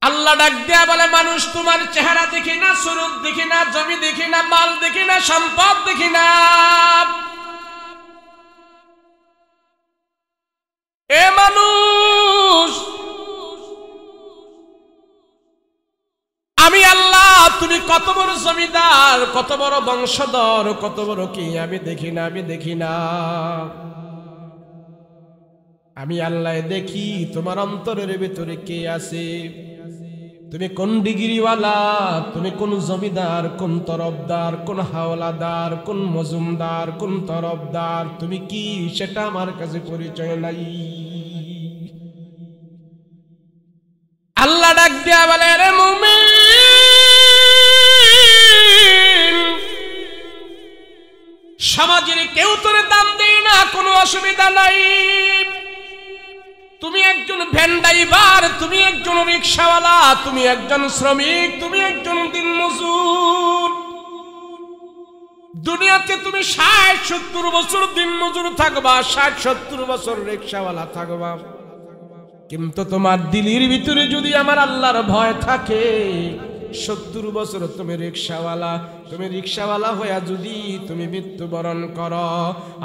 আল্লাহ ডাক দিয়া বলে, মানুষ তোমার চেহারা দেখি না, সুরত দেখি না, জমি দেখি না, মাল দেখি না, সম্পদ দেখি না, এ মানুষ আমি আল্লাহ তুমি কত বড় জমিদার, কত বড় বংশধর, কত বড় কি আমি দেখি না, আমি দেখি না। আমি আল্লাহ দেখি তোমার অন্তরের ভিতরে কে আছে, তুমি কোন ডিগ্রিওয়ালা, তুমি কোন জমিদার, কোন তরফদার, কোন হাওলাদার, কোন মজুমদার, কোন তরফদার, তুমি কি সেটা আমার কাছে পরিচয় নাই। আল্লাহ ডাক দিয়া বলে, রে মুমিন, সমাজের কেউ তোরে দাম দেয় না, কোনো অসুবিধা নাই। তুমি একজন ভ্যান ড্রাইভার, তুমি একজন রিকশাওয়ালা, তুমি একজন শ্রমিক, তুমি একজন দিনমজুর, দুনিয়াতে তুমি ৬০-৭০ বছর দিনমজুর থাকবা, ৬০-৭০ বছর রিকশাওয়ালা থাকবা, কিন্তু তোমার দিলের ভিতরে যদি আমার আল্লাহর ভয় থাকে, ৭০ বছর তুমি রিকশাওয়ালা, তুমি রিকশাওয়ালা হইয়া যদি তুমি মৃত্যুবরণ করো,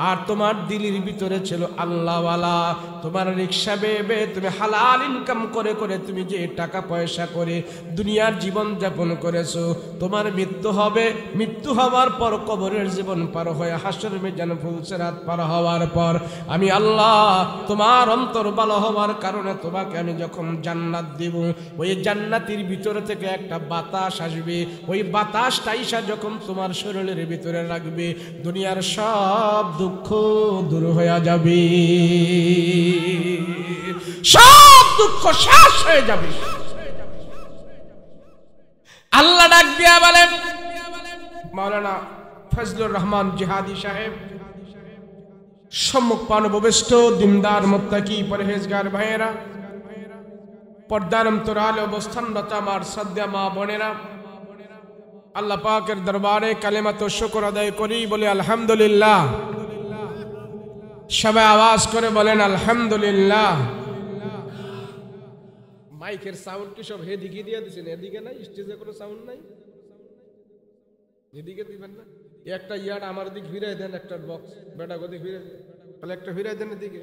আর তোমার দিলের ভিতরে ছিল আল্লাহওয়ালা, তোমার রিকশা বেবে তুমি হালাল ইনকাম করে করে তুমি যে টাকা পয়সা করে দুনিয়ার জীবন যাপন করেছো, তোমার মৃত্যু হবে, মৃত্যু হওয়ার পর কবরের জীবন পার হয়ে হাসর মিজান ফুলসিরাত পার হওয়ার পর আমি আল্লাহ তোমার অন্তর ভালো হওয়ার কারণে তোমাকে আমি যখন জান্নাত দিব, ওই জান্নাতের ভিতরে থেকে একটা বাতাস আসবে, ওই বাতাসটা আইসা যখন তোমার শরীরের ভিতরে রাখবে, দুনিয়ার সব দুঃখ দূর হয়ে যাবে, সব দুঃখ শেষ হয়ে যাবে। আল্লাহ ডাক দিয়া বলে, মাওলানা ফজলুর রহমান জিহাদি সাহেব, সম্মুখ পানববিষ্ট দিনদার মুত্তাকি পরহেজগার ভাইয়েরা, পর্দার অন্তরালে অবস্থানরত আমার শ্রদ্ধা মা বোনেরা, আল্লাহ পাকের দরবারে কালেমাত শুকর আদায় করি, বলে আলহামদুলিল্লাহ। সবাই আওয়াজ করে বলেন আলহামদুলিল্লাহ। মাইকের সাউন্ড কি সব এদিকে দিয়ে দিচ্ছেন? এদিকে নাই, স্টেজে কোনো সাউন্ড নাই, এদিকে দিবেন না? একটা ইয়ার আমার দিক ফিরাই দেন, একটা বক্স বেটা গদি ফিরাই দেন, তাহলে একটা ফিরাই দেন এদিকে।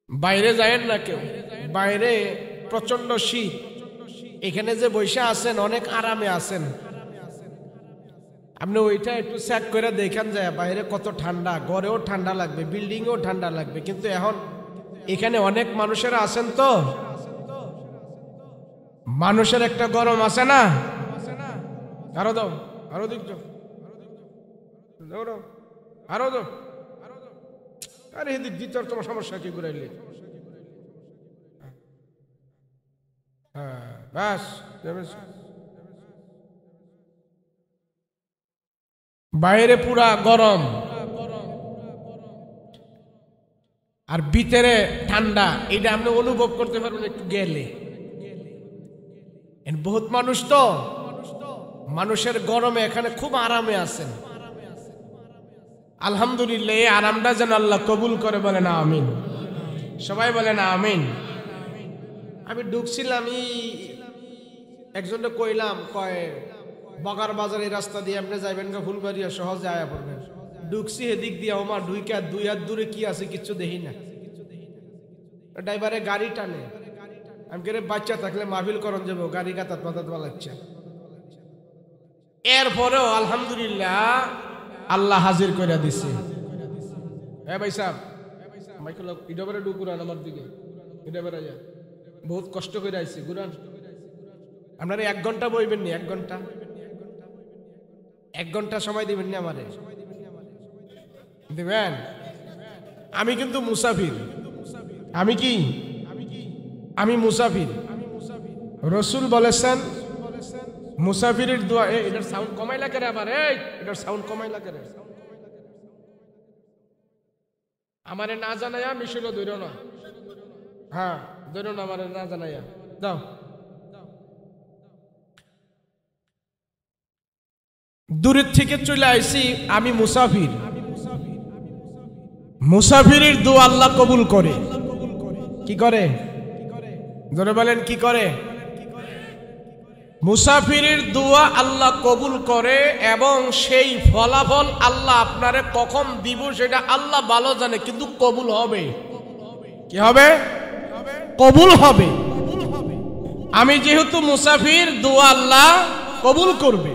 বাইরে যায়েন না কেউ, বাইরে প্রচন্ড শীত, এখানে যে বসে আছেন অনেক আরামে আছেন, আপনি ওইটা একটু চেক করে দেখেন যায় বাইরে কত ঠান্ডা, ঘরেও ঠান্ডা লাগবে, বিল্ডিংও ঠান্ডা লাগবে, কিন্তু এখন এখানে অনেক মানুষেরা আছেন তো মানুষের একটা গরম আছে না, আরো দাও, আরো দিক যাও, আরো দাও, আরে এদিক দিতে তোমার সমস্যা কি ঘুরাইলে? হ্যাঁ ব্যাস, বাইরে পুরা গরম আর ভিতরে ঠান্ডা, এটা আপনি অনুভব করতে পারবেন একটু গেলে। বহুত মানুষ তো মানুষের গরমে এখানে খুব আরামে আছেন, আলহামদুলিল্লাহ। এই আরামটা যেন আল্লাহ কবুল করে, বলেন আমিন। সবাই বলেন আমিন। আমি ঢুকছিলাম, একজনকে কইলাম, কয় বগার বাজার এই রাস্তা দিয়ে আপনি যাইবেন গা ফুলবাড়িয়া, সহজে আয়া পড়বেন। ঢুকছি এদিক দিয়ে, ওমা ঢুইকা 2 হাত দূরে কি আছে কিচ্ছু দেখি না, ড্রাইভারে গাড়ি টানে। আমি কে বাচ্চা থাকলে মাহফিল করন যাবো, গাড়ি গাতাত মাতাত বালাচ্ছে। এরপরেও আলহামদুলিল্লাহ আল্লাহ হাজির করে দিছে। হ্যাঁ ভাই সাহেব, মাইকেল ইডাবারে ঢুকুরান আমার দিকে, ইডাবারে যা, বহুত কষ্ট করে আইছি, ঘুরান। আপনারা 1 ঘন্টা বইবেন নি? 1 ঘন্টা, 1 ঘন্টা সময় দিবেন নি আমারে? দিবেন? আমি কিন্তু মুসাফির। আমি কি? আমি মুসাফির। রসুল বলেছেন মুসাফিরের দোয়া। এটার সাউন্ড কমাই লাগে রে আবার, এটার সাউন্ড কমাই লাগে রে। আমারে না জানাইয়া মিশিল ধৈর না, হ্যাঁ ধৈর না, আমারে না জানাইয়া দাও। দূরের থেকে চলে আইছি, আমি মুসাফির। মুসাফিরের দোয়া আল্লাহ কবুল করে। কি করে? জোরে বলেন কি করে? মুসাফিরের দোয়া আল্লাহ কবুল করে এবং সেই ফলাফল আল্লাহ আপনারে কখন দিব সেটা আল্লাহ ভালো জানে, কিন্তু কবুল হবে। কি হবে? কবুল হবে। আমি যেহেতু মুসাফির, দোয়া আল্লাহ কবুল করবে,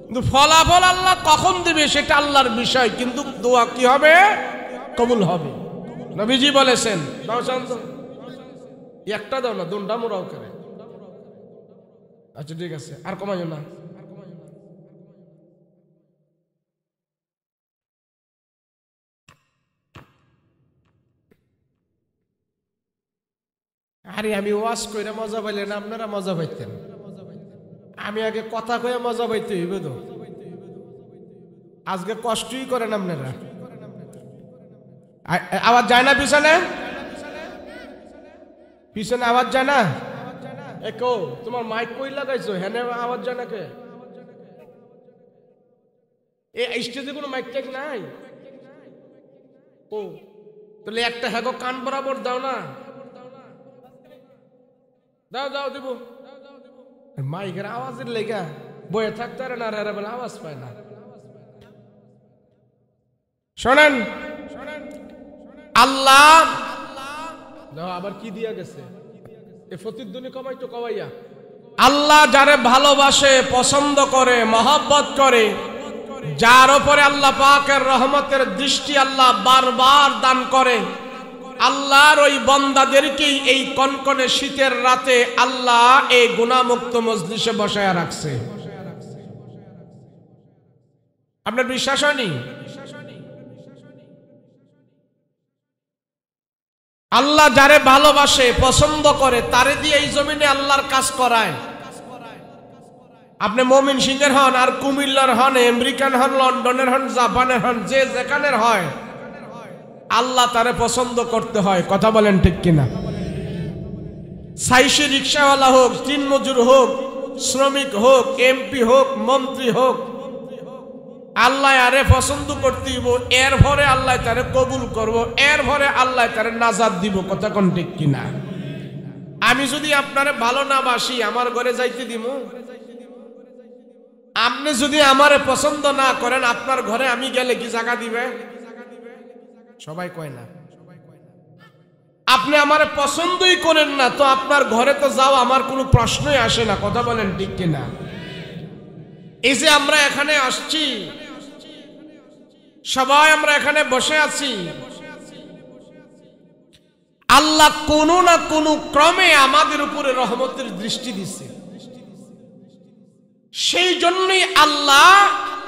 কিন্তু ফলাফল আল্লাহ কখন দিবে সেটা আল্লাহর বিষয়, কিন্তু দোয়া কি হবে? কবুল হবে। নবীজি বলেছেন, দাও শান্ত, একটা দাও না, দুটা মোরাও করে। আচ্ছা ঠিক আছে, আর কমাইও না। আরে আমি ওয়াজ কইরা মজা পাইলে না আপনারা মজা পাইতেন? আমি আগে কথা কইয়া মজা পাইতে হইবে তো। আজকে কষ্টই করেন আপনারা। আওয়াজ যায় না পিছনে? পিছনে আওয়াজ যায় না? একো তোমার মাইক কই লাগাইছো? হেনে আওয়াজ যায় না কে? এই স্টেজে কোনো মাইক টেক নাই? ও তাহলে একটা হ্যাগো কান বরাবর দাও না। দাও দাও দিব। মাইকের আওয়াজের লেগা বয়ে থাকতে পারে না, আর বলে আওয়াজ পায় না। শোনেন, আল্লাহ আবার কি দিয়া গেছে? এ ফতিদ্দুনি কমাইতো কমাইয়া। আল্লাহ যারে ভালোবাসে, পছন্দ করে, মহব্বত করে, যার উপরে আল্লাহ পাকের রহমতের দৃষ্টি আল্লাহ বারবার দান করে, আল্লাহর ওই বান্দাদেরকেই এই কনকনে শীতের রাতে আল্লাহ এই গুনাহমুক্ত মজলিসে বসায় রাখছে। আপনার বিশ্বাস হয়নি? আল্লাহ যারে ভালোবাসে, পছন্দ করে, তারে দিয়ে এই জমিনে আল্লাহর কাজ করায়। আপনি মমিন সিংহের হন, আর কুমিল্লার হন, আমেরিকান হন, লন্ডনের হন, জাপানের হন, যে যেখানের হয়, আল্লাহ তারে পছন্দ করতে হয়। কথা বলেন ঠিক কিনা? সাইসি রিক্সাওয়ালা হোক, দিন মজুর হোক, শ্রমিক হোক, এমপি হোক, মন্ত্রী হোক, আল্লাহ আরে পছন্দ করতে দিব, এর ভরে আল্লাহ তারে কবুল করব, এর ভরে আল্লাহ তারে নাজাত দিব। কথা কোন ঠিক কিনা? আমি যদি আপনারে ভালো না বাসি, আমার ঘরে যাইতে দিব? আপনি যদি আমারে পছন্দ না করেন, আপনার ঘরে আমি গেলে কি জায়গা দিবে? সবাই কয় না। আপনি আমারে পছন্দই করেন না, তো আপনার ঘরে তো যাও আমার কোনো প্রশ্নই আসে না। কথা বলেন ঠিক কিনা? এই যে আমরা এখানে আসছি, সবাই আমরা এখানে বসে আছি, আল্লাহ কোনো না কোনো ক্রমে আমাদের উপরে রহমতের দৃষ্টি দিছে। সেই জন্যই আল্লাহ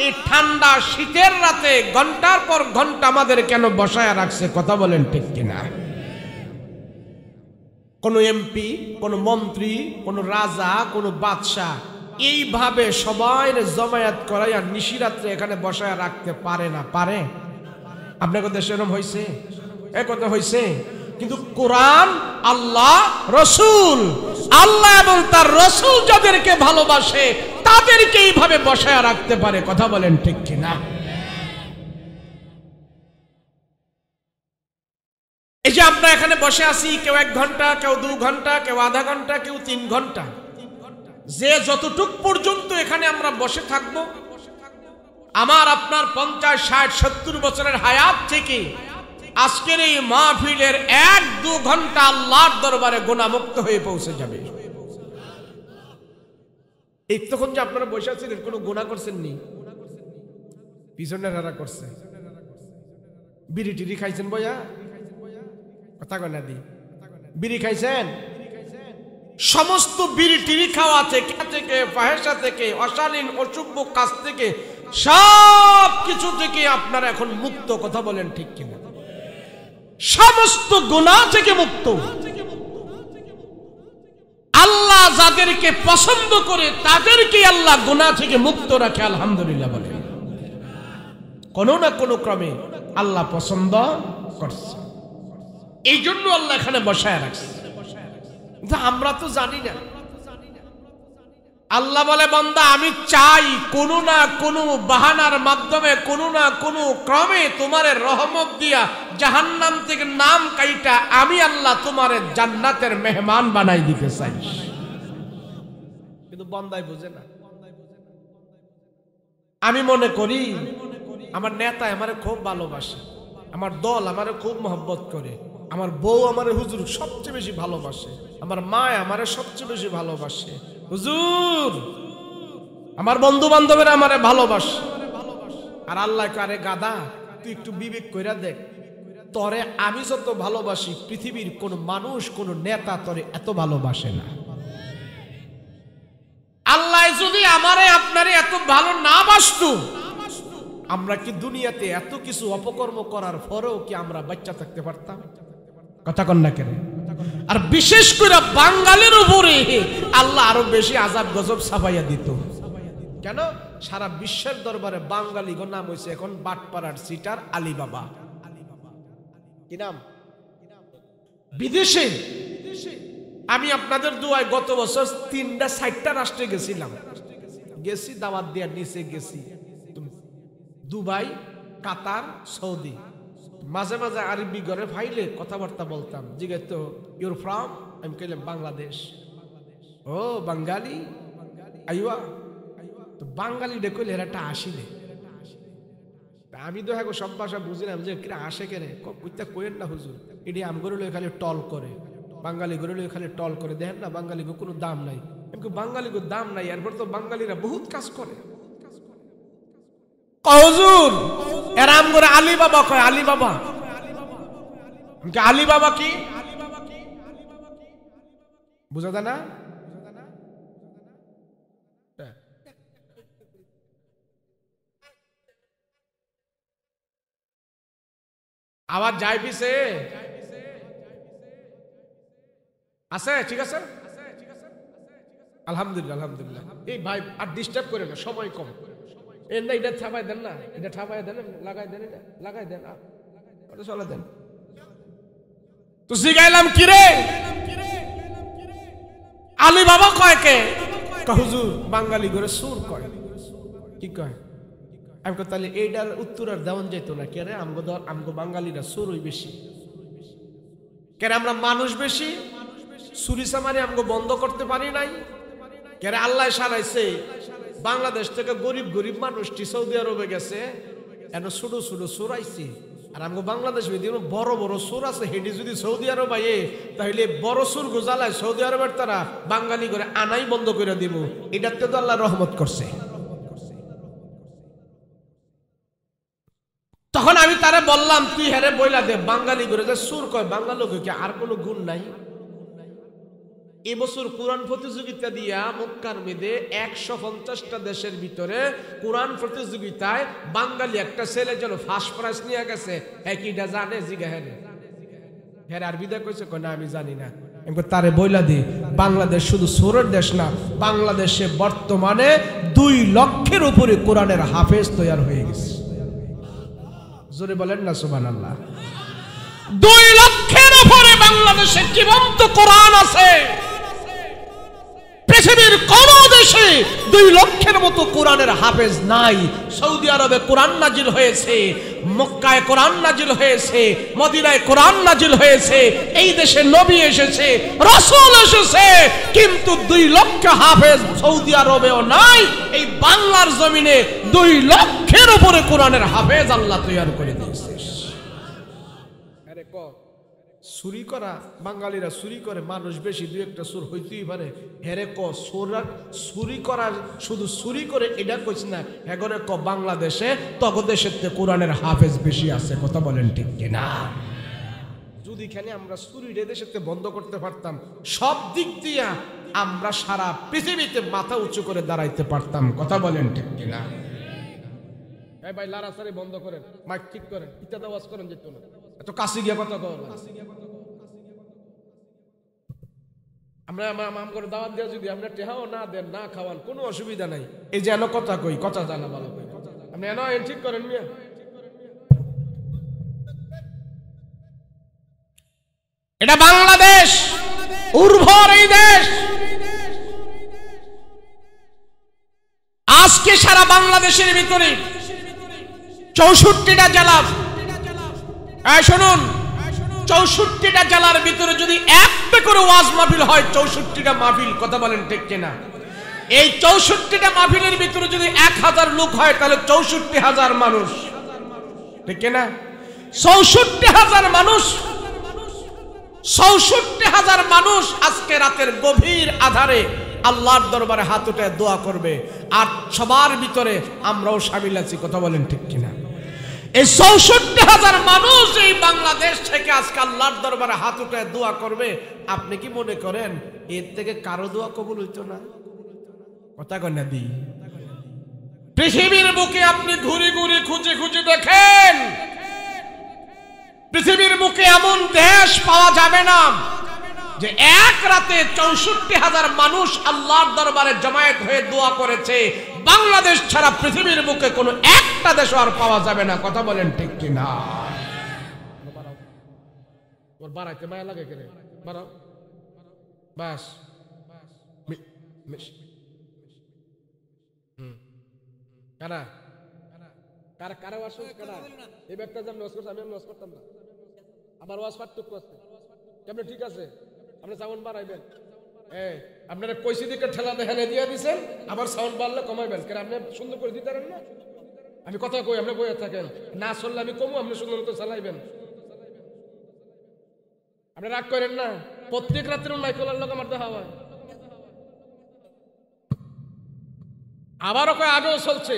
এই ঠান্ডা শীতের রাতে ঘন্টার পর ঘন্টা আমাদের কেন বসায় রাখছে? কথা বলেন ঠিক কিনা? কোন এমপি, কোন মন্ত্রী, কোন রাজা, কোন বাদশাহ এইভাবে সবাই জমায়েত করাই আর নিশিরাত্রে এখানে বসায় রাখতে পারে না? পারে? আপনার কথা সেরকম হয়েছে? এ কথা হয়েছে? কিন্তু কোরআন, আল্লাহ, রসুল, আল্লাহ এবং তার রসুল যাদেরকে ভালোবাসে তাদেরকে এইভাবে বসায় রাখতে পারে। কথা বলেন ঠিক কিনা? এই যে আমরা এখানে বসে আছি, কেউ 1 ঘন্টা, কেউ 2 ঘন্টা, কেউ আধা ঘন্টা, কেউ 3 ঘন্টা, যে যতটুক পর্যন্ত এখানে আমরা বসে থাকব, আমার আপনার 50, 60, 70 বছরের হায়াত থেকে আজকের এই মাহফিলের 1-2 ঘন্টা আল্লাহর দরবারে গুনাহমুক্ত হয়ে পৌঁছে যাবে। এই তখন যে আপনারা বসে আছেন, কোনো গুনাহ করছেন নি? পিছনের হারা করছে। বিড়ি টিড়ি খাইছেন বইয়া? কথা কয় না দি? বিড়ি খাইছেন? সমস্ত বিড়ি টিড়ি খাওয়া থেকে, ফাহেসা থেকে, অশালীন অশুভ কাজ থেকে, সব কিছু থেকে আপনারা এখন মুক্ত। কথা বলেন ঠিক কিনা? সমস্ত গুনাহ থেকে মুক্ত। আল্লাহ যাদেরকে পছন্দ করে তাদেরকে আল্লাহ গুনাহ থেকে মুক্ত রাখে। আলহামদুলিল্লাহ বলেন। কোনো না কোনো ক্রমে আল্লাহ পছন্দ করছে, এই জন্য আল্লাহ এখানে বসায় রাখছে। আমরা তো জানি না। আল্লাহ বলে বান্দা আমি চাই কোনো না কোনো বাহানার মাধ্যমে কোনো না কোনো ক্রমে তোমারে রহমত দিয়া জাহান্নাম থেকে নাম কাইটা আমি আল্লাহ তোমারে জান্নাতের মেহমান বানাই দিতে চাই। কিন্তু বান্দাই বুঝে না। আমি মনে করি আমার নেতা আমারে খুব ভালোবাসে, আমার দল আমারে খুব মহব্বত করে, আমার বউ আমারে হুজুর সবচেয়ে বেশি ভালোবাসে, আমার মা আমারে সবচেয়ে বেশি ভালোবাসে, হুজুর আমার বন্ধু বান্ধবেরা আমারে ভালোবাসে। আর আল্লাহ কারে গাদা তুই একটু বিবেক কইরা দেখ, তরে আমি যত ভালোবাসি পৃথিবীর কোন মানুষ কোন নেতা তরে এত ভালোবাসে না। আল্লাহ যদি আমারে আপনারে এত ভালো না বাসতো, আমরা কি দুনিয়াতে এত কিছু অপকর্ম করার পরেও কি আমরা বাচ্চা থাকতে পারতাম? কথা কন না কেন? আর বিশেষ করে বাঙালির উপরে আল্লাহ আরো বেশি আযাব গজব ছাপাইয়া দিত। কেন? সারা বিশ্বের দরবারে বাঙালি গো নাম হইছে এখন বাটপাড়ার সিটার আলীবাবা। কি নাম? বিদেশে আমি আপনাদের দোয়ায় গত বছর 3-4টা রাষ্ট্রে গেছিলাম, গেছি দাওয়াত দেওয়ার নিচে গেছি দুবাই, কাতার, সৌদি। মাঝে মাঝে আরবি ঘরে ফাইলে কথাবার্তা বলতাম, জিজ্ঞাসা ইউর ফ্রম, আমি কইলাম বাংলাদেশ। ও বাঙালি, আইয়া তো বাঙালি ডেকলে এরাটা আসিলে। আমি তো হ্যাঁ সব ভাষা বুঝলাম যে কিরা আসে কেন, কইতা কইেন না হুজুর, এটি আমগরে লই খালি টল করে, বাঙালি গরে লই খালি টল করে, দেখেন না বাঙালি গো কোনো দাম নাই। আমি বাঙালি গো দাম নাই, এরপর তো বাঙালিরা বহুত কাজ করে। হুজুর এরাম করে আলী বাবা কয়, আলী বাবা আলী বাবা কি বুঝা যায় না? আবার যাই পিছে আছে? ঠিক আছে আলহামদুলিল্লাহ আলহামদুলিল্লাহ। এই ভাই আর ডিস্টার্ব করে না, সময় কম। এটা থামাই দেন না, এটা থামাই দেন, লাগাই দেন, এটা লাগাই দেন, চলে দেন। তো জিগাইলাম কি রে আলী বাবা কয় কে? হুজুর বাঙালি করে সুর কয়। কি কয়? আমি কই তাহলে এইটার উত্তর আর দেওয়ান যেত না কে রে? আমগো বাঙালিরা সুরই বেশি কেন? আমরা মানুষ বেশি, সুরি সামারি আমগো বন্ধ করতে পারি নাই কেন? আল্লাহ সারাইছে বাংলাদেশ থেকে গরিব গরিব মানুষটি সৌদি আরবে গেছে, এন ছোট ছোট সুর আইছে। আর আমগো বাংলাদেশ বড় বড় সুর আছে, হেডি যদি সৌদি আরব আইয়ে তাহলে বড় সুর গোজালায় সৌদি আরবের তারা বাঙালি করে আনাই বন্ধ করে দিব। এটাতে তো আল্লাহ রহমত করছে। তখন আমি তারে বললাম তুই হেরে বইলা দে বাঙালি করে যে সুর কয় বাঙালি কি আর কোনো গুণ নাই? এবছর কোরআন প্রতিযোগিতা দিয়া মক্কার মেদে 150টা দেশের ভিতরে কোরআন প্রতিযোগিতায় বাঙালি একটা ছেলে যেন ফার্স্ট প্রাইজ নিয়ে গেছে। একইটা জানে? জিগা হ্যাঁ আরবিদা কইছে কয় না আমি জানি না। তারে বইলা দি বাংলাদেশ শুধু সুরের দেশ না, বাংলাদেশে বর্তমানে 2 লক্ষের উপরে কোরআনের হাফেজ তৈরি হয়ে গেছে। জোরে বলেন না সুবহানাল্লাহ। 2 লক্ষের উপরে বাংলাদেশে জীবন্ত কোরআন আছে। পৃথিবীর কোন দেশে 2 লক্ষের মতো কোরআনের হাফেজ নাই। সৌদি আরবে কোরআন নাজিল হয়েছে, মক্কায় কোরআন নাজিল হয়েছে, মদিনায় কোরআন নাজিল হয়েছে, এই দেশে নবী এসেছে, রাসূল এসেছে, কিন্তু 2 লক্ষ হাফেজ সৌদি আরবেও নাই। এই বাংলার জমিনে 2 লক্ষের উপরে কোরআনের হাফেজ আল্লাহ তৈরি করে দিয়েছে। আরে ক চুরি করা, বাঙালিরা চুরি করে, মানুষ বেশি, 2-1টা সুর হইতেই পারে। হেরে ক চুরি করা, শুধু চুরি করে এটা কইছ না, এগরে ক বাংলাদেশে তগদেশের কোরআনের হাফেজ বেশি আছে। কথা বলেন ঠিক কিনা? যদি এখানে আমরা চুরির দেশের বন্ধ করতে পারতাম, সব দিক দিয়া আমরা সারা পৃথিবীতে মাথা উঁচু করে দাঁড়াইতে পারতাম। কথা বলেন ঠিক কিনা? এই ভাই লারাসারি বন্ধ করেন, মাইক ঠিক করেন, ইত্যাদি আওয়াজ করেন যেত না, এত কাছে গিয়া কথা কর। আমরা আম করে দাওয়াত দেওয়া, যদি আমরা টেহাও না দেন না খাওয়ান কোনো অসুবিধা নাই। এই যে এন কথা কই, কথা জানা ভালো কই, আপনি এন ঠিক করেন মিয়া। এটা বাংলাদেশ, উর্বর এই দেশ। আজকে সারা বাংলাদেশের ভিতরে 64টা জেলা, শুনুন, 64টা জেলার ভিতরে যদি একটা করে ওয়াজ মাহফিল হয়, 64টা মাহফিল, কথা বলেন ঠিক কিনা? এই 64টা মাহফিলের ভিতরে যদি 1000 লোক হয় তাহলে 64,000 মানুষ, ঠিক কিনা? 64,000 মানুষ, 64,000 মানুষ আজকে রাতের গভীর আধারে আল্লাহর দরবারে হাত উঠে দোয়া করবে, আর সবার ভিতরে আমরাও শামিল আছি, কথা বলেন ঠিক কিনা? এই 64,000 মানুষ এই বাংলাদেশ থেকে আজকে আল্লাহর দরবারে হাত উঠে দোয়া করবে। আপনি কি মনে করেন এর থেকে কারো দোয়া কবুল হইতো না? কথা কন না দি। পৃথিবীর বুকে আপনি ঘুরে ঘুরে খুঁজে খুঁজে দেখেন, পৃথিবীর বুকে এমন দেশ পাওয়া যাবে না যে এক রাতে 64,000 মানুষ আল্লাহর দরবারে জমায়েত হয়ে দোয়া করেছে। বাংলাদেশ ছাড়া পৃথিবীর বুকে কোনো একটা দেশ আর পাওয়া যাবে না, কথা বলেন ঠিক কিনা? ওর বাড়াইতে মায়া লাগে কেন? বাড়াও বাস। কারা কারা কারা ওয়াজ কারা? এই ব্যাগটা যেমন ওয়াজ করছে আমি ওয়াজ করতাম না, আবার ওয়াজ পার্থক্য আছে কেমন? ঠিক আছে, আপনি সাউন্ড বাড়াইবেন, আপনারা কইসি দিকে ঠেলা হেলে দিয়ে দিচ্ছেন, আবার সাউন্ড বাড়লে কমাইবেন কেন? আপনি সুন্দর করে দিতে পারেন না? আমি কথা কই, আপনি বইয়া থাকেন, না চললে আমি কমু, আপনি সুন্দর মতো চালাইবেন। আপনি রাগ করেন না, প্রত্যেক রাত্রে মাইকোলার লোক আমার দেখা হয়, আবারও কয় আগেও চলছে।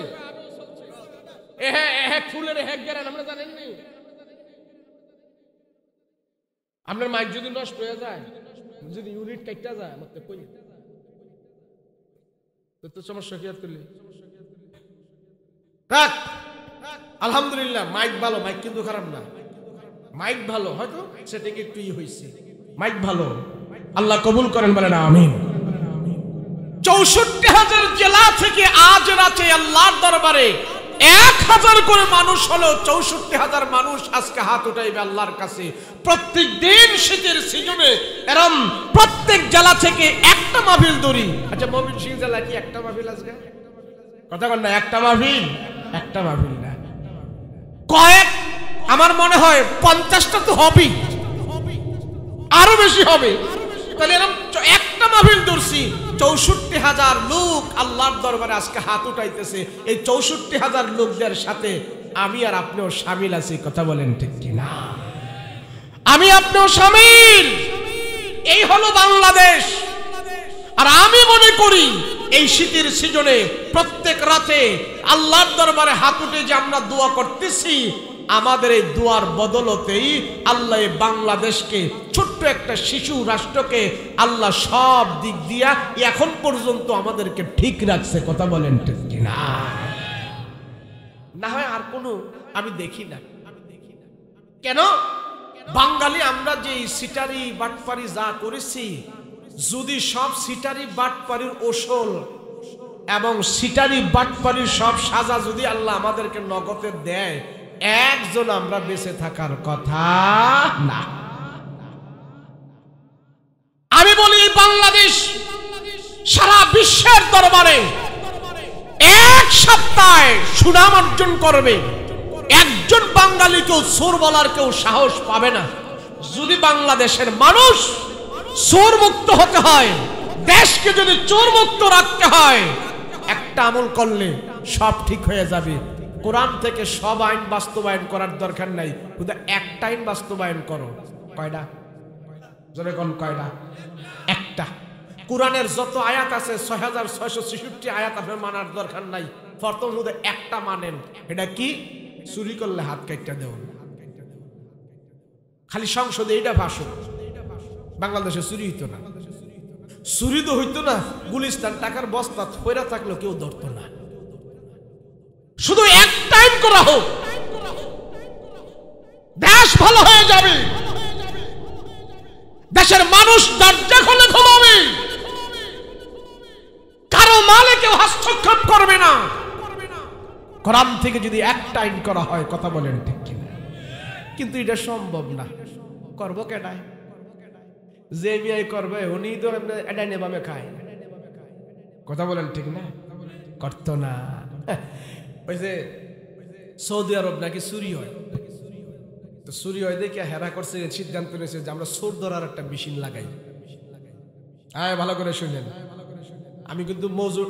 ফুলের হ্যাক গেলেন আমরা জানেননি? আপনার মাইক যদি নষ্ট হয়ে যায়, যদি ইউনিট কাটতে যায়, আমার তো সমস্যা কি আর করলে? আলহামদুলিল্লাহ মাইক ভালো, মাইক কিন্তু খারাপ না, মাইক ভালো, হয়তো সেটাকে একটু হয়েছে, মাইক ভালো, আল্লাহ কবুল করেন বলেন আমিন। 64,000 জেলা থেকে আজ রাতে আল্লাহর দরবারে 1000 করে মানুষ হলো, 64,000 মানুষ আজকে হাত উঠাইবে আল্লাহর কাছে। প্রত্যেক দিন শীতের সিজনে এরম প্রত্যেক জেলা থেকে একটা মাহফিল দড়ি। আচ্ছা, ময়মনসিংহ জেলা কি একটা মাহফিল আজকে? কথা বল না, একটা মাহফিল, একটা মাহফিল না, কয়েক, আমার মনে হয় 50টা তো হবে, আরো বেশি হবে। তাহলে এরকম একটা মাহফিল দর্শি 64,000 লোক আল্লাহর দরবারে আজকে হাত উঠাইতেছে। এই 64,000 লোকদের সাথে আমি আর আপনিও শামিল আছি, কথা বলেন ঠিক কিনা? আমি আপনিও শামিল। এই হলো বাংলাদেশ। আর আমি মনে করি এই শীতের সিজনে প্রত্যেক রাতে আল্লাহর দরবারে হাত উঠে যে আমরা দোয়া করতেছি, আমাদের এই দোয়ার বদলতেই আল্লাহ বাংলাদেশকে, ছোট্ট একটা শিশু রাষ্ট্রকে আল্লাহ সব দিক দিয়া এখন পর্যন্ত আমাদেরকে ঠিক রাখছে, কথা বলেন ঠিক কিনা? না হয় আর কোনো আমি দেখি না। কেন? বাঙালি আমরা যে সিটারি বাটপারি যা করেছি, যদি সব সিটারি বাটপারির ওসল এবং সিটারি বাটপারির সব সাজা যদি আল্লাহ আমাদেরকে নগদে দেয়, একজন আমরা বেঁচে থাকার কথা না। আমি বলি বাংলাদেশ সারা বিশ্বের দরবারে এক সপ্তাহে সুনাম অর্জন করবে। একজন বাঙালিকেও চোর বলার কেউ সাহস পাবে না। যদি বাংলাদেশের মানুষ চোর মুক্ত হতে হয়, দেশকে যদি চোর মুক্ত রাখতে হয়, একটা আমল করলে সব ঠিক হয়ে যাবে। কোরআন থেকে সব আইন বাস্তবায়ন করার দরকার নাই, শুধু একটা আইন বাস্তবায়ন করো। কয়টা? জোরে কোন কয়টা? একটা। কোরআনের যত আয়াত আছে 6666 আয়াত আপনার মানার দরকার নাই, প্রথম শুধু একটা মানেন। এটা কি? চুরি করলে হাত কাটটা দেও। খালি সংসদে এইটা ভাষণ। বাংলাদেশে চুরি হইতো না, চুরি তো হইতো না, গুলিস্তান টাকার বস্তা ফেরা থাকলেও কেউ ধরতো না। শুধু এক টাইম করা হোক, দেশ ভালো হয়ে যাবে, দেশের মানুষ দরজা খুলে ঘুমাবে, কারো মালে কেউ হস্তক্ষেপ করবে না। কোরআন থেকে যদি এক টাইম করা হয়, কথা বলেন ঠিক কিনা? কিন্তু এটা সম্ভব না। করব কেডায়? যে মিয়াই করবে উনি তো এটা নেবামে খায়, কথা বলেন ঠিক না? করতো না। ওই যে সৌদি আরব নাকি চুরি হয়, তো চুরি হয় দেখে হেরা করছে, সিদ্ধান্ত নিয়েছে যে আমরা চোর ধরার একটা মেশিন লাগাই। হ্যাঁ, ভালো করে শুনেন, আমি কিন্তু মজুর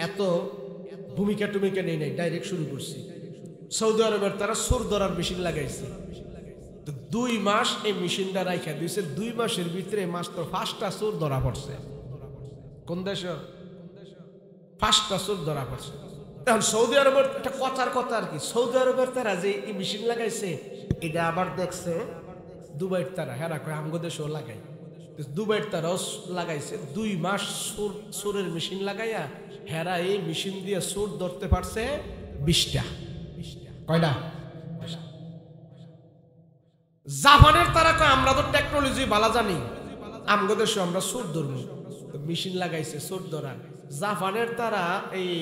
এত ভূমিকা টুমিকা নেই নাই, ডাইরেক্ট শুরু করছি। সৌদি আরবের তারা চোর ধরার মেশিন লাগাইছে, তো 2 মাস এই মেশিনটা রাইখা দিয়েছে। 2 মাসের ভিতরে মাত্র 5টা চোর ধরা পড়ছে। কোন দেশ? 5টা চোর ধরা পড়ছে। এখন সৌদি আরবের একটা কথার কথা আর কি, সৌদি আরবের তারা যে এই মেশিন লাগাইছে এটা আবার দেখছে দুবাইয়ের তারা, হেরা কয় আমগো দেশেও লাগাই। দুবাইয়ের তারাও লাগাইছে। 2 মাস চোরের মেশিন লাগাইয়া হেরা এই মেশিন দিয়ে চোর ধরতে পারছে 20টা। কয়টা? জাপানের তারা কয় আমরা তো টেকনোলজি ভালো জানি, আমগো দেশে আমরা চোর ধরবো, মেশিন লাগাইছে চোর ধরার। জাপানের তারা এই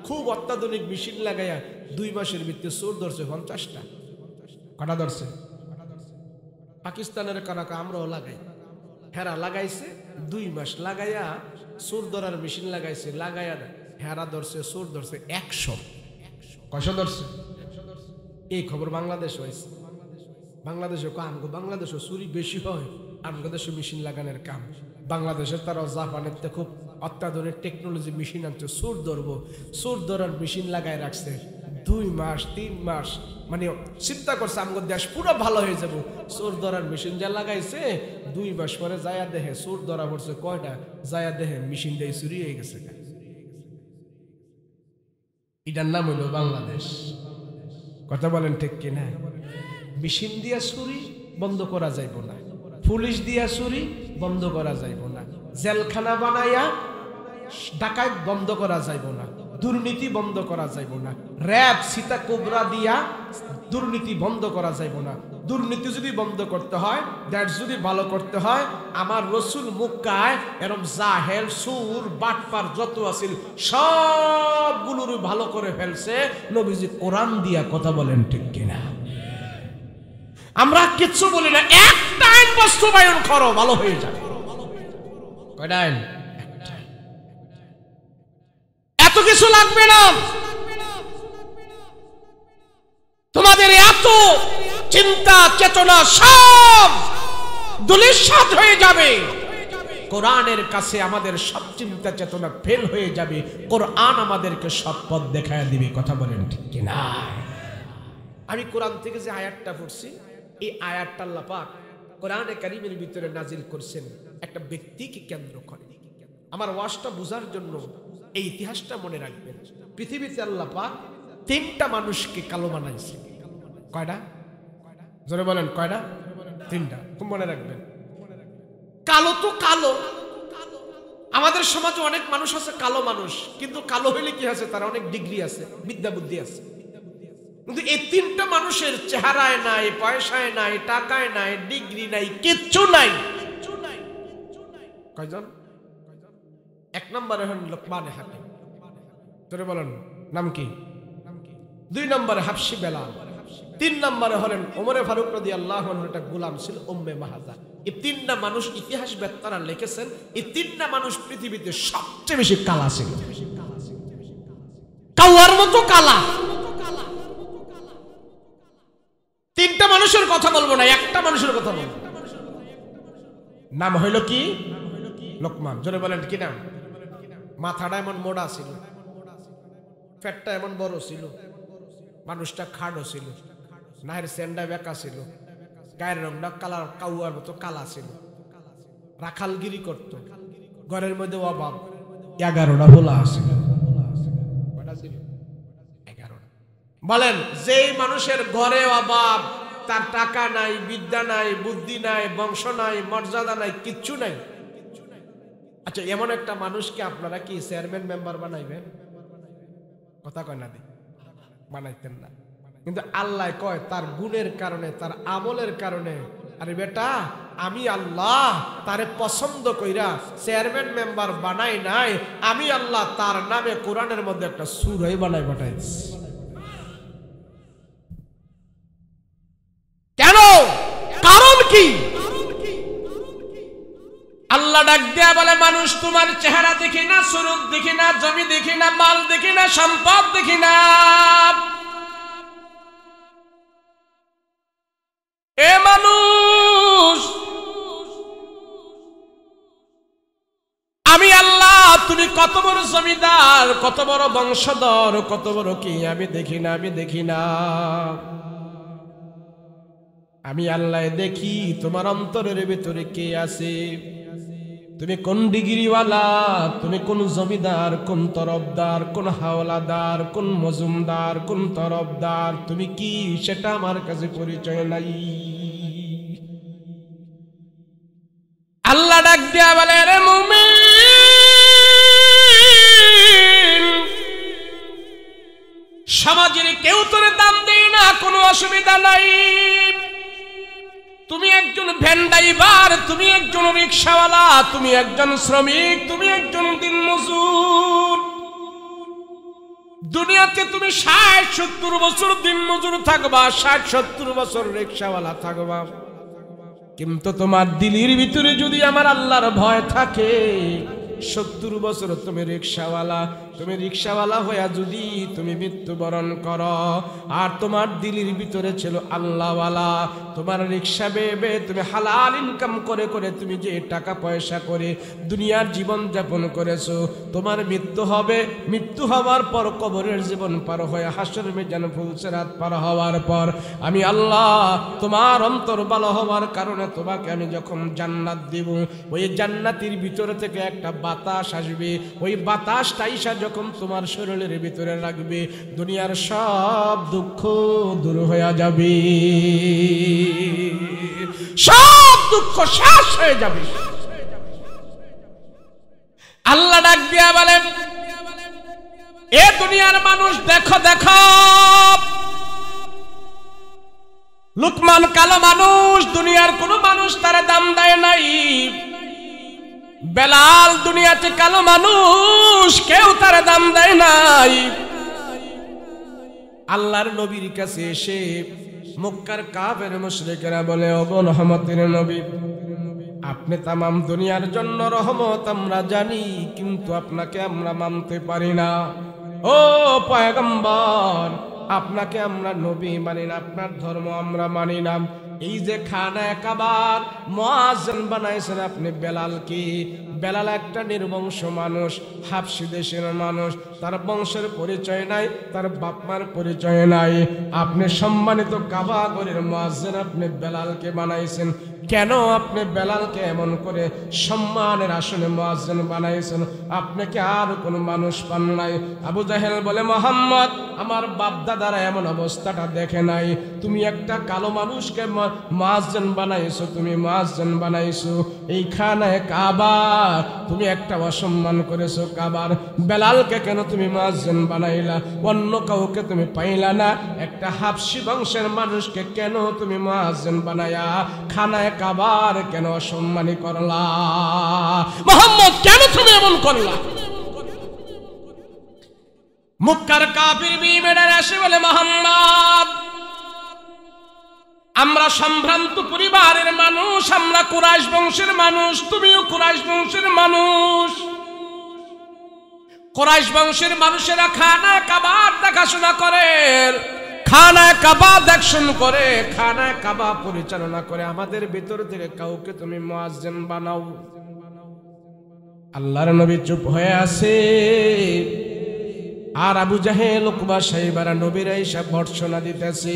খুব অত্যাধুনিক মেশিন লাগাইয়া 2 মাসের ভিতরে চোর ধরছে 50টা। কটা ধরছে? পাকিস্তানের কারা কয় আমরাও লাগাই, হেরা লাগাইছে 2 মাস লাগাইয়া চোর ধরার মেশিন লাগাইছে, লাগাইয়া হেরা ধরছে চোর ধরছে 100। কয়শো ধরছে? এই খবর বাংলাদেশ হয়েছে। বাংলাদেশে আমগো বাংলাদেশে চুরি বেশি হয়, আমগো দেশে মেশিন লাগানোর কাম। বাংলাদেশের তারাও জাপানের তো খুব অত্যাধুনিক টেকনোলজি মেশিন আনছে, চোর ধরবো, চোর ধরার মেশিন লাগাই রাখছে 2 মাস 3 মাস। মানে চিন্তা করছে আমগো দেশ পুরো ভালো হয়ে যাবো, চোর ধরার মেশিন যা লাগাইছে 2 মাস পরে যায়া দেখে চোর ধরা পড়ছে কয়টা, যায়া দেখে মেশিন দিয়ে চুরি হয়ে গেছে। এটার নাম হইল বাংলাদেশ। কথা বলেন ঠিক কিনা? মেশিন দিয়া চুরি বন্ধ করা যাইব না, পুলিশ দিয়া চুরি বন্ধ করা যাইব না, জেলখানা বানাইয়া ডাকাত বন্ধ করা যাইব না, দুর্নীতি বন্ধ করা যাইব না, র‍্যাব সীতা কোবরা দিয়া দুর্নীতি বন্ধ করা যাইব না। দুর্নীতি যদি বন্ধ করতে হয়, দ্যাট যদি ভালো করতে হয়, আমার রসুল মুক্কায় এরম জাহেল সুর বাটপার যত আছিল সবগুলোর ভালো করে ফেলছে নবীজি কোরআন দিয়া। কথা বলেন ঠিক কিনা? আমরা কিচ্ছু বলি না, একটা আইন বাস্তবায়ন করো ভালো হয়ে যাবে। কয়টা আইন? এত কিছু লাগবে না তোমাদের, এত চিন্তা চেতনা সব দুলিশাত হয়ে যাবে। কোরআনের কাছে আমাদের সব চিন্তা চেতনা ফেল হয়ে যাবে। কোরআন আমাদেরকে সৎ পথ দেখায় দিবে। কথা বলেন ঠিক কিনা? আমি কোরআন থেকে যে আয়াতটা পড়ছি, এই আয়াতটা আল্লাহ পাক কোরআনে কারীমের ভিতরে নাজিল করছেন একটা ব্যক্তিকে কেন্দ্র করে। আমার ওয়াজটা বোঝার জন্য এই ইতিহাসটা মনে রাখবেন। পৃথিবীতে আল্লাহ পাক 3টা মানুষকে কালো বানাইছে। কয়টা? জোরে বলেন কয়টা? 3টা। খুব মনে রাখবেন। কালো তো কালো, আমাদের সমাজে অনেক মানুষ আছে কালো মানুষ, কিন্তু কালো হইলে কি আছে, তার অনেক ডিগ্রি আছে, বিদ্যা বুদ্ধি আছে। কিন্তু এই 3টা মানুষের চেহারায় নাই, পয়সায় নাই, টাকায় নাই, ডিগ্রি নাই, কিচ্ছু নাই। কয়জন? 1 নম্বরে হলেন লোকমান হাকিম। জোরে বলেন নাম কি? 2 নম্বরে হাবশী বেলাল। 3 নম্বরে হলেন ওমরে ফারুক রাদিয়াল্লাহু আনহু, একটা গোলাম ছিল উম্মে মাহাজা। এই 3টা মানুষ ইতিহাস বেত্তারা লিখেছেন, এই 3টা মানুষ পৃথিবীতে সবচেয়ে বেশি কালা ছিল। কাওয়ার মতো কালা। 3টা মানুষের কথা বলবো না, একটা মানুষের কথা বলবো। নাম হইল কি? লোকমান। জোরে বলেন কি নাম? মাথাটা এমন মোটা ছিল, পেটটা এমন বড় ছিল, মানুষটা খাড়ো ছিল, নাহের সেন্ডা বেঁকা ছিল, গায়ের রংটা কালা, কাউয়ার মতো কালা ছিল, রাখালগিরি করত, ঘরের মধ্যে অভাব, 11টা ভোলা আছিল। বলেন, যেই মানুষের ঘরে অভাব, তার টাকা নাই, বিদ্যা নাই, বুদ্ধি নাই, বংশ নাই, মর্যাদা নাই, কিচ্ছু নাই। আচ্ছা, এমন একটা মানুষকে আপনারা কি চেয়ারম্যান মেম্বার বানাইবেন? কথা কয় না? বানাইতেন না। কিন্তু আল্লাহ কয় তার গুণের কারণে, তার আমলের কারণে, আরে বেটা আমি আল্লাহ তারে পছন্দ কইরা চেয়ারম্যান মেম্বার বানাই নাই, আমি আল্লাহ তার নামে কোরআনের মধ্যে একটা সূরাই বানাই পাঠাইছি। কেন? কারণ কি? আল্লাহ আল্লাহ ডাক দিয়া বলে, মানুষ তোমার চেহারা দেখি না, সুরত দেখি না, জমি দেখি না, মাল দেখি না, সম্পদ দেখি না, এ মানুষ আমি আল্লাহ তুমি কত বড় জমিদার, কত বড় বংশধর, কত বড় কি আমি দেখি না, আমি দেখি না। আমি আল্লাহ দেখি তোমার অন্তরের ভিতরে কে আছে, তুমি কোন ডিগ্রিওয়ালা, তুমি কোন জমিদার, কোন তরফদার, কোন হাওলাদার, কোন মজুমদার, কোন তরফদার, তুমি কি সেটা আমার কাছে পরিচয় নাই। আল্লাহ ডাক দিয়া বলে, রে মুমিন, সমাজের কেউ তোরে দাম দেয় না, কোনো অসুবিধা নাই। তুমি একজন ভ্যান ড্রাইভার, তুমি একজন রিকশাওয়ালা, তুমি একজন শ্রমিক, তুমি একজন দিনমজুর, দুনিয়াতে তুমি ৬০-৭০ বছর দিনমজুর থাকবা, ৬০-৭০ বছর রিকশাওয়ালা থাকবা, কিন্তু তোমার দিলের ভিতরে যদি আমার আল্লাহর ভয় থাকে, ৭০ বছর তুমি রিকশাওয়ালা, তুমি রিকশাওয়ালা হইয়া যদি তুমি মৃত্যুবরণ করো, আর তোমার দিলের ভিতরে ছিল আল্লাহওয়ালা, তোমার রিকশা বেবে তুমি হালাল ইনকাম করে করে তুমি যে টাকা পয়সা করে দুনিয়ার জীবন যাপন করেছো, তোমার মৃত্যু হবে, মৃত্যু হওয়ার পর কবরের জীবন পার হয়ে হাসর মিজান ফুলসিরাত পার হওয়ার পর আমি আল্লাহ তোমার অন্তর ভালো হওয়ার কারণে তোমাকে আমি যখন জান্নাত দিব, ওই জান্নাতের ভিতরে থেকে একটা বাতাস আসবে, ওই বাতাসটা আইসা যখন তোমার শরীরের ভিতরে লাগবে, দুনিয়ার সব দুঃখ দূর হয়ে যাবে, সব দুঃখ শেষ হয়ে যাবে। আল্লাহ ডাক দিয়া বলে, এ দুনিয়ার মানুষ দেখো দেখো, লুকমান কালো মানুষ, দুনিয়ার কোন মানুষ তার দাম দেয় নাই। বেলাল দুনিয়াতে কালো মানুষ, কেউ তার দাম দেয় নাই। আল্লাহর নবীর কাছে এসে মক্কার কাফের মুশরিকেরা বলে, ওগো রহমতের নবী, আপনি তামাম দুনিয়ার জন্য রহমত আমরা জানি, কিন্তু আপনাকে আমরা মানতে পারি না। ও পয়গম্বর, আপনাকে আমরা নবী মানি না, আপনার ধর্ম আমরা মানি না। এই যে খানায়ে কাবার মুয়াজ্জিন বানাইছেন আপনি বেলালকে, বেলাল একটা নির্বংশ মানুষ, হাবশী দেশের মানুষ, তার বংশের পরিচয় নাই, তার বাপমার পরিচয় নাই। আপনি সম্মানিত কাবা ঘরের মুয়াজ্জিন আপনি বেলালকে বানাইছেন, কেন আপনি বেলালকে এমন করে সম্মানের আসনে মুয়াজ্জিন বানাইছেন? আপনাকে আর কোনো মানুষ পান নাই। আবু জাহেল বলে, মুহাম্মদ আমার বাপ দাদারা এমন অবস্থাটা দেখে নাই, তুমি একটা কালো মানুষকে মুয়াজ্জিন বানাইছো, তুমি মুয়াজ্জিন বানাইছো। এই খানায়ে কাবা তুমি একটা অসম্মান করেছো কাবার। বেলালকে কেন তুমি মুয়াজ্জিন বানাইলা? অন্য কাউকে তুমি পাইলা না? একটা হাবশী বংশের মানুষকে কেন তুমি মুয়াজ্জিন বানায়া খানায়ে কাবার কেন অসম্মানী করলা? মুহাম্মদ কেন তুমি এমন করলা? মক্কার কাফির বিবেরা আসে বলে, মুহাম্মদ আমরা সম্ভ্রান্ত পরিবারের মানুষ, আমরা কুরাইশ বংশের মানুষ, তুমিও কুরাইশ বংশের মানুষ। কুরাইশ বংশের মানুষেরা খানায়ে কাবার দেখাশোনা করে, খানায়ে কাবা দেখশন করে, খানায়ে কাবা পরিচালনা করে। আমাদের ভিতর থেকে কাউকে তুমি মুয়াজ্জিন বানাও। আল্লাহর নবী চুপ হয়ে আছে, আর আবু জাহেল উকবা সাহেবারা নবীর এসে ভর্ৎসনা দিতেছে।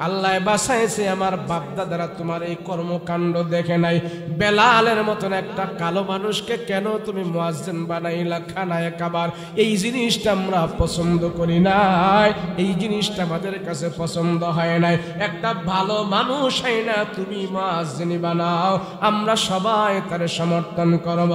আল্লাহ বাঁচাইছে, আমার বাপদাদারা তোমার এই কর্মকাণ্ড দেখে নাই। বেলালের মতন একটা কালো মানুষকে কেন তুমি মুয়াজ্জিন বানাইলা খানায়ে কাবার? এই জিনিসটা আমরা পছন্দ করি নাই, এই জিনিসটা আমাদের কাছে পছন্দ হয় নাই। একটা ভালো মানুষ হয় না তুমি মুয়াজ্জিন বানাও, আমরা সবাই তার সমর্থন করব।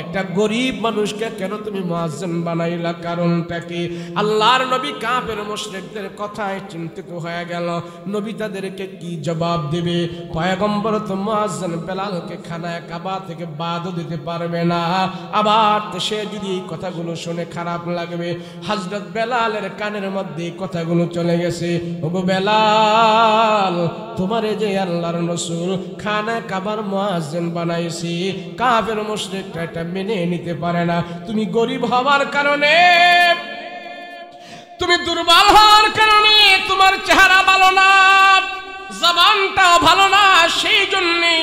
একটা গরিব মানুষকে কেন তুমি মুয়াজ্জিন বানাইলা? কারণটা কি? আল্লাহর নবী কাফের মুশরিকদের কথায় চিন্তিত হয় হয়ে গেল। নবী তাদেরকে কি জবাব দেবে? পয়গম্বর তো মুয়াজ্জিন বেলালকে খানায় কাবা থেকে বাদও দিতে পারবে না। আবার সে যদি এই কথাগুলো শুনে খারাপ লাগবে। হযরত বেলালের কানের মধ্যে এই কথাগুলো চলে গেছে, ওগো বেলাল, তোমারে যে আল্লাহর রাসূল খানায় কাবার মুয়াজ্জিন বানাইছি, কাফের মুশরিকরা এটা মেনে নিতে পারে না। তুমি গরিব হওয়ার কারণে, তুমি দুর্বল হওয়ার কারণে, তোমার চেহারা ভালো না, জবানটাও ভালো না, সেই জন্যে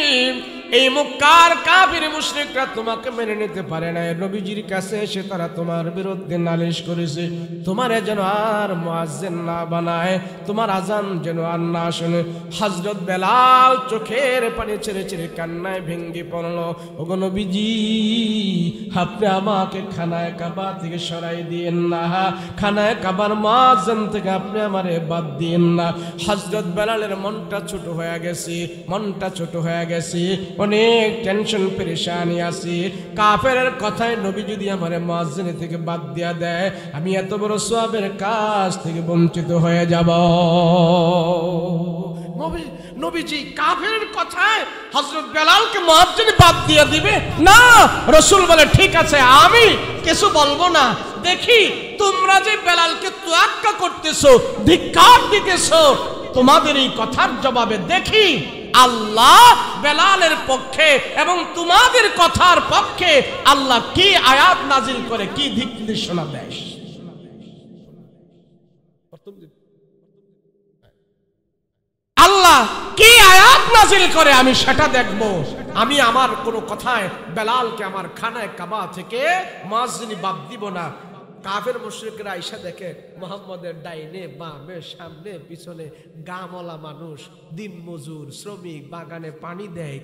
এই মক্কার কাফির মুশরিকরা তোমাকে মেনে নিতে পারে না। নবীজির কাছে এসে তারা তোমার বিরুদ্ধে নালিশ করেছে, তোমারে যেন আর মুয়াজ্জিন না বানায়, তোমার আজান যেন আর না শুনে। হযরত বেলাল চোখের পানি ছেড়ে ছেড়ে কান্নায় ভেঙে পড়ল, ওগো নবীজি, আপনি আমাকে খানায় কাবা থেকে সরাই দিয়েন না, খানায় কাবার মুয়াজ্জিন থেকে আপনি আমারে বাদ দিয়েন না। হযরত বেলালের মনটা ছোট হয়ে গেছে, মনটা ছোট হয়ে গেছে, অনেক টেনশন পেরেশানি আছে। কাফেরের কথায় নবী যদি আমারে মুয়াজ্জিন থেকে বাদ দিয়া দেয়, আমি এত বড় সওয়াবের কাজ থেকে বঞ্চিত হয়ে যাব। নবীজি কাফেরের কথায় হযরত বেলালকে মুয়াজ্জিন বাদ দিয়ে দিবে না। রাসূল বলে, ঠিক আছে, আমি কিছু বলবো না। দেখি তোমরা যে বেলালকে তোয়াক্কা করতেছো, ধিক্কার দিতেছো, তোমাদের এই কথার জবাবে দেখি আল্লাহ বেলালের পক্ষে এবং তোমাদের কথার পক্ষে আল্লাহ কি আয়াত নাজিল করে, কি দিক নির্দেশনা দেয়। আল্লাহ কি আয়াত নাজিল করে আমি সেটা দেখব। আমি আমার কোন কথায় বেলালকে আমার খানায় কাবা থেকে মুয়াজ্জিন বাদ দিব না। কাফের মুশরিকরা আইসা দেখে মুহাম্মদের ডাইনে বামে সামনে পিছনে গামলা মানুষ, দিন মজুর, শ্রমিক, বাগানে পানি দেয়,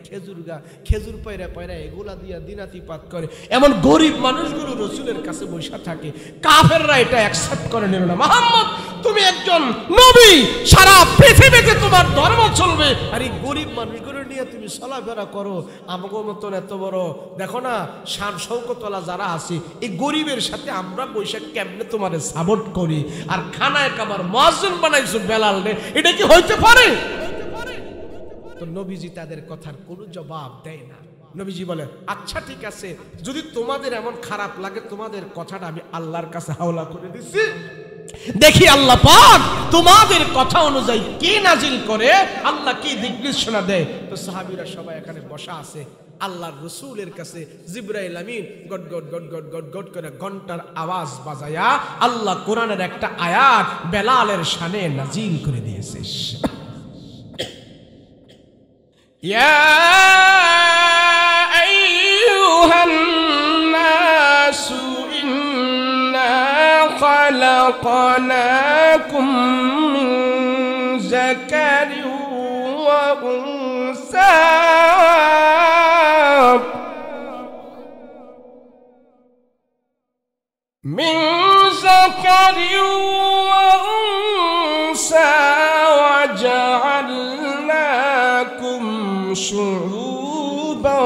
খেজুর পয়রা পয়রা এগুলা দিয়া দিনাতিপাত করে, এমন গরিব মানুষগুলো রাসূলের কাছে বসে থাকে। কাফেররা এটা অ্যাকসেপ্ট করে নিল না। মুহাম্মদ, তুমি একজন নবী, সারা পৃথিবীতে তোমার ধর্ম চলবে, আর এই গরিব মানুষগুলো নিয়ে তুমি চলাফেরা করো। আমাদের মতন এত বড় দেখো না শান শৌকতলা যারা আছে, এই গরিবের সাথে আমরা বৈশাখ কেমনে তোমারে সাপোর্ট করি, আর খানায় কাবার মুয়াজ্জিন বানাইছো বেলাল রে, এটা কি হইতে পারে? তো নবীজি তাদের কথার কোনো জবাব দেয় না। নবীজি বলে, আচ্ছা ঠিক আছে, যদি তোমাদের এমন খারাপ লাগে, তোমাদের কথাটা আমি আল্লাহর কাছে হাওলা করে দিচ্ছি, দেখি আল্লাহ পাক তোমাদের কথা অনুযায়ী কি নাজিল করে, আল্লাহ কি দিক নির্দেশনা দেয়। তো সাহাবীরা সবাই এখানে বসা আছে। আল্লাহর রাসূলের কাছে জিবরাইল আমিন গট গট গট গট গট গট করে ঘন্টার আওয়াজ বাজায়া আল্লাহ কোরআনের একটা আয়াত বেলালের শানে নাজিল করে দিয়েছে। ইয়া আইয়ুহান নাসু ইন্না খালাকনাকুম মিন যাকারিন ওয়া উনসা من ذكر وأنثى وجعلناكم شعوبا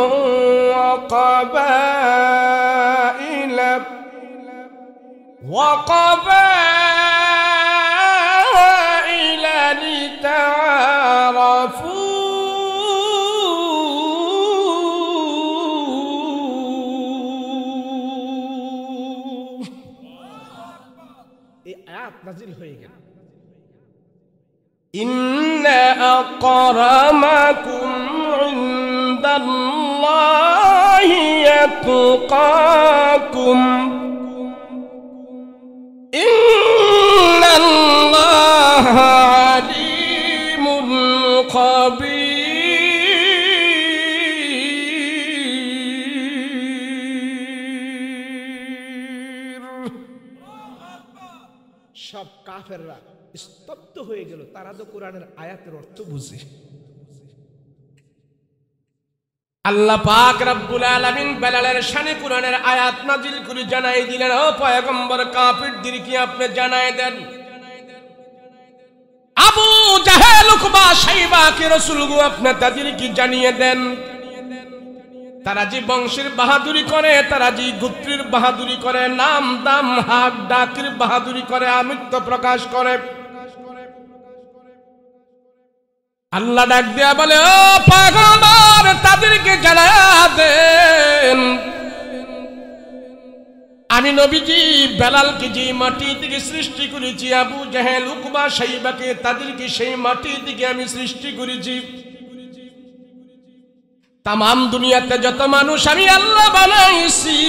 وقبائل لتعارفوا নাজিল হয়ে গেল। ইন্না আকরামাকুম ইনদাল্লাহি ইয়াতকাকুম ইন্নাল্লাহা আলিমুন খাবীর। সব কাফেররা স্তব্ধ হয়ে গেল, তারা তো কোরআনের আয়াতের অর্থ বুঝে। আল্লাহ পাক রব্বুল আলামিন বেলালের শানে কোরআনের আয়াত নাজিল করে জানাই দিলেন, ও পয়গম্বর, কাফিরদেরকে আপনি জানাই দেন, আবু জাহেল, উকবা, শাইবা কে রাসূলগো আপনি তাদেরকে জানিয়ে দেন, তারা যে বংশের বাহাদুরি করে, তারা যে গোত্রের বাহাদুরি করে, নাম দাম হাক ডাকের বাহাদুরি করে, আমিত্ব প্রকাশ করে, আল্লাহ ডাক দেয়া বলে, ও পয়গম্বর তাদেরকে জানায়া দেন আমি নবীজি বেলালকে যে মাটি থেকে সৃষ্টি করেছি, আবু জাহেল উকবা শাইবাকে তাদেরকে সেই মাটি থেকে আমি সৃষ্টি করেছি। তাম দুনিয়াতে যত মানুষ আমি আল্লাহ বানাইছি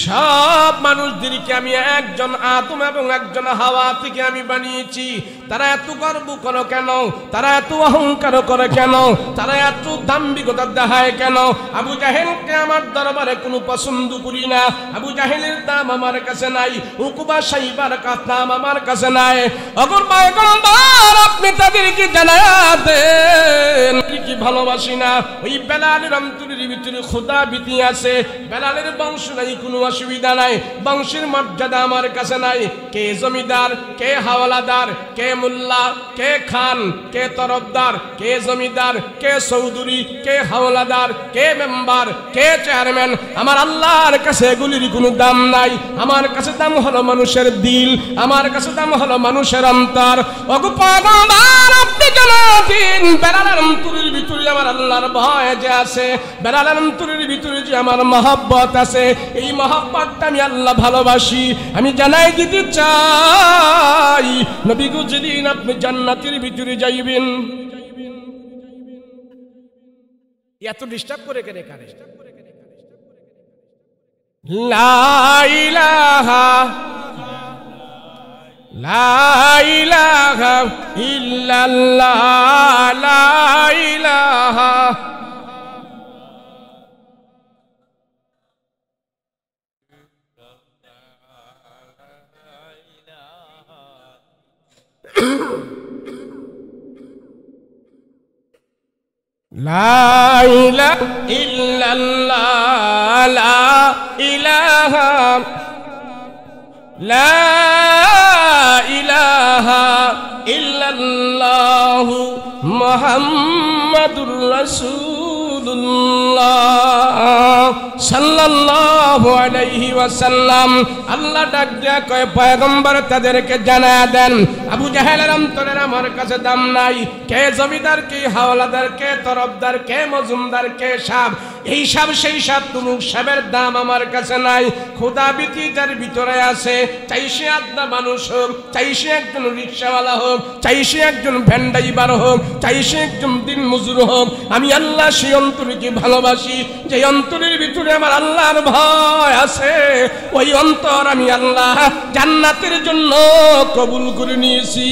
সব মানুষদেরকে আমি একজন আদম এবং একজন হাওয়া থেকে আমি বানিয়েছি। তারা এত গর্ব করে কেন? তারা এত অহংকার করে কেন? তারা এত দাম্ভিকতা দেখায় কেন? আবু জাহেলকে আমার দরবারে কোনো পছন্দ করি না। আবু জাহেলের দাম আমার কাছে নাই, উকবা শাইবার দাম আমার কাছে নাই। অগর পয়গম্বর আপনি তাদেরকে জানায়া দেন কি ভালোবাসি না। ওই বেলালের অন্তরের ভিতরে খোদা ভীতি আছে। বেলালের বংশ নাই, কোনো অসুবিধা নাই, বংশের মর্যাদা আমার কাছে নাই। কে জমিদার, কে হাওলাদার, কে মোল্লা, কে খান, কে তরফদার, কে জমিদার, কে চৌধুরী, কে হাওলাদার, কে মেম্বার, কে চেয়ারম্যান, আমার আল্লাহর কাছে এগুলির কোনো দাম নাই। আমার কাছে দাম হলো মানুষের দিল, আমার কাছে দাম হলো মানুষের অন্তর। ওগো পয়গম্বর আপনি জানাবেন বেলালের অন্তরের ভিতরে আমার আল্লাহর ভয় যে আছে, বেলালের অন্তরের ভিতরে যে আমার মহব্বত আছে, এই মহব্বতটা আমি আল্লাহ ভালোবাসি। আমি জানাই দিতে চাই নবী গো যেদিন আপনি জান্নাতের ভিতরে যাইবেন, এত ডিস্টার্ব করে কেন? কারে লা ইলাহা লা ইলাহা ইল্লাল্লাহ লা ইলাহা লা ইলাহা ইল্লাল্লাহ লা ইলাহা লা ইলাহা ইল্লাল্লাহ মুহাম্মাদুর রাসূলুল্লাহ সাল্লাল্লাহু আলাইহি ওয়াসাল্লাম। আল্লাহ ডাক দেয়া কয় পয়গম্বর তাদেরকে জানায়া দেন আবু জাহেলের অন্তরের আমার কাছে দাম নাই। কে জমিদার, কে হাওলাদার, কে তরফদার, কে মজুমদার, কে সাব, এই সব সেই সব তুমুক সবের দাম আমার কাছে নাই। খোদা ভীতি যার ভিতরে আছে, চাই সে আদনা মানুষ হোক, চাই সে একজন রিক্সাওয়ালা হোক, চাই সে একজন ভ্যান ড্রাইভার হোক, চাই সে একজন দিন মজুর হোক, আমি আল্লাহ সেই অন্তরকে ভালোবাসি। যে অন্তরের ভিতরে আমার আল্লাহর ভয় আছে, ওই অন্তর আমি আল্লাহ জান্নাতের জন্য কবুল করে নিয়েছি।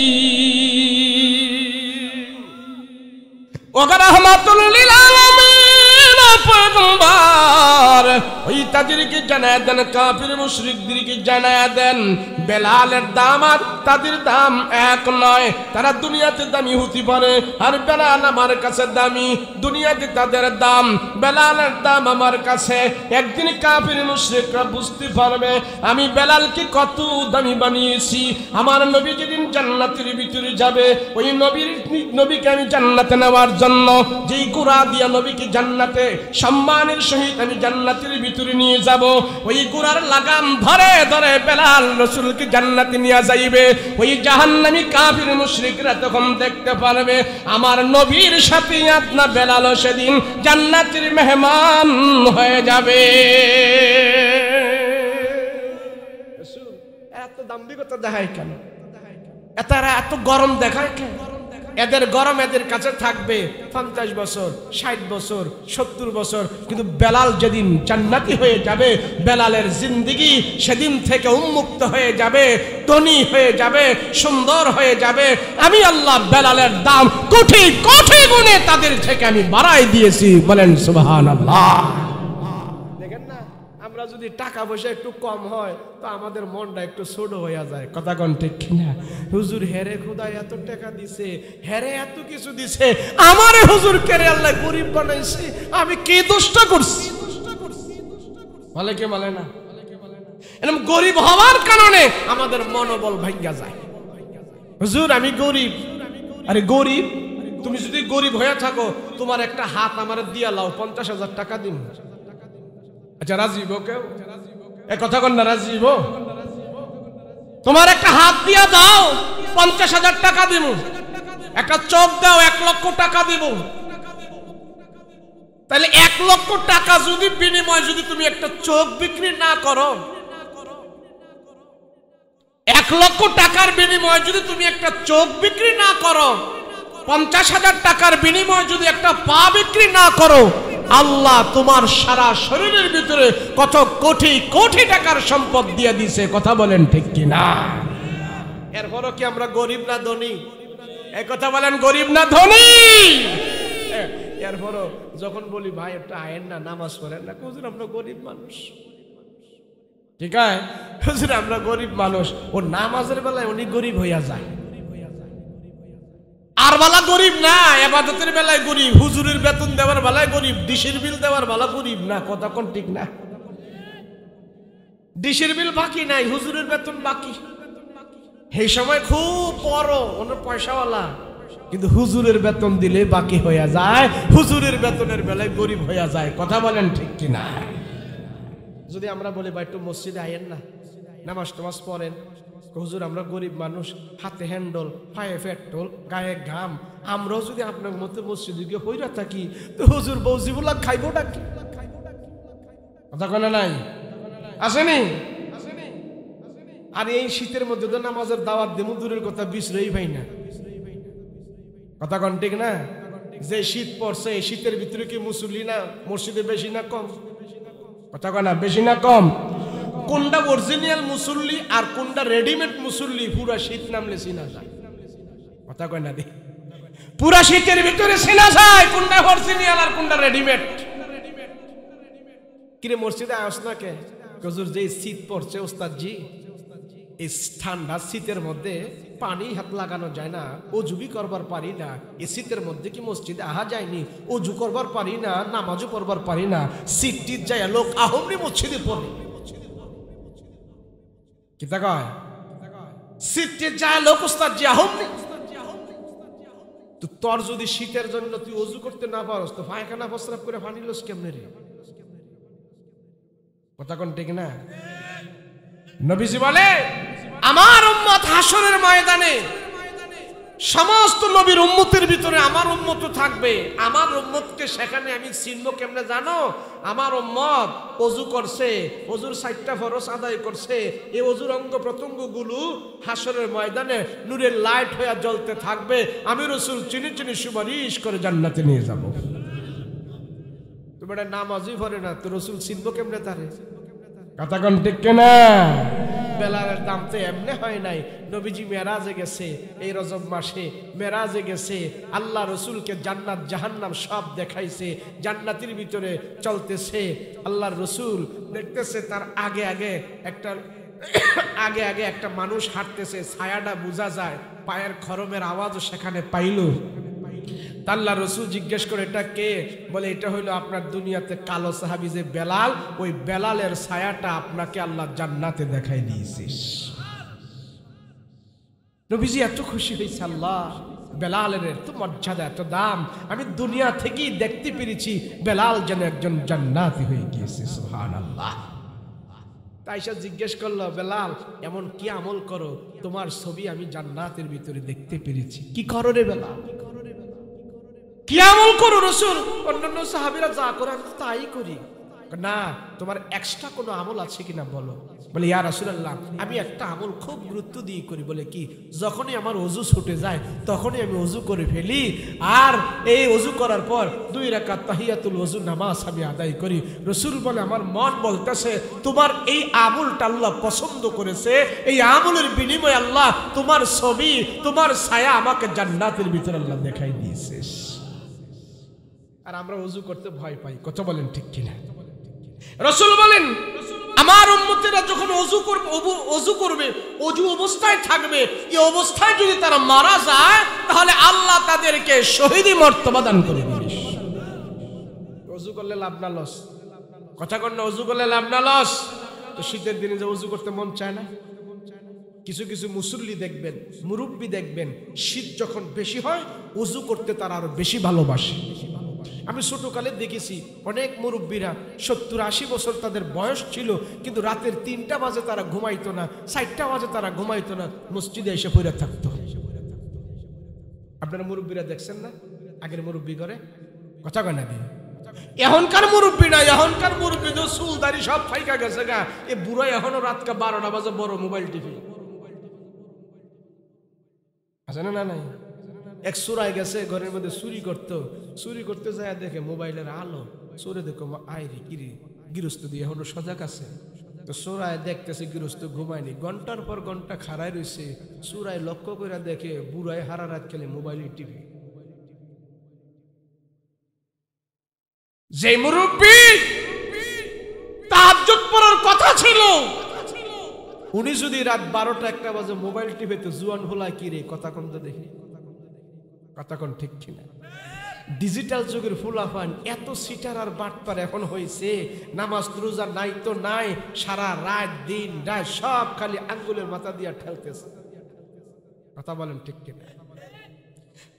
ওগো রাহমাতুল লিল আলামিন পয়গম্বর ওই তাদেরকে জানায়া দেন, কাফির মুশরিকদেরকে জানায়া দেন বেলালের দাম আর তাদের দাম এক নয়। তারা দুনিয়াতে দামি হতে পারে আর বেলাল আমার কাছে দামি। দুনিয়াতে তাদের দাম, বেলালের দাম আমার কাছে। একদিন কাফির মুশরিকরা বুঝতে পারবে আমি বেলালকে কত দামি বানিয়েছি। আমার নবী যেদিন জান্নাতের ভিতরে যাবে, ওই নবীকে আমি জান্নাতে নেওয়ার জন্য যেই ঘোড়া দিয়া নবীকে জান্নাতে সম্মানের সহিত আমি জান্নাতের ভিতরে নিয়ে যাব, ওই ঘোড়ার লাগাম ধরে ধরে বেলাল রাসূলকে জান্নাতে নিয়ে যাইবে। ওই জাহান্নামী কাফির মুশরিকরা তখন দেখতে পারবে আমার নবীর সাথে আপনার বেলাল সেদিন জান্নাতের মেহমান হয়ে যাবে। এত দাম্ভিকতা দেখায় কেন? এরা এত গরম দেখায় কেন? এদের গরম এদের কাছে থাকবে 50 বছর, 60 বছর, 70 বছর, কিন্তু বেলাল যেদিন জান্নাতি হয়ে যাবে, বেলালের জিন্দেগি সেদিন থেকে উন্মুক্ত হয়ে যাবে, ধনী হয়ে যাবে, সুন্দর হয়ে যাবে। আমি আল্লাহ বেলালের দাম কোটি কোটি গুণে তাদের থেকে আমি বাড়াই দিয়েছি। বলেন সুবহানাল্লাহ। দেখেন না, আমরা যদি টাকা পয়সা একটু কম হয় তো আমাদের মনটা একটু ছোট হয়ে যায়। কথা কোন ঠিক কিনা? হুজুর হেরে খোদা এত টাকা দিছে, হেরে এত কিছু দিছে, আমারে হুজুর কেরে আল্লাহ গরিব বানাইছে, আমি কি দুষ্ট করছি? বলে কে বলে না? এরকম গরিব হওয়ার কারণে আমাদের মনোবল ভাঙ্গা যায়। হুজুর আমি গরিব। আরে গরিব, তুমি যদি গরিব হয়ে থাকো তোমার একটা হাত আমার দিয়া লাও, 50,000 টাকা দিন। আচ্ছা রাজি হইব কেউ? এ কথা কন না, রাজি হইব? তোমার একটা হাত দিয়া দাও, 50,000 টাকা দিব। একটা চোখ দাও, 1 লক্ষ টাকা দিব। তাহলে 1 লক্ষ টাকা যদি বিনিময় যদি তুমি একটা চোখ বিক্রি না করো, 1 লক্ষ টাকার বিনিময় যদি তুমি একটা চোখ বিক্রি না করো, 50,000 টাকার বিনিময় যদি একটা পা বিক্রি না করো, আল্লাহ তোমার সারা শরীরের ভিতরে কত কোটি কোটি টাকার সম্পদ দিয়ে দিছে। কথা বলেন ঠিক কিনা? এরপরও কি আমরা গরিব না ধনী? এই কথা বলেন, গরিব না ধনী? এরপরও যখন বলি ভাই একটা আয়েন না, নামাজ পড়েন না, হুজুর আমরা গরিব মানুষ। ঠিক আছে হুজুর আমরা গরিব মানুষ, ও নামাজের বেলায় উনি গরিব হইয়া যায়, আর বেলা গরিব না, ইবাদতের বেলায় গরিব, হুজুরের বেতন দেওয়ার বেলায় গরিব, ডিশের বিল দেওয়ার বেলা গরিব না। কথা কোন ঠিক না? ডিশের বিল বাকি নাই, হুজুরের বেতন বাকি। এই সময় খুব বড় ওনার পয়সাওয়ালা, কিন্তু হুজুরের বেতন দিলে বাকি হইয়া যায়, হুজুরের বেতনের বেলায় গরিব হইয়া যায়। কথা বলেন ঠিক কিনা? যদি আমরা বলি ভাই একটু মসজিদে আইয়েন না, নামাজ টামাজ পড়েন, হুজুর আমরা গরিব মানুষ, হাতে হ্যান্ডল, পায়ে পেট্রোল, গায়ে ঘাম, আমরাও যদি আপনার মতো মসজিদে গিয়ে হইরা থাকি, তো হুজুর বৌজিবুল্লাহ খাইবো ডাকি। কথা কেন নাই? আসেনি? আর এই শীতের মধ্যে তো নামাজের দাওয়াত দেবো দূরের কথা, বিশ্রয়ই ভাই না। কথা কন ঠিক না? যে শীত পড়ছে, এই শীতের ভিতরে কি মুসল্লি না মসজিদে বেশি না কম? কথা কন না, বেশি না কম? কোনটা অরিজিনাল মুসল্লি আর কোনটা রেডিমেড মুসল্লি পুরা শীত নামলে চিনা যায়। কথা কয় না দে, পুরা শীতের ভিতরে চিনা যায় কোনটা অরিজিনাল আর কোনটা রেডিমেড। কিরে মসজিদে আস না কে? হুজুর যে শীত পড়ছে ওস্তাদ জি, এই ঠান্ডা শীতের মধ্যে পানি হাত লাগানো যায় না, অজুবি করবার পারি না, এই শীতের মধ্যে কি মসজিদে আহা যায়নি, অজু করবার পারি না, নামাজও পড়বার পারি না, শীতটির যায় লোক আহমনি মসজিদে পড়ে। কিতা কয়? শীতটির যায় লোক ওস্তাদ জি আহমনি। তো তোর যদি শীতের জন্য তুই অজু করতে না পারস, তো পায়খানা প্রস্রাব করে পানি লস কেমনে রে? কথা কোন ঠিক না? নবীজি বলে আমার উম্মত হাসরের ময়দানে সমস্ত নবীর উম্মতের ভিতরে আমার উম্মত থাকবে। আমার উম্মতকে সেখানে আমি চিনব কেমনে জানো? আমার উম্মত ওযু করছে, ওযুর 4টা ফরজ আদায় করছে, এই ওযুর অঙ্গ প্রত্যঙ্গগুলো হাসরের ময়দানে নূরের লাইট হয়ে জ্বলতে থাকবে। আমি রাসূল চিনি চিনি সুপারিশ করে জান্নাতে নিয়ে যাব। তুমি এটা নামাজই পড়ে না, তো রাসূল চিনব কেমনে তারে? কথা কোন ঠিক কিনা? বেলালের দাম তো এমনি হয় নাই। নবীজি মেরাজে গেছে, এই রজব মাসে মেরাজে গেছে, আল্লাহ রসুলকে জান্নাত জাহান্নাম সব দেখাইছে, জান্নাতের ভিতরে চলতেছে, আল্লাহর রসুল দেখতেছে তার আগে আগে একটা মানুষ হাঁটতেছে, ছায়াটা বোঝা যায়, পায়ের খরমের আওয়াজও সেখানে পাইল। আল্লাহ রসুল জিজ্ঞেস করে এটা কে? বলে এটা হইলো আপনার দুনিয়াতে কালো সাহাবী যে বেলাল, ওই বেলালের ছায়াটা আপনাকে আল্লাহ জান্নাতে দেখাই দিয়েছিস। নবীজি এত খুশি হয়েছে, আল্লাহ বেলালের এত মর্যাদা এত দাম, আমি দুনিয়া থেকেই দেখতে পেরেছি বেলাল যেন একজন জান্নাতি হয়ে গিয়েছে। সুবহানাল্লাহ। তাই সে জিজ্ঞেস করলো, বেলাল এমন কি আমল করো তোমার ছবি আমি জান্নাতের ভিতরে দেখতে পেরেছি? কি করো রে বেলাল? কি আমল করো রসুল? অন্যান্য সাহাবীরা যা করে আমি তাই করি। না, তোমার এক্সট্রা কোনো আমল আছে কিনা বলো। বলে ইয়া রাসূলুল্লাহ আমি একটা আমল খুব গুরুত্ব দিয়ে করি। বলে কি? যখনই আমার ওযু ছুটে যায় তখনই আমি ওযু করে ফেলি, আর এই ওযু করার পর 2 রাকাত তাহিয়াতুল ওযু নামাজ আমি আদায় করি। রসুল বলে আমার মন বলতেছে তোমার এই আমলটা আল্লাহ পছন্দ করেছে, এই আমলের বিনিময়ে আল্লাহ তোমার ছবি তোমার ছায়া আমাকে জান্নাতের ভিতরে আল্লাহ দেখাই দিয়েছে। আর আমরা ওযু করতে ভয় পাই। কথা বলেন ঠিক কিনা? রাসূল বলেন আমার উম্মতেরা যখন ওযু করবে ওযু অবস্থায় থাকবে, এই অবস্থায় যদি তারা মারা যায় তাহলে আল্লাহ তাদেরকে শহীদি মর্তবা দান করে দিবেন। ওযু করলে লাভ না লস? কথা কন না, ওযু করলে লাভ না লস? তো শীতের দিনে যে ওযু করতে মন চায় না, কিছু কিছু মুসল্লি দেখবেন, মুরব্বী দেখবেন, শীত যখন বেশি হয় ওযু করতে তারা আরো বেশি ভালোবাসে। আমি ছোটকালে দেখেছি অনেক মুরব্বীরা 70-80 বছর তাদের বয়স ছিল, কিন্তু রাতের 3টা বাজে তারা ঘুমাইতো না, 4টা বাজে তারা ঘুমাইতো না, মসজিদে এসে পড়ে থাকতো। আপনারা মুরব্বীরা দেখছেন না আগের মুরব্বী করে কথা কয় না দিয়ে এখনকার মুরব্বী না এখনকার মুরব্বী তো চুল দাড়ি সব ফাইকা গেছে গা এ বুড়ো এখনো রাতকা 12টা বাজে বড় মোবাইল টিভি আছে না না নাই এক চোরাই গেছে ঘরের মধ্যে চুরি করতে যায় দেখে মোবাইলের আলো চোরে দেখো আইরি কিরি গৃহস্থ দিয়ে এখনো সজাগ আছে তো চোরাই দেখতেছে গৃহস্থ ঘুমায়নি ঘন্টার পর ঘন্টা খাড়াই রয়েছে চোরাই লক্ষ্য করে দেখে বুড়াই হারা রাত খেলে মোবাইলের টিভি যে মুরব্বী তাহাজ্জুদ পড়ার কথা ছিল উনি যদি রাত 12টা 1টা বাজে মোবাইল টিভিতে জুয়ান ভোলায় কি রে কথা কোন তো দেখি কথা কোন ঠিক কিনা ডিজিটাল যুগের ফুলাফান এত সিটার আর বাটপার এখন হয়েছে নামাজ রোজা নাই তো নাই সারা রাত দিন রাত সব খালি আঙ্গুলের মাথা দিয়া ঠেলতেছে কথা বলেন ঠিক কিনা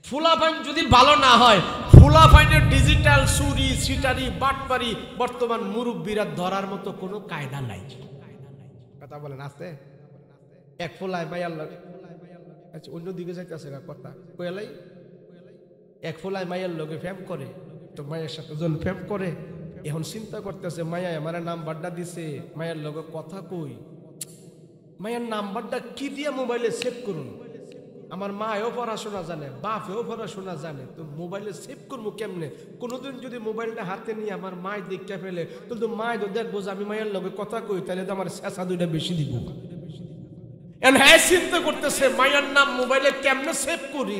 ফুলাফাইন যদি ভালো না হয় ফুলাফাইনের ডিজিটাল চুরি সিটারি বাটপারি বর্তমান মুরব্বীরা ধরার মতো কোনো কায়দা নাই কথা বলেন আছে এক ফুলায় ভাই আল্লাহ আচ্ছা অন্যদিকে যাইতেছে না কথা কইলাই এক ফুলায় মায়ের লোকে ফ্যাম করে তো মায়ের সাথে যখন ফ্যাম করে এখন চিন্তা করতেছে মায়া আমার নাম্বারটা দিছে মায়ের লোকে কথা কই মায়ের নাম্বারটা কি দিয়ে মোবাইলে সেভ করুন আমার মাও পড়াশোনা জানে বাপেও পড়াশোনা জানে তো মোবাইলে সেভ করবো কেমনে কোনোদিন যদি মোবাইলটা হাতে নিয়ে আমার মায় দেখতে ফেলে তো মায় তো দেখবো যে আমি মায়ের লগে কথা কই তাহলে তো আমার শেষা দুইটা বেশি দিব হ্যাঁ চিন্তা করতেছে মায়ের নাম মোবাইলে কেমনে সেভ করি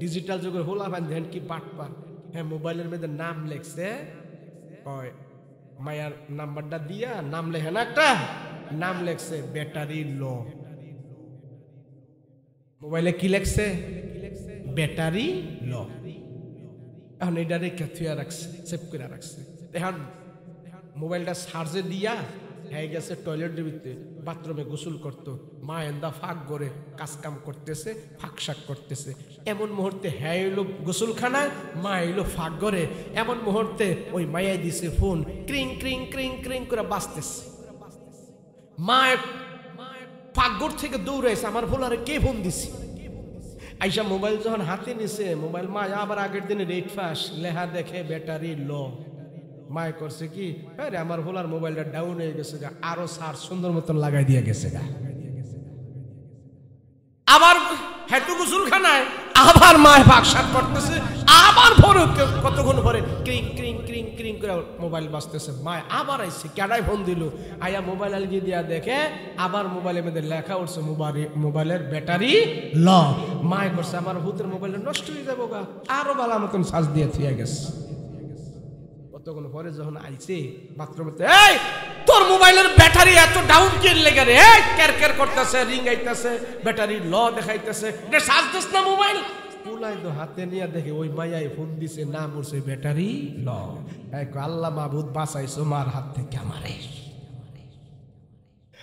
ডিজিটাল যুগের হোলা ভান ধ্যান কি বাটপার হ্যাঁ মোবাইলের মধ্যে নাম লেখছে মায়ের নাম্বারটা দিয়া নাম লেখে না একটা নাম লেখছে ব্যাটারি লো মোবাইলে কি লেখছে ব্যাটারি লো এখন এটা রেখে থুয়া রাখছে সেভ করে রাখছে এখন মোবাইলটা চার্জে দিয়া হয়ে গেছে টয়লেটের ভিতরে বাথরুমে গোসল করতো মা এন্দা ফাঁক করে কাজ কাম করতেছে ফাঁক শাক করতেছে এমন মুহূর্তে হ্যাঁ এলো গোসলখানায় মা এলো ফাঁক করে এমন মুহূর্তে ওই মায়াই দিছে ফোন ক্রিং ক্রিং ক্রিং ক্রিং করে বাজতেছে মা পাকঘর থেকে দৌড়াইছে আমার ফোলারে কে ফোন দিছি আইসা মোবাইল যখন হাতে নিছে মোবাইল মা আবার আগের দিনে রেড ফাঁস লেহা দেখে ব্যাটারি লো মায় করছে কি আরে আমার ফোলার মোবাইলটা ডাউন হয়ে গেছে গা আরো সার সুন্দর মতন লাগাই দিয়ে গেছে গা আবার হেতু গোসলখানায় আবার মায় ফাঁকশাক করতেছে আবার ফোন কতক্ষণ পরে ক্রিং ক্রিং ক্রিং ক্রিং করে মোবাইল বাজতেছে মায় আবার আইছে কেডাই ফোন দিল আয়া মোবাইল আলগিয়ে দিয়া দেখে আবার মোবাইলের মধ্যে লেখা উঠছে মোবাইলের ব্যাটারি ল মায় করছে আমার ভূতের মোবাইলটা নষ্ট হয়ে যাবো গা আরো ভালো মতন সাজ দিয়ে থিয়া গেছে কতক্ষণ পরে যখন আইছে বাথরুমে এই তোর মোবাইলের ব্যাটারি এত ডাউন কে লেগে রে কের কের করতেছে রিং আইতেছে ব্যাটারি ল দেখাইতেছে এটা চার্জ দিস না মোবাইল পুলাই তো হাতে নিয়ে দেখে ওই মাইয়াই ফোন দিছে নাম উঠছে ব্যাটারি ল আল্লাহ মাহবুদ বাঁচাইছো মার হাত থেকে আমারে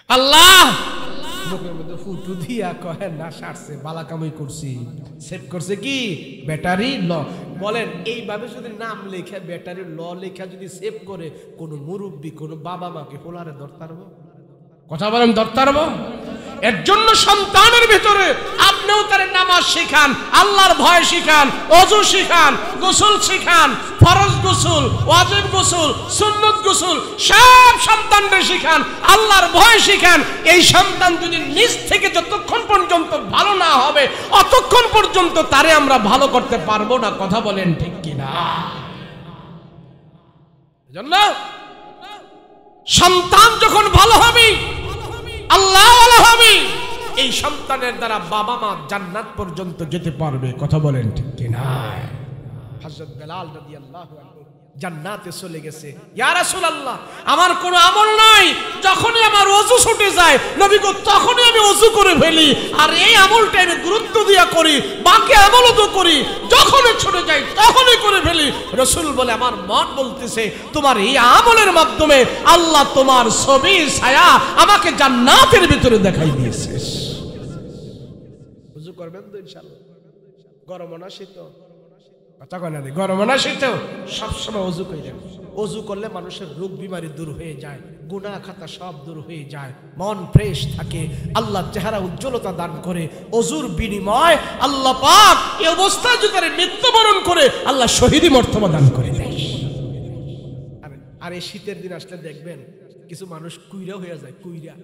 আল্লাহ মুখের মধ্যে ফুটু দিয়া কহে না সারছে বালা কামাই করছি সেভ করছে কি ব্যাটারি ল বলেন এইভাবে যদি নাম লেখা ব্যাটারি ল লেখা যদি সেভ করে কোন মুরব্বী কোন বাবা মাকে পোলারে ধরতে পারবো কথা বলেন ধরতে পারবো এর জন্য সন্তানের ভিতরে আপনিও তার নামাজ শিখান আল্লাহর ভয় শিখান ওযু শিখান গোসল শিখান ফরজ গোসল ওয়াজিব গোসল সুন্নত গোসল সব সন্তানদের শিখান আল্লাহর ভয় শিখান এই সন্তান যদি নিজ থেকে যতক্ষণ পর্যন্ত ভালো না হবে অতক্ষণ পর্যন্ত তারে আমরা ভালো করতে পারবো না কথা বলেন ঠিক কিনা এজন্য সন্তান যখন ভালো হবে আল্লাহ ওয়ালা হবে এই সন্তানের দ্বারা বাবা মা জান্নাত পর্যন্ত যেতে পারবে কথা বলেন ঠিক কিনা হযরত বেলাল রাদিয়াল্লাহু আনহু জান্নাতে চলে গেছে ইয়া রাসূলুল্লাহ আমার কোনো আমল নাই যখনই আমার ওযু ছুটে যায় নবী গো তখনই আমি ওযু করে ফেলি আর এই আমলটা আমি গুরুত্ব দিয়া করি বাকি আমলও তো করি যখনই ছুটে যায় তখনই করে ফেলি রাসূল বলে আমার মন বলতেছে তোমার এই আমলের মাধ্যমে আল্লাহ তোমার ছবি ছায়া আমাকে জান্নাতের ভিতরে দেখাই দিয়েছে ওযু করবেন তো ইনশাআল্লাহ গরম না শীত কথা কয় না গরম না শীত সবসময় ওযু করে ওযু করলে মানুষের রোগ বিমারি দূর হয়ে যায়, গুনাহ খাতা সব দূর হয়ে যায়, মন ফ্রেশ থাকে, আল্লাহ চেহারা উজ্জ্বলতা দান করে। ওযুর বিনিময় আল্লাহ পাক এই অবস্থায় যদি মৃত্যুবরণ করে আল্লাহ শহীদি মর্তবা দান করে দেয়। আর এই শীতের দিন আসলে দেখবেন কিছু মানুষ কুইরা হয়ে যায়। কুইরা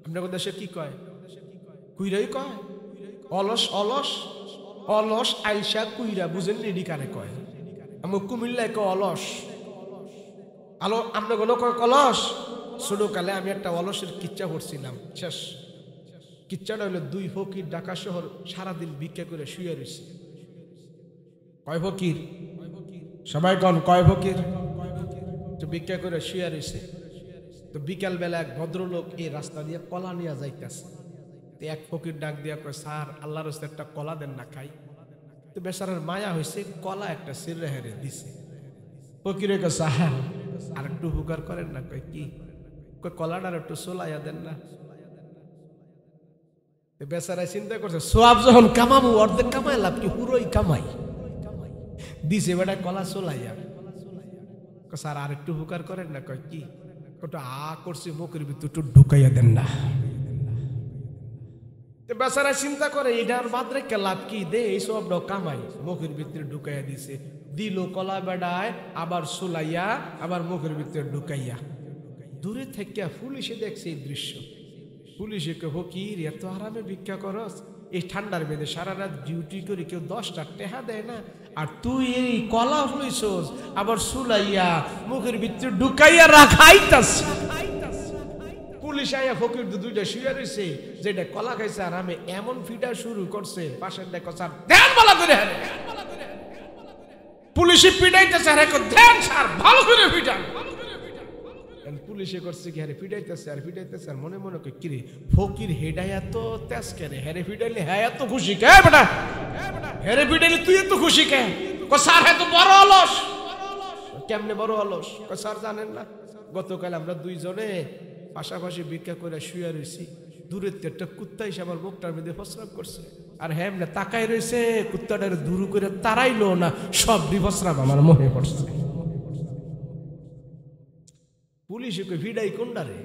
আপনাদের দেশে কি কয়? কুইরাই কয়। অলস অলস অলস আইসা কুইরা, বুঝেন রেডি কারে কয়? আমি কুমিল্লায় কয় অলস। আলো আপনার কোনো কয় কলস। ছোটকালে আমি একটা অলসের কিচ্ছা পড়ছিলাম, শেষ কিচ্ছাটা হলো দুই ফকির ঢাকা শহর সারাদিন ভিক্ষা করে শুয়ে রয়েছে। কয় ফকির? সবাই কন কয় ফকির? তো ভিক্ষা করে শুয়ে রয়েছে। তো বিকাল বেলা এক ভদ্রলোক এই রাস্তা দিয়ে কলা নিয়ে যাইতেছে। তো এক ফকির ডাক দিয়া কয়, স্যার আল্লাহর রাস্তায় একটা কলা দেন না খাই। তো বেচারার মায়া হয়েছে, কলা একটা সিরে হেরে দিছে। ফকিরে কয়, স্যার আর একটু উপকার করেন না। কয় কি? কয় কলাটার একটু সোলাইয়া দেন না। বেচারায় চিন্তা করছে, সোয়াব যখন কামাবো অর্ধেক কামাই লাভ কি, পুরোই কামাই। দিছে বেটা কলা সোলাইয়া। স্যার আর একটু উপকার করেন না। কয় কি? ওটা করছি মুখের ভিতর একটু ঢুকাইয়া দেন না। বেচারা চিন্তা করে এটার বাদ রেখে লাভ কি, দে এই সব কামাই, মুখের ভিতরে ঢুকাইয়া দিছে। দিল কলা বেড়ায়, আবার সোলাইয়া, আবার মুখের ভিতরে ঢুকাইয়া। দূরে থেকে পুলিশে দেখছে এই দৃশ্য। পুলিশে কে, ফকির এত আরামে ভিক্ষা করস, এই ঠান্ডার বেঁধে সারা রাত ডিউটি করে কেউ 10টা টেহা দেয় না, আর তুই এই কলা ফুলিছস আবার সুলাইয়া মুখের ভিতরে ঢুকাইয়া রাখাইতাস। পুলিশ আইয়া ফকির দুইটা শুয়ে রয়েছে, যেটা কলা খাইছে আর আমি এমন ফিটা শুরু করছে, পাশের দেখো স্যার ধ্যান বলা করে হারে। পুলিশে পিটাইতেছে, আরে ধ্যান স্যার ভালো করে পিটান। পুলিশে করছে কি, হারে পিটাইতেছে আর পিটাইতেছে, আর মনে মনে কিরে ফকির হেডাই এত তেজ কেরে, হেরে পিটাইলে হ্যাঁ এত খুশি কে বেটা, হেরে পিটাইলে তুই এত খুশি কে? স্যার হ্যাঁ তো বড় অলস। কেমনে বড় অলস? স্যার জানেন না, গতকাল আমরা দুইজনে পাশাপাশি ভিক্ষা করে শুয়ে রয়েছি, দূরের একটা কুত্তা এসে আমার মুখটার মধ্যে প্রস্রাব করছে, আর হ্যাঁ তাকাই রয়েছে, কুত্তাটার দূর করে তারাইলো না, সব প্রস্রাব আমার মুখে পড়ছে। পুলিশে ভিড়াই কোনডারে,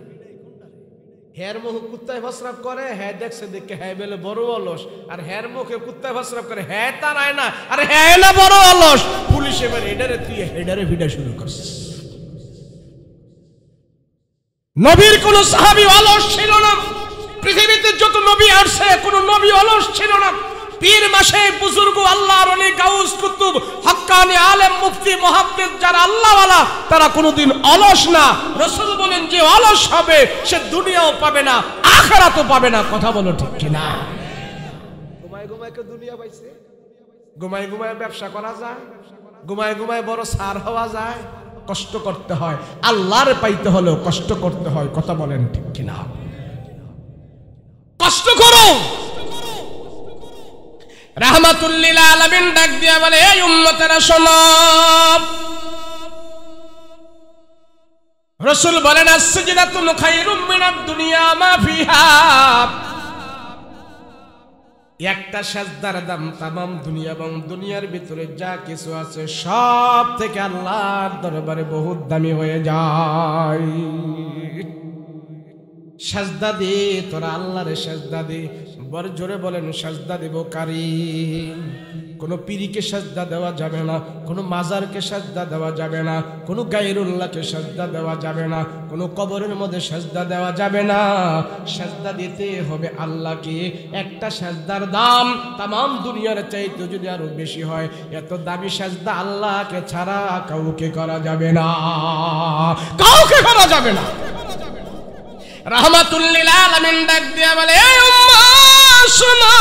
হের মুখ কুত্তায় প্রস্রাব করে, হ্যাঁ দেখছে দেখে হ্যাঁ বেলে বড় অলস, আর হের মুখে কুত্তায় প্রস্রাব করে, হ্যাঁ তারায় না, আর হ্যাঁ এলা বড় অলস। পুলিশ এবার হেডারে তুই হেডারে ভিড়া শুরু করছিস। নবীর কোন সাহাবী অলস ছিল না, পৃথিবীতে যত নবী আসছে কোন নবী অলস ছিল না। পীর মাশায়েখ বুজুর্গ, আল্লাহর ওলি, গাউস, কুতুব, হক্কানি, আলেম, মুফতি, মুহাদ্দিস যারা আল্লাহওয়ালা, তারা কোনোদিন অলস না। রাসূল বলেন যে অলস হবে সে দুনিয়াও পাবে না, আখিরাতও পাবে না। কথা বলো ঠিক কিনা? ঘুমায় ঘুমায় কে দুনিয়া পাইছে? ঘুমায় ঘুমায় ব্যবসা করা যায়, ঘুমায় ঘুমায় বড় সার হওয়া যায়? কষ্ট করতে হয়, আল্লাহর পাইতে হলেও কষ্ট করতে হয়। কথা বলেন ঠিক কিনা? কষ্ট করো। রাহমাতুল লিল আলামিন ডাক দিয়া বলে, এই উম্মতেরা শোনো। রাসূল বলেন, আস-সাজদাতু খায়রুম মিনাদ দুনিয়া মা ফিহা। একটা সাজদার দাম তামাম দুনিয়া এবং দুনিয়ার ভিতরে যা কিছু আছে সব থেকে আল্লাহর দরবারে বহুত দামি হয়ে যায়। সাজদা দে, তোরা আল্লাহরে সাজদা দে। বড় জোরে বলেন, সাজদা দেব কারি। কোনো পীরকে সাজদা দেওয়া যাবে না, কোনো মাজারকে সাজদা দেওয়া যাবে না, কোনো গায়রুল্লাহকে সাজদা দেওয়া যাবে না, কোনো কবরের মধ্যে সাজদা দেওয়া যাবে না। সাজদা দিতে হবে আল্লাহকে। একটা সাজদার দাম তামাম দুনিয়ার চাইতে যদি আরো বেশি হয়। এত দামি সাজদা আল্লাহকে ছাড়া কাউকে করা যাবে না, কাউকে করা যাবে না। রাহমাতুল লিল আলামিন ডাক দিয়া বলে, এই উম্মাহ শোনো,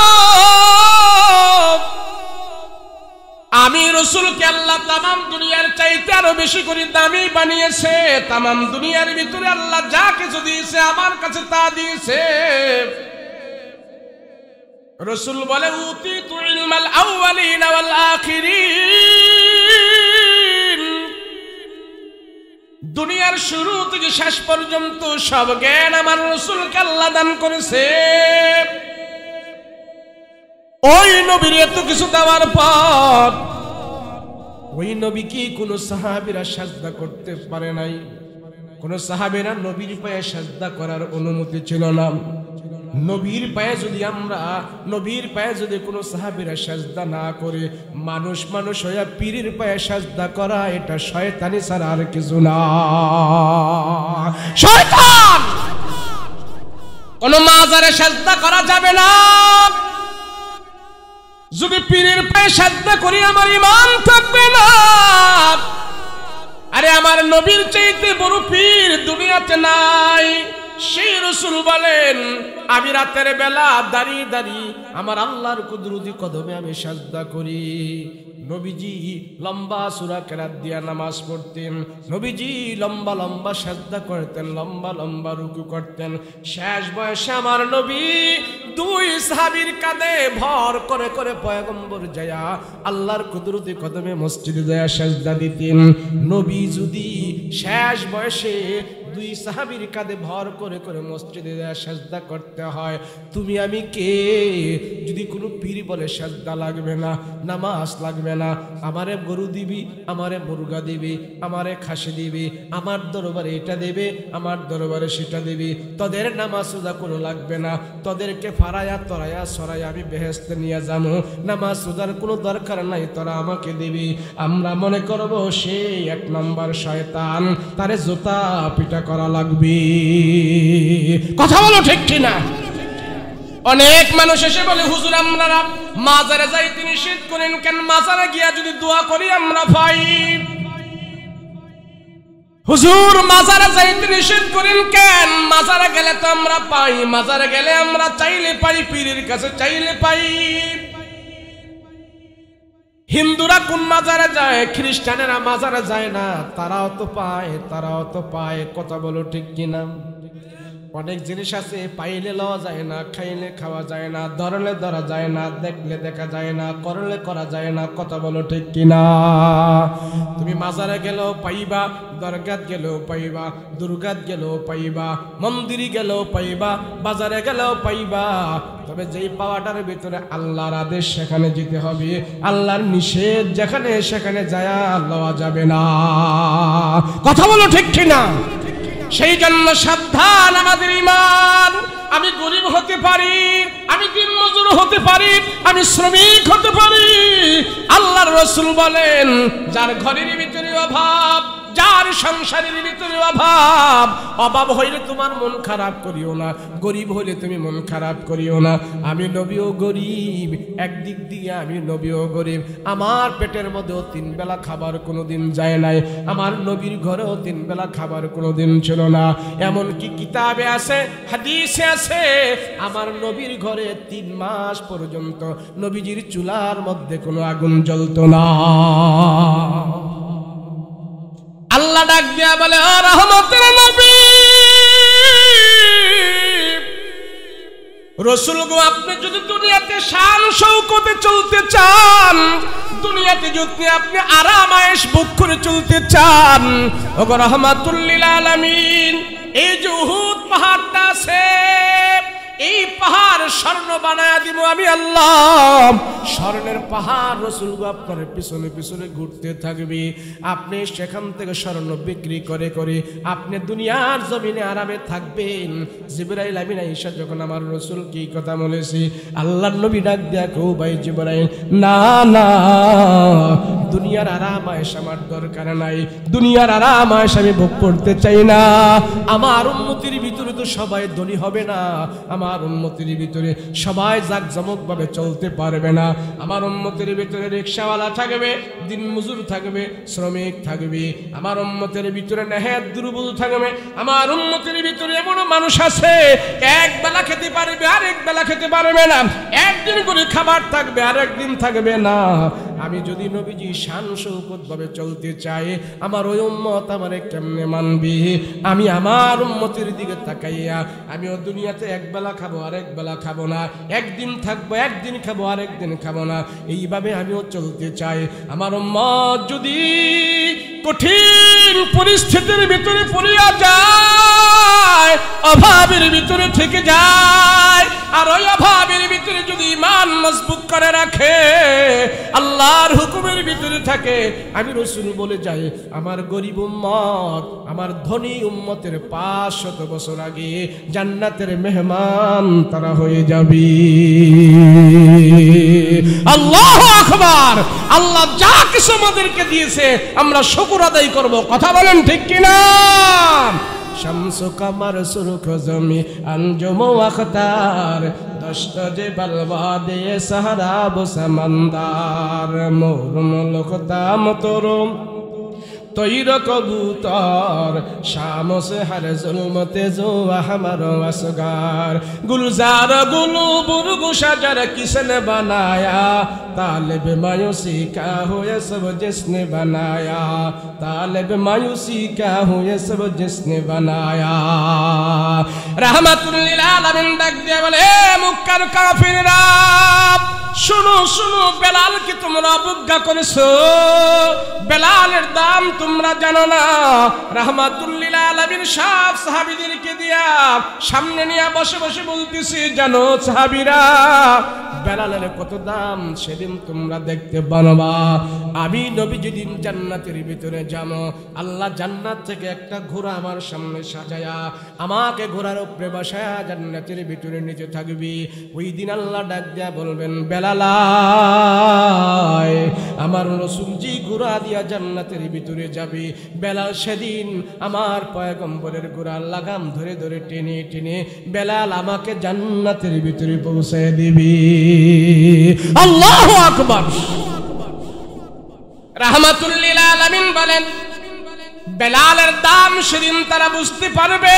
আমি রাসূলকে আল্লাহ তামাম দুনিয়ার চাইতে আরো বেশি করে দামি বানিয়েছে। তামাম দুনিয়ার ভিতরে আল্লাহ যা কিছু দিয়েছে আমার কাছে তা দিয়েছে। রাসূল বলে, উতিতু ইলমাল আউয়ালিন ওয়াল আখিরিন। দুনিয়ার শুরু থেকে শেষ পর্যন্ত সব জ্ঞান আমার রাসূলকে আল্লাহ দান করেছে। ওই নবীর এত কিছু দেওয়ার পর ওই নবী কি কোন সাহাবীরা সাজদা করতে পারে নাই? কোন সাহাবীরা নবীর পায়ে সাজদা করার অনুমতি ছিল না। নবীর পায়ে যদি কোন সাহাবীরা সাজদা না করে, মানুষ হয়ে পীরের পায়ে সাজদা করা এটা শয়তানি ছাড়া আর কিছু না। শয়তান! কোন মাজারে সাজদা করা যাবে না। যদি পীরের পায়ে সাজদা করি আমার ঈমান থাকবে না। আরে আমার নবীর চাইতে বড় পীর দুনিয়াতে নাই। সেই রাসূল বলেন, আমি রাতের বেলা দাঁড়িয়ে দাঁড়িয়ে আমার আল্লাহর কুদরতি কদমে আমি সাজদা করি। নবীজি লম্বা সূরা কেরাত দিয়া নামাজ পড়তেন, নবীজি লম্বা লম্বা সাজদা করতেন, লম্বা লম্বা রুকু করতেন। শেষ বয়সে আমার নবী দুই সাহাবীর কাঁধে ভর করে করে পয়গম্বর যায়া আল্লাহর কুদরতি কদমে মসজিদে যায়া সাজদা দিতেন। নবী যদি শেষ বয়সে দুই সাহাবীর কাঁধে ভর করে করে মসজিদে যায়া সাজদা করতে হয়, তুমি আমি কে? যদি কোনো পীর বলে সাজদা লাগবে না, নামাজ লাগবে না, আমারে গরু দিবি, আমারে মুরগা দিবি, আমারে খাসি দিবি, আমার দরবারে এটা দেবে, আমার দরবারে সেটা দিবি, তোদের নামাজ রোজা কোনো লাগবে না, তোদেরকে ফারায়া তরায়া সরাইয়া আমি বেহেশতে নিয়ে যাবো, নামাজ রোজার কোনো দরকার নাই, তোরা আমাকে দিবি। আমরা মনে করবো সে এক নম্বর শয়তান, তারে জুতা পিটা করা লাগবে। কথা বলো ঠিক কিনা? অনেক মানুষ এসে বলে, হুজুর আমরা মাজারে যাইতে নিষেধ করেন কেন? মাজারে গিয়া যদি দোয়া করি আমরা পাই। হুজুর মাজারে যাইতে নিষেধ করেন কেন? মাজারে গেলে তো আমরা পাই, মাজারে গেলে আমরা চাইলে পাই, পীরের কাছে চাইলে পাই। হিন্দুরা কোন মাজারে যায়? খ্রিস্টানেরা মাজারে যায় না, তারাও তো পায়। কথা বলো ঠিক কিনা? অনেক জিনিস আছে পাইলে লওয়া যায় না, খাইলে খাওয়া যায় না, ধরলে ধরা যায় না, দেখলে দেখা যায় না, করলে করা যায় না। কথা বলো ঠিক কিনা? তুমি মাজারে গেলেও পাইবা, দরগাত গেলেও পাইবা, দুর্গাত গেলেও পাইবা, মন্দিরে গেলেও পাইবা, বাজারে গেলেও পাইবা। তবে যেই পাওয়াটার ভিতরে আল্লাহর আদেশ সেখানে যেতে হবে, আল্লাহর নিষেধ যেখানে সেখানে যায় লওয়া যাবে না। কথা বলো ঠিক কিনা? সেই জন্য সাবধান আমাদের ঈমান। আমি গরিব হতে পারি, আমি দিনমজুর হতে পারি, আমি শ্রমিক হতে পারি। আল্লাহর রাসূল বলেন, যার ঘরের ভিতরে অভাব, যার সংসারের ভিতরে অভাব হইলে তোমার মন খারাপ করিও না, গরিব হইলে তুমি মন খারাপ করিও না। আমি নবীও গরিব, একদিক দিয়ে আমি নবীও গরিব। আমার পেটের মধ্যেও 3 বেলা খাবার কোনোদিন যায় নাই, আমার নবীর ঘরেও 3 বেলা খাবার কোনোদিন ছিল না। এমনকি কিতাবে আছে, হাদিসে আছে, আমার নবীর ঘরে 3 মাস পর্যন্ত নবীজির চুলার মধ্যে কোনো আগুন জ্বলতো না। আল্লাহ ডাক দিয়া বলে, ও রহমতের নবী রাসূল গো, আপনি যদি দুনিয়াতে শান শৌকতে চলতে চান, দুনিয়াতে যদি আপনি আরাম আয়েশ ভোগ করে চলতে চান, ও গো রহমাতুল লিল আলামিন, এই যে উহুদ পাহাড়টা আছে, এই পাহাড় স্বর্ণ বানায়া দিব আমি আল্লাহ। স্বর্ণের পাহাড় রাসূল গো আপনার পিছনে পিছনে ঘুরতে থাকবে। আপনি সেখান থেকে স্বর্ণ বিক্রি করে করে আপনি দুনিয়ার জমিনে আরামে থাকবেন। জিবরাইল আমিন আয়েশা যখন আমার রাসূল কি কথা বলেছি, আল্লাহর নবী ডাক দিয়া কও, ভাই জিবরাইল, না না, দুনিয়ার আরাম আয়েশ আমার দরকার নাই, দুনিয়ার আরাম আয়েশ আমি ভোগ করতে চাই না। আমার উম্মতের ভিতরে তো সবাই ধনী হবে না, আমার উম্মতের ভিতরে সবাই জাকজমক ভাবে চলতে পারবে না। আমার উম্মতের ভিতরে রিকশাওয়ালা থাকবে, দিনমজুর থাকবে, শ্রমিক থাকবে। আমার উম্মতের ভিতরে নেহাত দুর্বল থাকবে। আমার উম্মতের ভিতরে এমন মানুষ আছে এক বেলা খেতে পারবে, আরেক বেলা খেতে পারবে না, একদিন করে খাবার থাকবে, আরেক দিন থাকবে না। আমি যদি নবীজি শান শৌকত ভাবে চলতে চাই, আমার ওই উম্মত আমারে কেমনে মানবে? আমি আমার উম্মতের দিকে তাকাইয়া আমিও দুনিয়াতে এক বেলা খাবো, আরেক বেলা খাবো না, একদিন থাকবো, একদিন খাবো, আরেক দিন খাবো না, এইভাবে আমিও চলতে চাই। আমার উম্মত যদি কঠিন পরিস্থিতির ভিতরে পড়িয়া যায়, অভাবের ভিতরে থেকে যায়, আর ওই অভাবের ভিতরে যদি ঈমান মজবুত করে রাখে, আল্লাহর হুকুমের ভিতরে থাকে, আমি রাসূল বলে যাই আমার গরীব উম্মত আমার ধনী উম্মতের 500 বছর আগে জান্নাতের মেহমান তারা হয়ে যাবে। আল্লাহু আকবার। আল্লাহ যা কিছু আমাদেরকে দিয়েছে আমরা শুকর আদায় করব, কথা বলেন ঠিক কিনা? শামসু কামার সুরখ জমি আঞ্জুম আখতার দশত যে বলবাদে সাহারা বসমন্দার মোর মুলক দাম তরুম তৈর কবুতর শামস হর জুলমতে জো আহমর আসগার গুলজার গুলু বুরগু শাজর কিসনে बनाया तालिब मायूसी क्या हो ये सब जिसने बनाया तालिब मायूसी क्या हो ये सब जिसने बनाया। रहमतुल लिल आलमीन डाक दिया बोले मुक्कर काफिररा শুনো শুনো, বেলাল কি তোমরা অবজ্ঞা করেছো? বেলালের দাম তোমরা জানো না? রাহমাতুল লিল আলামিন সব সাহাবীদেরকে দিয়া সামনে নিয়ে বসে বসে বলতেছে, জানো সাহাবীরা বেলালের কত দাম সেদিন তোমরা দেখতে পারবা। আমি নবী যেদিন জান্নাতের ভিতরে যাবো, আল্লাহ জান্নাত থেকে একটা ঘোড়া আমার সামনে সাজায়া আমাকে ঘোড়ার উপরে বসায়া জান্নাতের ভিতরে নিচে থাকবি। ওই দিন আল্লাহ ডাক দিয়া বলবেন, বেলাল আমার রাসূল জি ঘোড়া দিয়া জান্নাতের ভিতরে যাবে। বেলাল সেদিন আমার পয়গম্বরের ঘোড়ার লাগাম ধরে ধরে টেনে টেনে বেলাল আমাকে জান্নাতের ভিতরে পৌঁছে দিবি। আল্লাহু আকবার। রাহমাতুল লিল আলামিন বলেন, বেলালের দাম সেদিন তারা বুঝতে পারবে।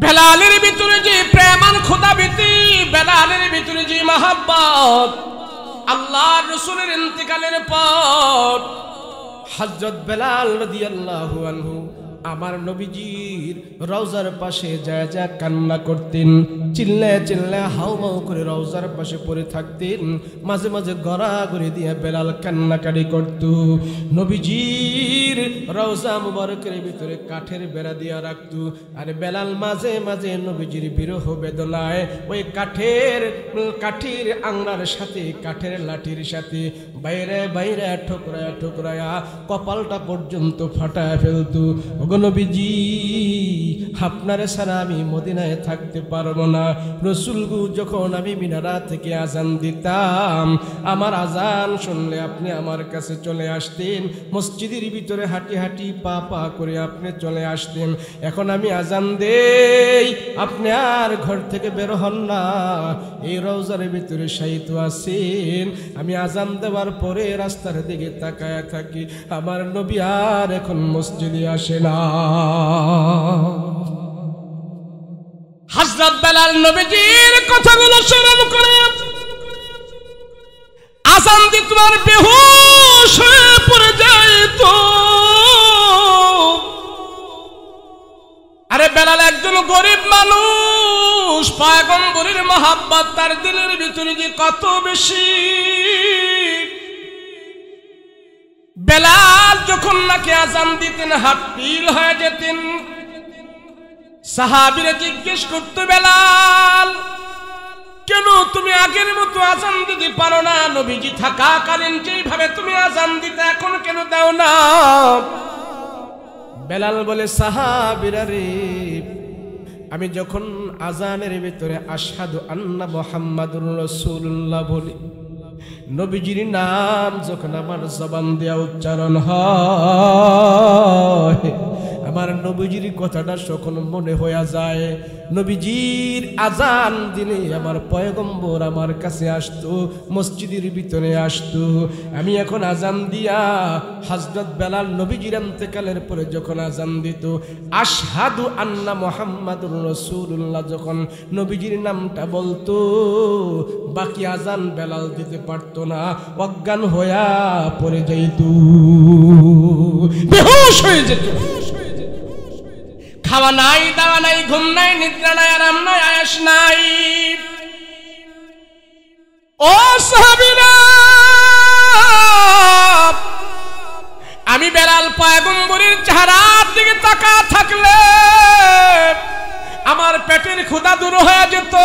বেলালের ভিতরে যে প্রেম আর খোদাভীতি, বেলালের ভিতরে যে মহব্বত, আল্লাহর রাসূলের ইন্তেকালের পর হযরত বেলাল রাদিয়াল্লাহু আনহু আমার নবীজির রওজার পাশে যায় যা কান্না করতেন, চিল্লায় চিল্লায় হাউমাউ করে রওজার পাশে পড়ে থাকতেন। মাঝে মাঝে গড়াগড়ি দিয়ে বেলাল কান্নাকাটি করত। নবীজির রওজা মুবারকের ভিতরে কাঠের বেড়া দিয়ে রাখত, আর বেলাল মাঝে মাঝে নবীজির বিরহ বেদনায় ওই কাঠের আংড়ার সাথে কাঠের লাঠির সাথে বাইরে বাইরে ঠোকরায়া ঠোকরায়া কপালটা পর্যন্ত ফাটায় ফেলত। নবীজি আপনারে ছাড়া আমি মদিনায় থাকতে পারবো না। রাসূলগু যখন আমি মিনারা থেকে আজান দিতাম, আমার আজান শুনলে আপনি আমার কাছে চলে আসতেন, মসজিদের ভিতরে হাঁটি হাঁটি পা পা করে আপনি চলে আসতেন। এখন আমি আজান দেই, আপনি আর ঘর থেকে বের হন না, এই রওজার ভিতরে শায়িত আছেন। আমি আজান দেওয়ার পরে রাস্তার দিকে তাকায় থাকি, আমার নবী আর এখন মসজিদে আসে না। হযরত বেলাল নবীজির কথাগুলো স্মরণ করে আজান দিয়ে তোমার বেহুশ হয়ে পড়ে যায় তো। আরে বেলাল একজন গরিব মানুষ, পয়গম্বরের মহব্বত তার দিলের ভিতরে যে কত বেশি। বেলাল যখন নাকি আজান দিতেন হাত পিল হয়ে যেতেন। সাহাবীরা জিজ্ঞেস করত, বেলাল কেন তুমি আগের মতো আজান দিতে পারো না? নবীজি থাকাকালীন যেভাবে তুমি আজান দিতে এখন কেন দাও না? বেলাল বলে, সাহাবীরা রে, আমি যখন আজানের ভিতরে আশহাদু আন্না মুহাম্মাদুর রাসূলুল্লাহ বলি, নবীজির নাম যখন আমার জবান দিয়ে উচ্চারণ হয়, আমার নবীজির কথাটা যখন মনে হয়ে যায়, নবীজির আজান দিলে আমার পয়গম্বর আমার কাছে আসতো, মসজিদের ভিতরে আসতো। আমি এখন আজান দিয়া হযরত বেলাল নবীজির ইন্তেকালের পরে যখন আজান দিত, আশহাদু আন্না মুহাম্মাদুর রাসূলুল্লাহ যখন নবীজির নামটা বলতো, বাকি আজান বেলাল দিতে পারতো না, অজ্ঞান হইয়া পড়ে যাইত, বেহুশ হয়ে যেত। খাওয়া নাই, দাওয়া নাই, ঘুম নাই, নিদ্রা নাই, আরাম নাই, আয়েশ নাই। ও সাহাবীরা, আমি বেলাল পয়গম্বরের চেহারার দিকে তাকায় থাকলে আমার পেটের ক্ষুধা দূর হয়ে যেত।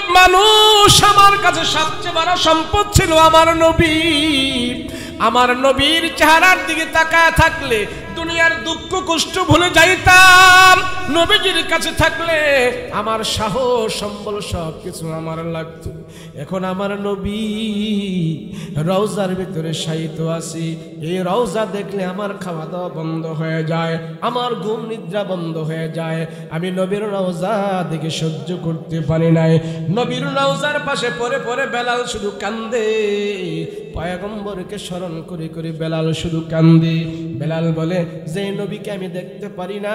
গরিব মানুষ, আমার কাছে সবচেয়ে বড় সম্পদ ছিল আমার নবী। আমার নবীর চেহারার দিকে তাকায় থাকলে দুনিয়ার দুঃখ কষ্ট ভুলে যাইতাম। নবীজির কাছে থাকলে আমার সাহস সম্বল সব কিছু আমার লাগতো। এখন আমার নবী রওজার ভিতরে শায়িত আছি, এই রওজা দেখলে আমার খাওয়া দাওয়া বন্ধ হয়ে যায়, আমার ঘুম নিদ্রা বন্ধ হয়ে যায়। আমি নবীর রওজা দেখে সহ্য করতে পারি নাই। নবীর রওজার পাশে পড়ে পড়ে বেলাল শুধু কান্দে, পয়গম্বরকে স্মরণ করে করে বেলাল শুধু কান্দে। বেলাল বলে, যে নবীকে আমি দেখতে পারি না,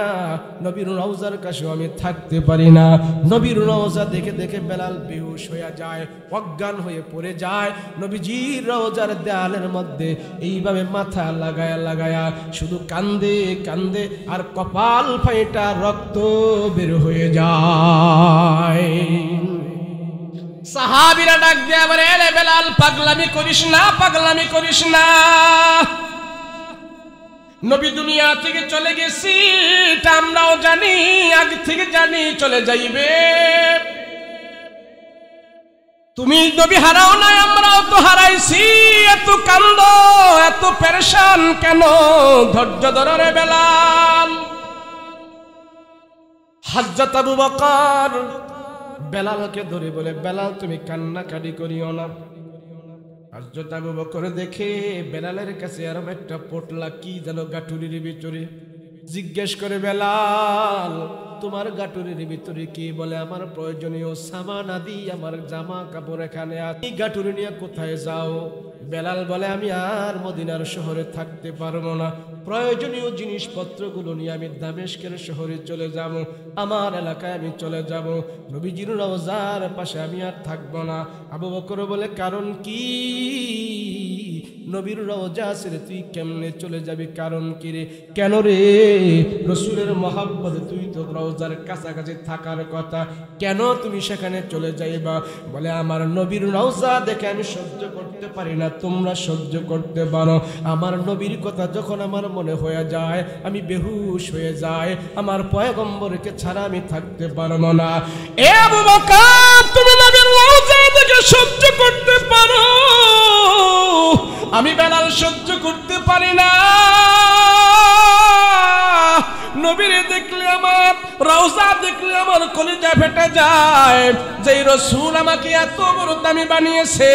নবীর রওজার কাছেও আমি থাকতে পারি না। নবীর রওজা দেখে দেখে বেলাল বেহুশ হয়ে যায়, অজ্ঞান হয়ে পড়ে যায়। নবীজির রওজার দেয়ালের মধ্যে এইভাবে মাথা লাগায়া লাগায়া শুধু কান্দে কান্দে, আর কপাল ফাইটা রক্ত বের হয়ে যায়। সাহাবীরা ডাক দিয়ে বলে, এরে বেলাল, পাগলামি করিস না, পাগলামি করিস না। নবী দুনিয়া থেকে চলে গেছি, এটা আমরাও জানি, আগে থেকে জানি চলে যাইবে। তুমি নবী হারাও নাই, আমরাও তো হারাইছি। এত কান্দ, এত পেরেশান কেন? ধৈর্য ধরো রে বেলাল। হযরত আবু বকর বেলালকে ধরে বলে, বেলাল তুমি কান্নাকাটি করিও না। হযরত আবু বকর দেখে বেলালের কাছে এরকম একটা পোটলা কি যেন গাটুরির ভিতরে, জিজ্ঞেস করে, বেলাল তোমার গাটুরির ভিতরে কি? বলে, আমার প্রয়োজনীয় সামান আদি, আমার জামা কাপড় এখানে আছে, এই গাটুরি নিয়ে কোথায় যাও? বেলাল বলে, আমি আর মদিনার শহরে থাকতে পারবো না, প্রয়োজনীয় জিনিসপত্রগুলো নিয়ে আমি দামেস্কের শহরে চলে যাব, আমার এলাকায় আমি চলে যাব, নবীজির রওজার পাশে আমি আর থাকবো না। আবু বকর বলে, কারণ কি? নবীর রওজা ছেড়ে তুই কেমনে চলে যাবি? কারণ কি রে? কেন রে? রাসূলের মহব্বতে তুই তো রওজার কাছাকাছি থাকার কথা, কেন তুমি সেখানে চলে যাইবা? বলে, আমার নবীর রওজা দেখে আমি সহ্য করতে পারি না, তোমরা সহ্য করতে পারো। আমার নবীর কথা যখন আমার মনে হয়ে যায়, আমি বেহুশ হয়ে যাই, আমার পয়গম্বরকে ছাড়া আমি থাকতে পারবো না। এ আবু বকর, তুমি নবীর রওজা দেখে সহ্য করতে পারো, আমি বেলাল সহ্য করতে পারি না। নবীরে দেখলে আমার, রওজা দেখলে আমার কলিজা ফেটে যায়। যে রাসূল আমাকে এত বড় দামি বানিয়েছে,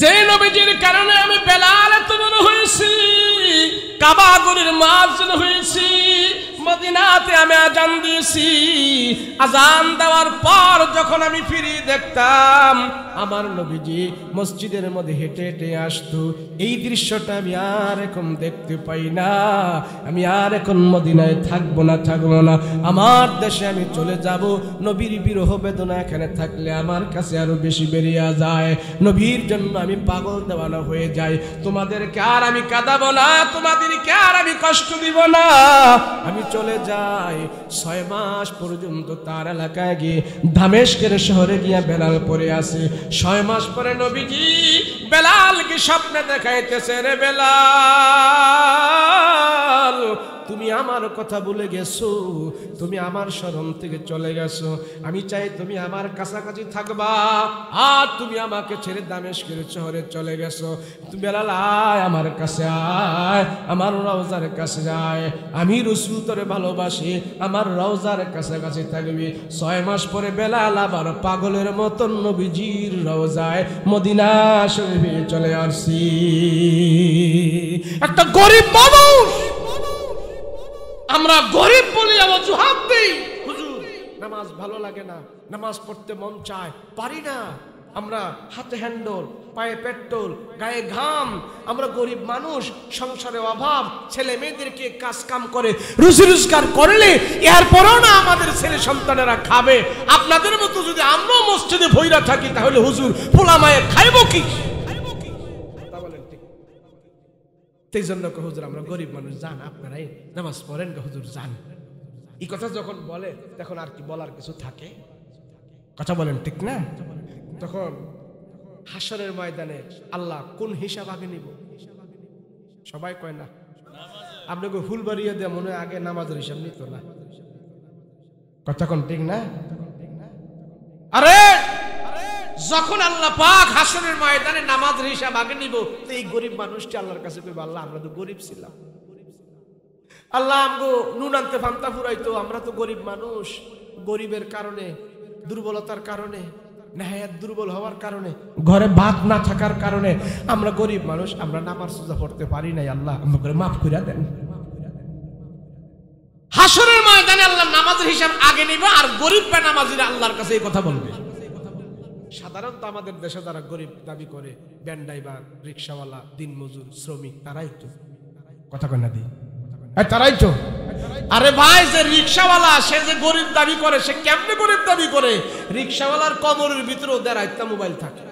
যে নবীজির কারণে আমি বেলাল এত বড় হয়েছি, কাবা ঘরের মুয়াজ্জিন হয়েছি, মদিনাতে আমি আজান দিয়েছি। আজান দেওয়ার পর যখন আমি ফিরে দেখতাম আমার নবীজি মসজিদের মধ্যে হেঁটে হেঁটে আসতো, এই দৃশ্যটা আমি আর এখন দেখতে পাই না। আমি আর এখন মদিনায় থাকবো না, আমার দেশে আমি চলে যাব। নবীর বিরহ বেদনা এখানে থাকলে আমার কাছে আরো বেশি বেরিয়ে যায়। নবীর জন্য আমি পাগল দেওয়ানা হয়ে যাই। তোমাদেরকে আর আমি কাঁদাবো না, তোমাদেরকে আর আমি কষ্ট দিব না। আমি চলে যাই। 6 মাস পর্যন্ত তার এলাকায় গিয়ে দামেস্কের শহরে গিয়া বেলাল পড়ে আসে। 6 মাস পরে নবীজি বেলালকে স্বপ্নে দেখাইতেছে, রে বেলাল তুমি আমার কথা ভুলে গেছো, তুমি আমার স্মরণ থেকে চলে গেছো। আমি চাই তুমি আমার কাছাকাছি থাকবা, আর তুমি আমাকে ছেড়ে দামেস্কের শহরে চলে গেছো। তুমি বেলাল আয়, আমার কাছে আয়, আমার রওজার কাছে যায়। আমি রাসূল তোরে ভালোবাসি, আমার রওজার কাছাকাছি থাকবি। 6 মাস পরে বেলাল আবার পাগলের মতন নবীজির রওজায় মদিনা শরীফে চলে আসছি। একটা গরিব মানুষ, আমরা গরিব বলে অজুহাত দেই, হুজুর নামাজ ভালো লাগে না, নামাজ পড়তে মন চায়, পারি না। আমরা হাতে হ্যান্ডল, পায়ে পেট্রোল, গায়ে ঘাম, আমরা গরিব মানুষ, সংসারে অভাব, ছেলে মেয়েদেরকে কাজ কাম করে রুজি রোজগার করলে এরপরও না আমাদের ছেলে সন্তানেরা খাবে। আপনাদের মতো যদি আমরা মসজিদে ভৈরা থাকি তাহলে হুজুর পোলা মায়ের খাইব কি? সেই জন্য হুজুর আমরা গরিব মানুষ, যান আপনারাই নামাজ পড়েন, হুজুর যান। এই কথা যখন বলে তখন আর কি বলার কিছু থাকে? কথা বলেন ঠিক না? তখন হাসরের ময়দানে আল্লাহ কোন হিসাব আগে নিব? সবাই কয় না, আপনাকে ফুলবাড়িয়া দেয়া মনে আগে নামাজের হিসাব নিত না। কথা কোন ঠিক না? আরে যখন আল্লাহ পাক হাসরের ময়দানে নামাজের হিসাব আগে নিব, তো এই গরিব মানুষটি আল্লাহর কাছে কইবে, আল্লাহ আমরা তো গরিব ছিলাম, আল্লাহ আমগো নুন আনতে ফান্তা ফুরাইতো, আমরা তো গরিব মানুষ, গরিবের কারণে, দুর্বলতার কারণে, নেহায়াত দুর্বল হওয়ার কারণে, ঘরে ভাত না থাকার কারণে আমরা গরিব মানুষ, আমরা নামাজ রোজা পড়তে পারি নাই, আল্লাহ আমাকে মাফ করে দেন। হাসরের ময়দানে আল্লাহ নামাজের হিসাব আগে নিবে, আর গরিব বেনামাজিরা আল্লাহর কাছে এই কথা বলবে। সাধারণত আমাদের দেশে যারা গরিব দাবি করে, ভ্যান ড্রাইভার, রিক্সাওয়ালা, দিনমজুর, শ্রমিক, তারাই তো কথা কয় না দি, তারাই তো। আরে ভাই, যে রিক্সাওয়ালা সে যে গরিব দাবি করে, সে কেমনে গরিব দাবি করে? রিক্সাওয়ালার কমরের ভিতরে ওদের একটা মোবাইল থাকে,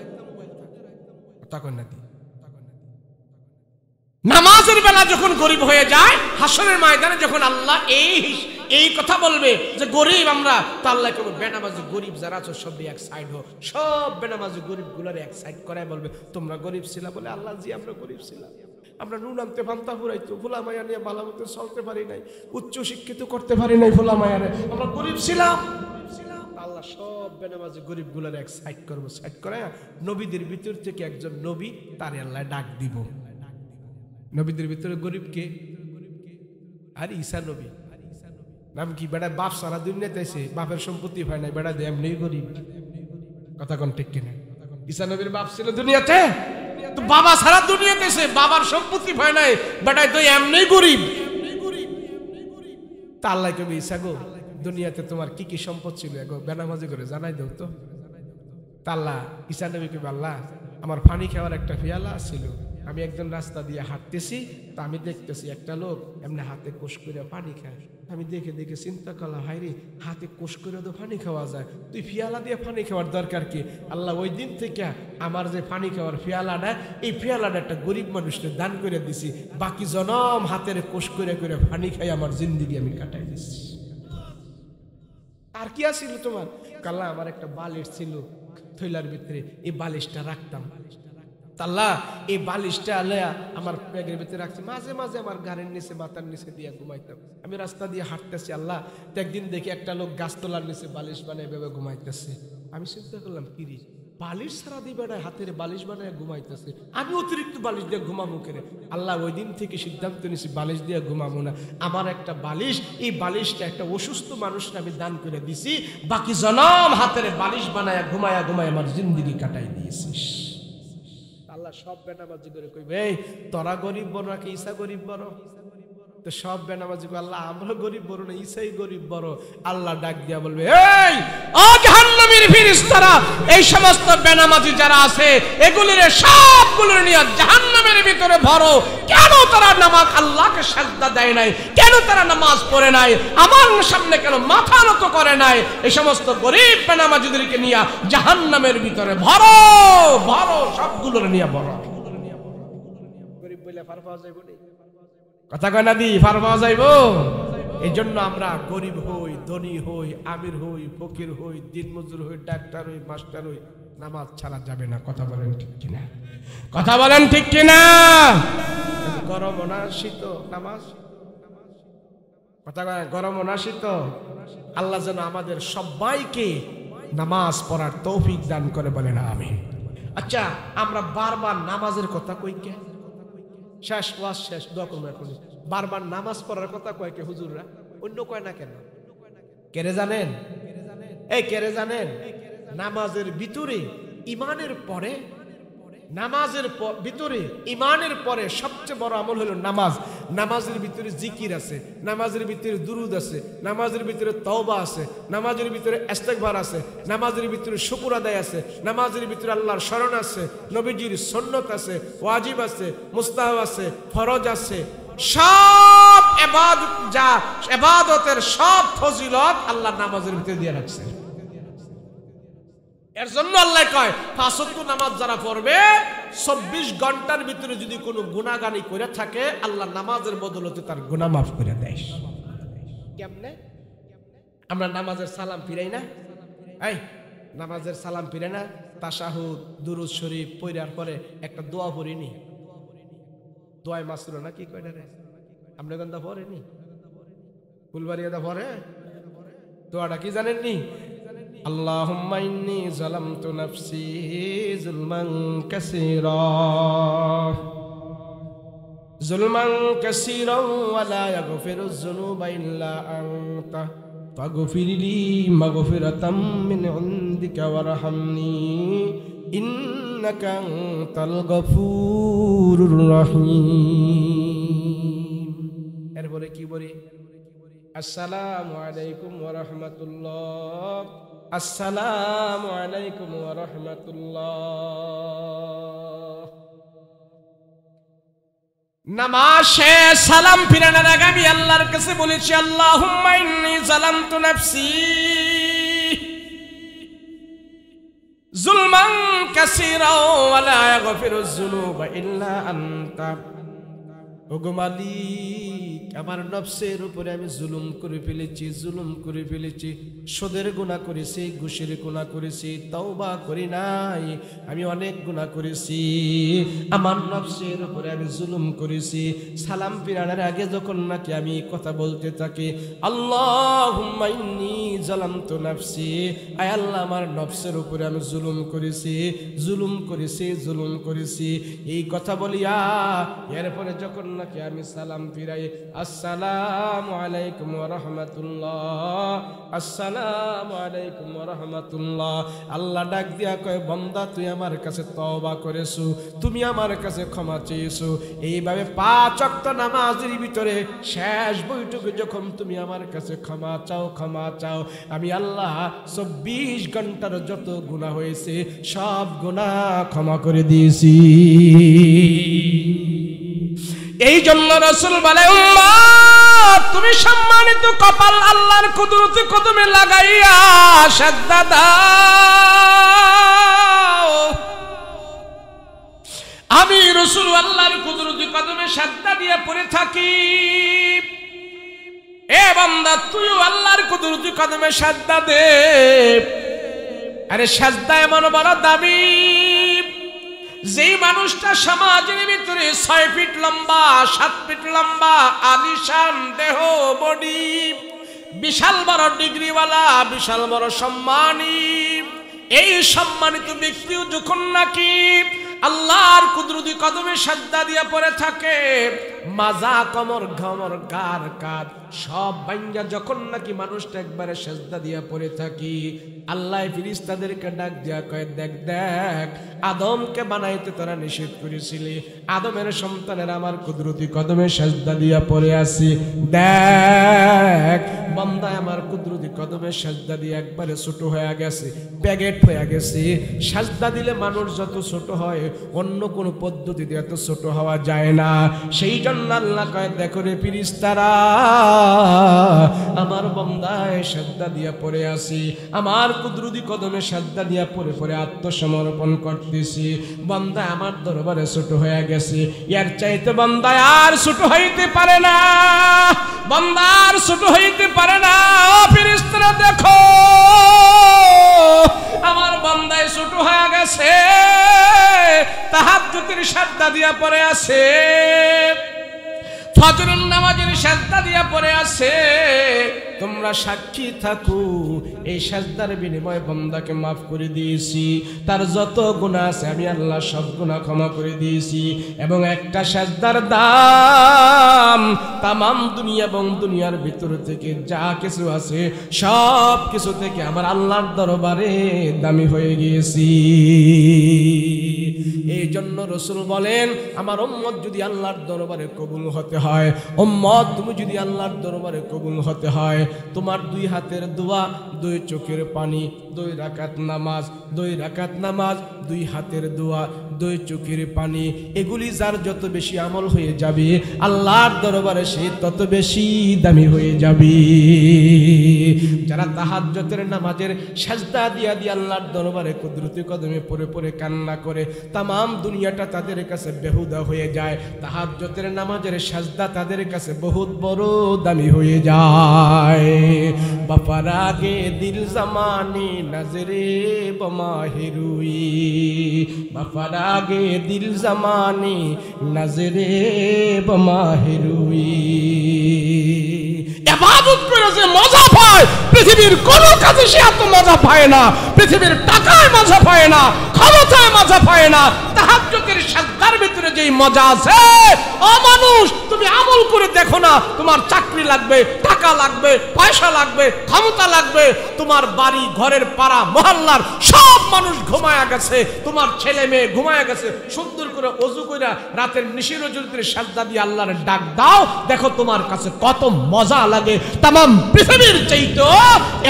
কথা কয় না দি। নামাজের বেলা যখন গরিব হয়ে যায়, হাসরের ময়দানে যখন আল্লাহ এই কথা বলবে যে গরিব আমরা, তো আল্লাহ কেবল বেনামাজি গরিব যারা আছো সব এক সাইড হোক, সব বেনামাজি গরিব গুলার এক সাইড করে বলবে, তোমরা গরিব ছিলা বলে আল্লাহ জি আমরা গরিব ছিলাম, আমরা নুন আনতে ফান্তা ফুরাইতো, ভোলা মায়া নিয়ে ভালো মতো চলতে পারি নাই, উচ্চ শিক্ষিত করতে পারি নাই, ভোলা মায়ারে আমরা গরিব ছিলাম। আল্লাহ সব বেনামাজি গরিব গুলার এক সাইড করবো, সাইড করে নবীদের ভিতর থেকে একজন নবী তারে আল্লাহ ডাক দিব। নবীদের ভিতরে গরিব কে? আর ঈসা নবী। নাম কি? বেড়া বাপ সারা দুনিয়াতে এসে বাপের সম্পত্তি হয় নাই, বেড়া দে এমনি গরিব, কথা কোন ঠিক কিনা? ঈসা নবীর বাপ ছিল দুনিয়াতে, তো বাবা সারা দুনিয়াতে এসে বাবার সম্পত্তি হয় নাই, বেড়াই তো এমনি গরিব। তা আল্লাহ কবি, ঈসা গো দুনিয়াতে তোমার কি কি সম্পদ ছিল এগো বেনামাজি করে জানাই দাও তো। তা আল্লাহ ঈসা নবী কবি, আল্লাহ আমার পানি খাওয়ার একটা পেয়ালা ছিল, আমি একজন রাস্তা দিয়ে হাঁটতেছি, তা আমি দেখতেছি একটা লোক এমনি হাতে কোষ করে পানি খায়, আমি দেখে দেখে চিন্তা করলাম, হাই রে হাতে কোষ করে তো পানি খাওয়া যায়, তুই ফিয়ালা দিয়ে পানি খাওয়ার দরকার কি? আল্লাহ ওই দিন থেকে আমার যে পানি খাওয়ার ফিয়ালাটা, এই ফিয়ালাটা একটা গরিব মানুষকে দান করে দিছি, বাকি জনম হাতের কোষ করে করে পানি খাই আমার জিন্দিগি আমি কাটাই দিচ্ছি। আর কি আছিল তোমার? কাল্লা আমার একটা বালিশ ছিল থৈলার ভিতরে, এই বালিশটা রাখতাম, আল্লাহ এই বালিশটা আল্লাহ আমার ব্যাগের ভিতরে রাখছি, মাঝে মাঝে আমার গাড়ির নিচে মাথার নিচে দিয়ে ঘুমাইতাম, আমি রাস্তা দিয়ে হাঁটতেছি, আল্লাহ তো একদিন দেখি একটা লোক গাছতলার নিচে বালিশ বানায় ভেবে ঘুমাইতেছে, আমি চিন্তা করলাম কিরি বালিশ ছাড়া দিয়ে বেড়ায় হাতের বালিশ বানায় ঘুমাইতেছে, আমি অতিরিক্ত বালিশ দিয়ে ঘুমাবো কেনে? আল্লাহ ওই দিন থেকে সিদ্ধান্ত নিয়েছি বালিশ দিয়ে ঘুমাবো না, আমার একটা বালিশ, এই বালিশটা একটা অসুস্থ মানুষকে আমি দান করে দিছি, বাকি জনম হাতের বালিশ বানায় ঘুমায়া ঘুমায় আমার জিন্দিগি কাটাই দিয়েছিস। আল্লাহ সব বেনামাজি করে কইবে, এই তোরা গরিব বড় নাকি ঈসা গরিব বড়? তো সব বেনামাজি কই, আল্লাহ আমরা গরিব বড় না, ঈসাই গরিব বড়। আল্লাহ ডাক দিয়া বলবে, এই ও জাহান্নামীর ফেরেশতারা, এই সমস্ত বেনামাজি যারা আছে এগুলির সবগুলোর নিয়ে জাহান্নামের ভিতরে ভরো। কেন তারা নামাজ আল্লাহকে সাজদা দেয় নাই? কেন তারা নামাজ পড়ে নাই? আমার সামনে কেন মাথা নত করে নাই? এই সমস্ত গরিব বেনামাজিদেরকে নিয়ে জাহান্নামের ভিতরে ভরো, ভরো, সবগুলোর নিয়ে ভরো। গরিব বলে পার পাওয়া যাইব না, কথা কয় না দি, পার পাওয়া যাইব? এই জন্য আমরা গরিব হই, ধনী হই, আমির হই, ফকির হই, দিনমজুর হই, ডাক্তার হই, মাস্টার হই, নামাজ ছাড়া যাবে না। কথা বলেন ঠিক কিনা? কথা বলেন ঠিক কিনা? গরম না শীত নামাজ, কথা কয় গরম না শীত, আল্লাহ যেন আমাদের সবাইকে নামাজ পড়ার তৌফিক দান করে, বলেন আমিন। আচ্ছা, আমরা বারবার নামাজের কথা কই কে? শেষ ওয়াজ শেষ, দোয়া করবো এখন। বারবার নামাজ পড়ার কথা কয় কে হুজুররা? অন্য কয় না কেন? কেরে জানেন? এই কেরে জানেন? নামাজের ভিতরে ইমানের পরে, নামাজের ভিতরে ইমানের পরে সবচেয়ে বড় আমল হলো নামাজ। নামাজের ভিতরে জিকির আছে, নামাজের ভিতরে দুরুদ আছে, নামাজের ভিতরে তওবা আছে, নামাজের ভিতরে ইস্তেগফার আছে, নামাজের ভিতরে শুকর আদায় আছে, নামাজের ভিতরে আল্লাহর শরণ আছে, নবীজির সুন্নত আছে, ওয়াজিব আছে, মুস্তাহাব আছে, ফরজ আছে, সব ইবাদত, যা ইবাদতের সব ফজিলত আল্লাহ নামাজের ভিতরে দিয়ে রাখছে। এর জন্য আল্লাহ কয়, পাঁচ ওয়াক্ত নামাজ যারা পড়বে 24 ঘন্টার ভিতরে যদি কোনো গুনাহগানি করে থাকে, আল্লাহ নামাজের বদলতে তার গুনাহ মাফ করে দেয়। কেমনে? আমরা নামাজের সালাম ফিরাই না? এই নামাজের সালাম ফিরে না, তাশাহুদ, দুরূদ শরীফ পড়ার পরে একটা দোয়া পড়িনি? দোয়ায় মাসুরা না কি কয় রে? আমরা গন্দা পড়েনি? ফুলবাড়িয়াদা পড়ে দোয়াটা কি জানেননি? আল্লাহুম্মা ইন্নী যালামতু নাফসি যুলমান কাসীরা যুলমান কাসীরা ওয়া লা ইয়াগফিরুয যুনুবা ইল্লা আনতা ফাগফিরলি মাগফিরাতাম মিন ইনদিকা ওয়ারহামনি ইন্নাকা আনতাল গফুরুর রহিম। এরপরে কি বলি? আসসালামু আলাইকুম ওয়া রাহমাতুল্লাহ, আসসালামু আলাইকুম ওয়া রাহমাতুল্লাহ। নামাজ শেষ, সালাম ফিরানোর আগে আমি আল্লাহর কাছে বলেছি আল্লাহুম্মা ইন্নী যালামতু নাফসি যুলমান কাসীরা ওয়া লা ইয়াগফিরুয যুনুবা ইল্লা আনতা। ওগো মালিক, আমার নফসের উপরে আমি জুলুম করে ফেলেছি, জুলুম করে ফেলেছি, সুদের গুনাহ করেছি, ঘুষের গুনাহ করেছি, তওবা করি নাই, আমি অনেক গুনাহ করেছি, আমার নফসের উপরে আমি জুলুম করেছি। সালাম ফিরানোর আগে যখন নাকি আমি কথা বলতে থাকি আল্লাহুম্মা ইন্নী যালামতু নাফসি, আয় আল্লাহ আমার নফসের উপরে আমি জুলুম করেছি, জুলুম করেছি, জুলুম করেছি, এই কথা বলিয়া এরপরে যখন নাকি আমি সালাম ফিরাই আসসালামু আলাইকুম ওয়া রাহমাতুল্লাহ, আসসালামু আলাইকুম ওয়া রাহমাতুল্লাহ, আল্লাহ ডাক দিয়া কয় বান্দা তুই আমার কাছে তওবা করেছো, তুমি আমার কাছে ক্ষমা চেয়েছো। এইভাবে 5 ওয়াক্ত নামাজের ভিতরে শেষ বৈঠকে যখন তুমি আমার কাছে ক্ষমা চাও, ক্ষমা চাও, আমি আল্লাহ 24 ঘন্টার যত গুনাহ হয়েছে সব গুনাহ ক্ষমা করে দিয়েছি। এই জন্য রাসূল বলে উম্মত তুমি সম্মানিত কপাল আল্লাহর কুদরতি কদমে লাগাইয়া সাজদা দাও। আমি রাসূল আল্লাহর কুদরতি কদমে সাজদা দিয়ে পড়ে থাকি, এ বান্দা তুইও আল্লাহর কুদরতি কদমে সাজদা দে। আরে সাজদা এমন বড় দামি, যেই মানুষটা সমাজের ভিতরে 6 ফিট লম্বা, 7 ফিট লম্বা, আলিশান দেহ, বডি, বিশাল বড় ডিগ্রিওয়ালা, বিশাল বড় সম্মানী, এই সম্মানিত ব্যক্তিও যখন নাকি আল্লাহর কুদরতি কদমে সাজদা দিয়ে পড়ে থাকে, মাজা, কমর, ঘমর, গার, কাঁধ সব ভাঙ্গা যখন নাকি মানুষটা একবারে সাজদা দিয়া পড়ে থাকি, আল্লাহ ফেরেশতাদেরকে ডাক দিয়া কয় দেখ দেখ, আদমকে বানাইতে তোরা নিষেধ করেছিলি, আদমের সন্তানের আমার কুদরতি কদমে সাজদা দিয়া পড়ে আছি, দেখ বান্দা আমার কুদরতি কদমে সাজদা দিয়ে একবারে ছোট হয়ে গেছে, প্যাকেট হয়ে গেছে। সাজদা দিলে মানুষ যত ছোট হয় অন্য কোন পদ্ধতিতে এত ছোট হওয়া যায় না। সেই জন্য আল্লাহ কয় দেখো রে ফেরেশতারা, আমার বান্দায় সাজদা দিয়া পড়ে আছি, আমার কুদরতি কদমে সাজদা দিয়া পড়ে পড়ে আত্মসমর্পণ করতেছি, বান্দা আমার দরবারে ছোট হয়ে গেছে, এর চাইতে বান্দা আর ছোট হইতে পারে না, বান্দা আর ছোট হইতে পারে না। ও ফেরেশতারা দেখো আমার বান্দায় ছোট হয়ে গেছে, তাহাজ্জুদের সাজদা দিয়া পড়ে আছে, ফজরের নামাজের সাজদা দিয়া পড়ে আছে। তোমরা সাক্ষী থাকো এই সাজদার বিনিময়ে বান্দাকে মাফ করে দিয়েছি, তার যত গুনাহ আছে আমি আল্লাহ সব গুনাহ ক্ষমা করে দিয়েছি, এবং একটা সাজদার দাম তামাম দুনিয়া এবং দুনিয়ার ভিতর থেকে যা কিছু আছে সব কিছু থেকে আমার আল্লাহর দরবারে দামি হয়ে গিয়েছি। এই জন্য রাসূল বলেন আমার উম্মত যদি আল্লাহর দরবারে কবুল হতে হয়, উম্মত তুমি যদি আল্লাহর দরবারে কবুল হতে হয়, তোমার 2 হাতের দোয়া, 2 চোখের পানি, 2 রাকাত নামাজ, 2 রাকাত নামাজ, 2 হাতের দোয়া, 2 চোখের পানি, এগুলি যার যত বেশি আমল হয়ে যাবে আল্লাহর দরবারে সে তত বেশি দামি হয়ে যাবে। যারা তাহাজ্জুদের নামাজের সাজদা দিয়া দিয়া আল্লাহর দরবারে কুদরতি কদমে পড়ে পড়ে কান্না করে, তামাম দুনিয়াটা তাদের কাছে বেহুদা হয়ে যায়, তাহাজ্জুদের নামাজের সাজদা তাদের কাছে বহুত বড় দামি হয়ে যায়। বাপার আগে দিল জামানি নজরে বমাহিরুই, বাপার আগে দিল জামানি নজরে বমাহিরুই। ইবাদত করে যে মজা পায় পৃথিবীর কোন কাজে সে এত মজা পায় না, পৃথিবীর টাকায় মজা পায় না, ক্ষমতায় মজা পায় না। তাহাজ্জুদের সাজদার ভিতরে যেই মজা আছে, ও মানুষ তুমি আমল করে দেখো না, তোমার চাকরি লাগবে, টাকা লাগবে, পয়সা লাগবে, ক্ষমতা লাগবে, তোমার বাড়ি ঘরের পাড়া মহল্লার সব মানুষ ঘুমায়া গেছে, তোমার ছেলে মেয়ে ঘুমায়া গেছে, সুন্দর করে ওযু করে রাতের নিশির ওযুতে সাজদা দিয়ে আল্লাহর ডাক দাও, দেখো তোমার কাছে কত মজা লাগে। তামাম পৃথিবীর চাইতে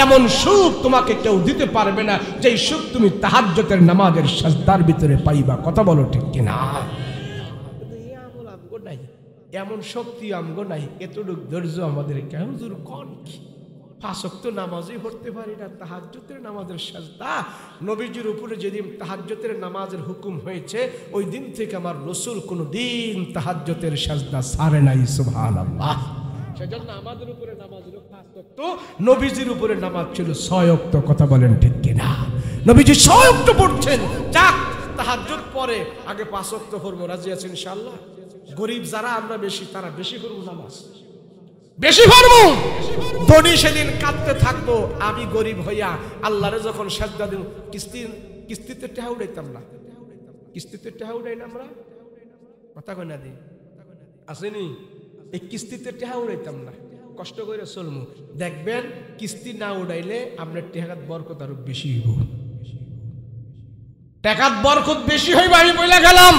এমন সুখ তোমাকে কেউ দিতে পারবে না যেই সুখ তুমি তাহাজ্জুদের নামাজের সাজদার ভিতরে পাইবা। কথা বলো ঠিক কিনা? এমন শক্তি আমগো নাই, এতটুকু ধৈর্য আমাদের কেন জোর কোন কি? 5 ওয়াক্ত নামাজই পড়তে পারি না, তাহাজ্জুদের নামাজের সাজদা। নবীজির উপরে যেদিন তাহাজ্জুদের নামাজের হুকুম হয়েছে, ওই দিন থেকে আমার রাসূল কোনদিন তাহাজ্জুদের সাজদা ছাড়ে নাই। সুবহানাল্লাহ। সেজন্য আমাদের উপরে নামাজ হলো 5 ওয়াক্ত, নবীজির উপরে নামাজ ছিল 6 ওয়াক্ত। কথা বলেন ঠিক কিনা? নবীজি 6 ওয়াক্ত পড়ছেন। যাক, তাহাজ্জুদ পরে আগে 5 ওয়াক্ত পড়বো, রাজি আছেন ইনশাআল্লাহ? গরিব যারা আমরা বেশি, তারা বেশি পড়বো নামাজ, বেশি পড়বো। ধনী সেদিন কাঁদতে থাকবো, আমি গরিব হইয়া আল্লাহরে যখন সাজদা দেব। কিস্তিতে টাকা উড়াইতাম না, কিস্তিতে টাকা উড়াই না আমরা, কথা কই না দি আসেনি? এই কিস্তিতে টাকা উড়াইতাম না, কষ্ট করে চলমু। দেখবেন কিস্তি না উড়াইলে আপনার টাকাত বরকত আরো বেশি হইব, টাকাত বরকত বেশি হইব। আমি বইলা গেলাম,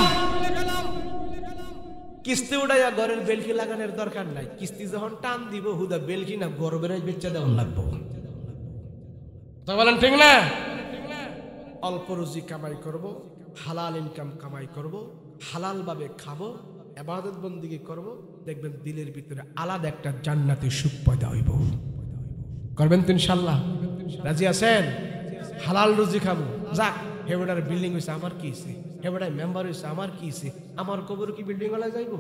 কিস্তি উড়াইয়া ঘরের বেলকি লাগানোর দরকার নাই। কিস্তি যখন টান দিব, হুদা বেলকি না গরবের বেচা দেওয়ার লাগবো। তা বলেন ঠিক না? অল্প রুজি কামাই করব, হালাল ইনকাম কামাই করব, হালাল ভাবে খাবো, ইবাদত বন্দেগী করব, দেখবেন দিলের ভিতরে আলাদা একটা জান্নাতি সুখ পয়দা হইব। করবেন তো ইনশাআল্লাহ? রাজি আছেন? হালাল রুজি খাবো। যাক, হেবেডার বিল্ডিং হয়েছে, আমার কি হয়েছে? হেবেডায় মেম্বার হয়েছে, আমার কি হয়েছে? আমার কবর কি বিল্ডিং ওয়ালা যাইব?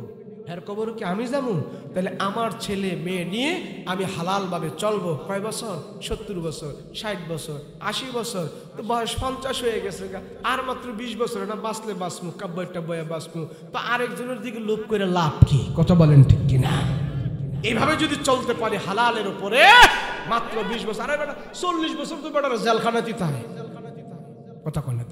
এর কবর কি আমি যাবো? তাহলে আমার ছেলে মেয়ে নিয়ে আমি হালাল ভাবে চলবো। কয় বছর? 70 বছর, 60 বছর, 80 বছর, তো বয়স 50 হয়ে গেছে, আর মাত্র 20 বছর না বাঁচলে বাঁচমু, কাব্যটা বয়ে বাঁচমু, তো আরেকজনের দিকে লোভ করে লাভ কি? কথা বলেন ঠিক কিনা? এইভাবে যদি চলতে পারে হালালের উপরে, মাত্র 20 বছর, আরে বেটা 40 বছর তো বেটার জেলখানাতে থাকে। কথা কয় না?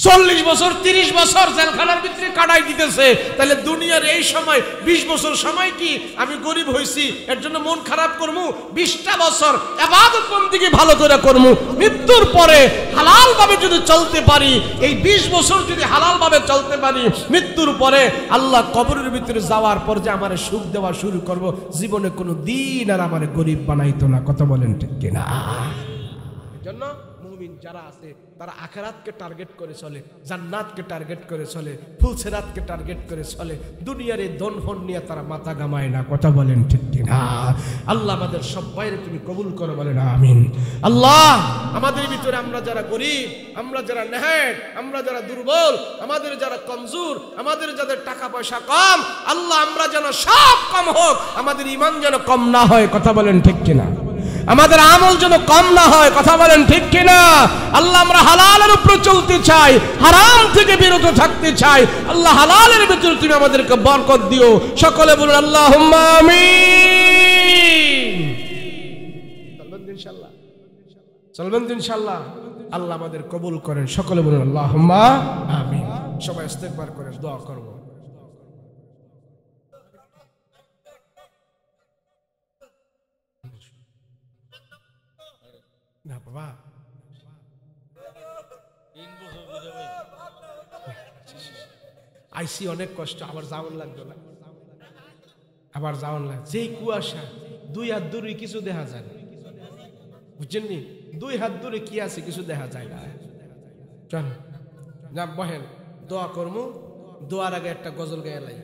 40 বছর 30 বছর জেলখানার ভিতরে কাটাই দিতেছে। তাহলে দুনিয়ার এই সময় 20 বছর সময় কি আমি গরিব হইছি এর জন্য মন খারাপ করবো? 20টা বছর ইবাদত বন্দেগী ভালো করে করবো। মৃত্যুর পরে হালাল ভাবে যদি চলতে পারি, এই 20 বছর যদি হালাল ভাবে চলতে পারি, মৃত্যুর পরে আল্লাহ কবরের ভিতরে যাওয়ার পর যে আমারে সুখ দেওয়া শুরু করব, জীবনে কোনো দিন আর আমারে গরিব বানাইতো না। কথা বলেন ঠিক কিনা? এজন্য মুমিন যারা আছে তারা আখিরাতকে টার্গেট করে চলে, জান্নাতকে টার্গেট করে চলে, ফুলসেরাতকে টার্গেট করে চলে। দুনিয়ার এই ধন নিয়ে তারা মাথা ঘামায় না। কথা বলেন ঠিক কিনা? আল্লাহ আমাদের সবাইকে তুমি কবুল করো, বলেন আমিন। আল্লাহ আমাদের ভিতরে আমরা যারা গরিব, আমরা যারা নেহাত, আমরা যারা দুর্বল, আমাদের যারা কমজোর, আমাদের যাদের টাকা পয়সা কম, আল্লাহ আমরা যেন সব কম হোক, আমাদের ঈমান যেন কম না হয়। কথা বলেন ঠিক কিনা? আমাদের আমল যেন কম না হয়। কথা বলেন ঠিক কিনা? আল্লাহ আমরা হালালের উপরে চলতে চাই, হারাম থেকে বিরত থাকতে চাই। আল্লাহ হালালের ভিতরে তুমি আমাদেরকে বরকত দিও। সকলে বলুন আল্লাহুম্মা আমিন। চলবেন ইনশাআল্লাহ? চলবেন ইনশাআল্লাহ? আল্লাহ আমাদের কবুল করেন। সকলে বলুন আল্লাহুম্মা আমিন। সবাই ইস্তেগফার করেন, দোয়া করব। না বাবা, আইসি অনেক কষ্ট, আবার যাওয়ান লাগবে না, আবার যাওয়ান লাগে। যেই কুয়াশা, 2 হাত দূরে কিছু দেখা যায় না, বুঝছেন নি? 2 হাত দূরে কি আছে কিছু দেখা যায় না। চল যা বহেন, দোয়া করবো। দোয়ার আগে একটা গজল গায়ে লাই।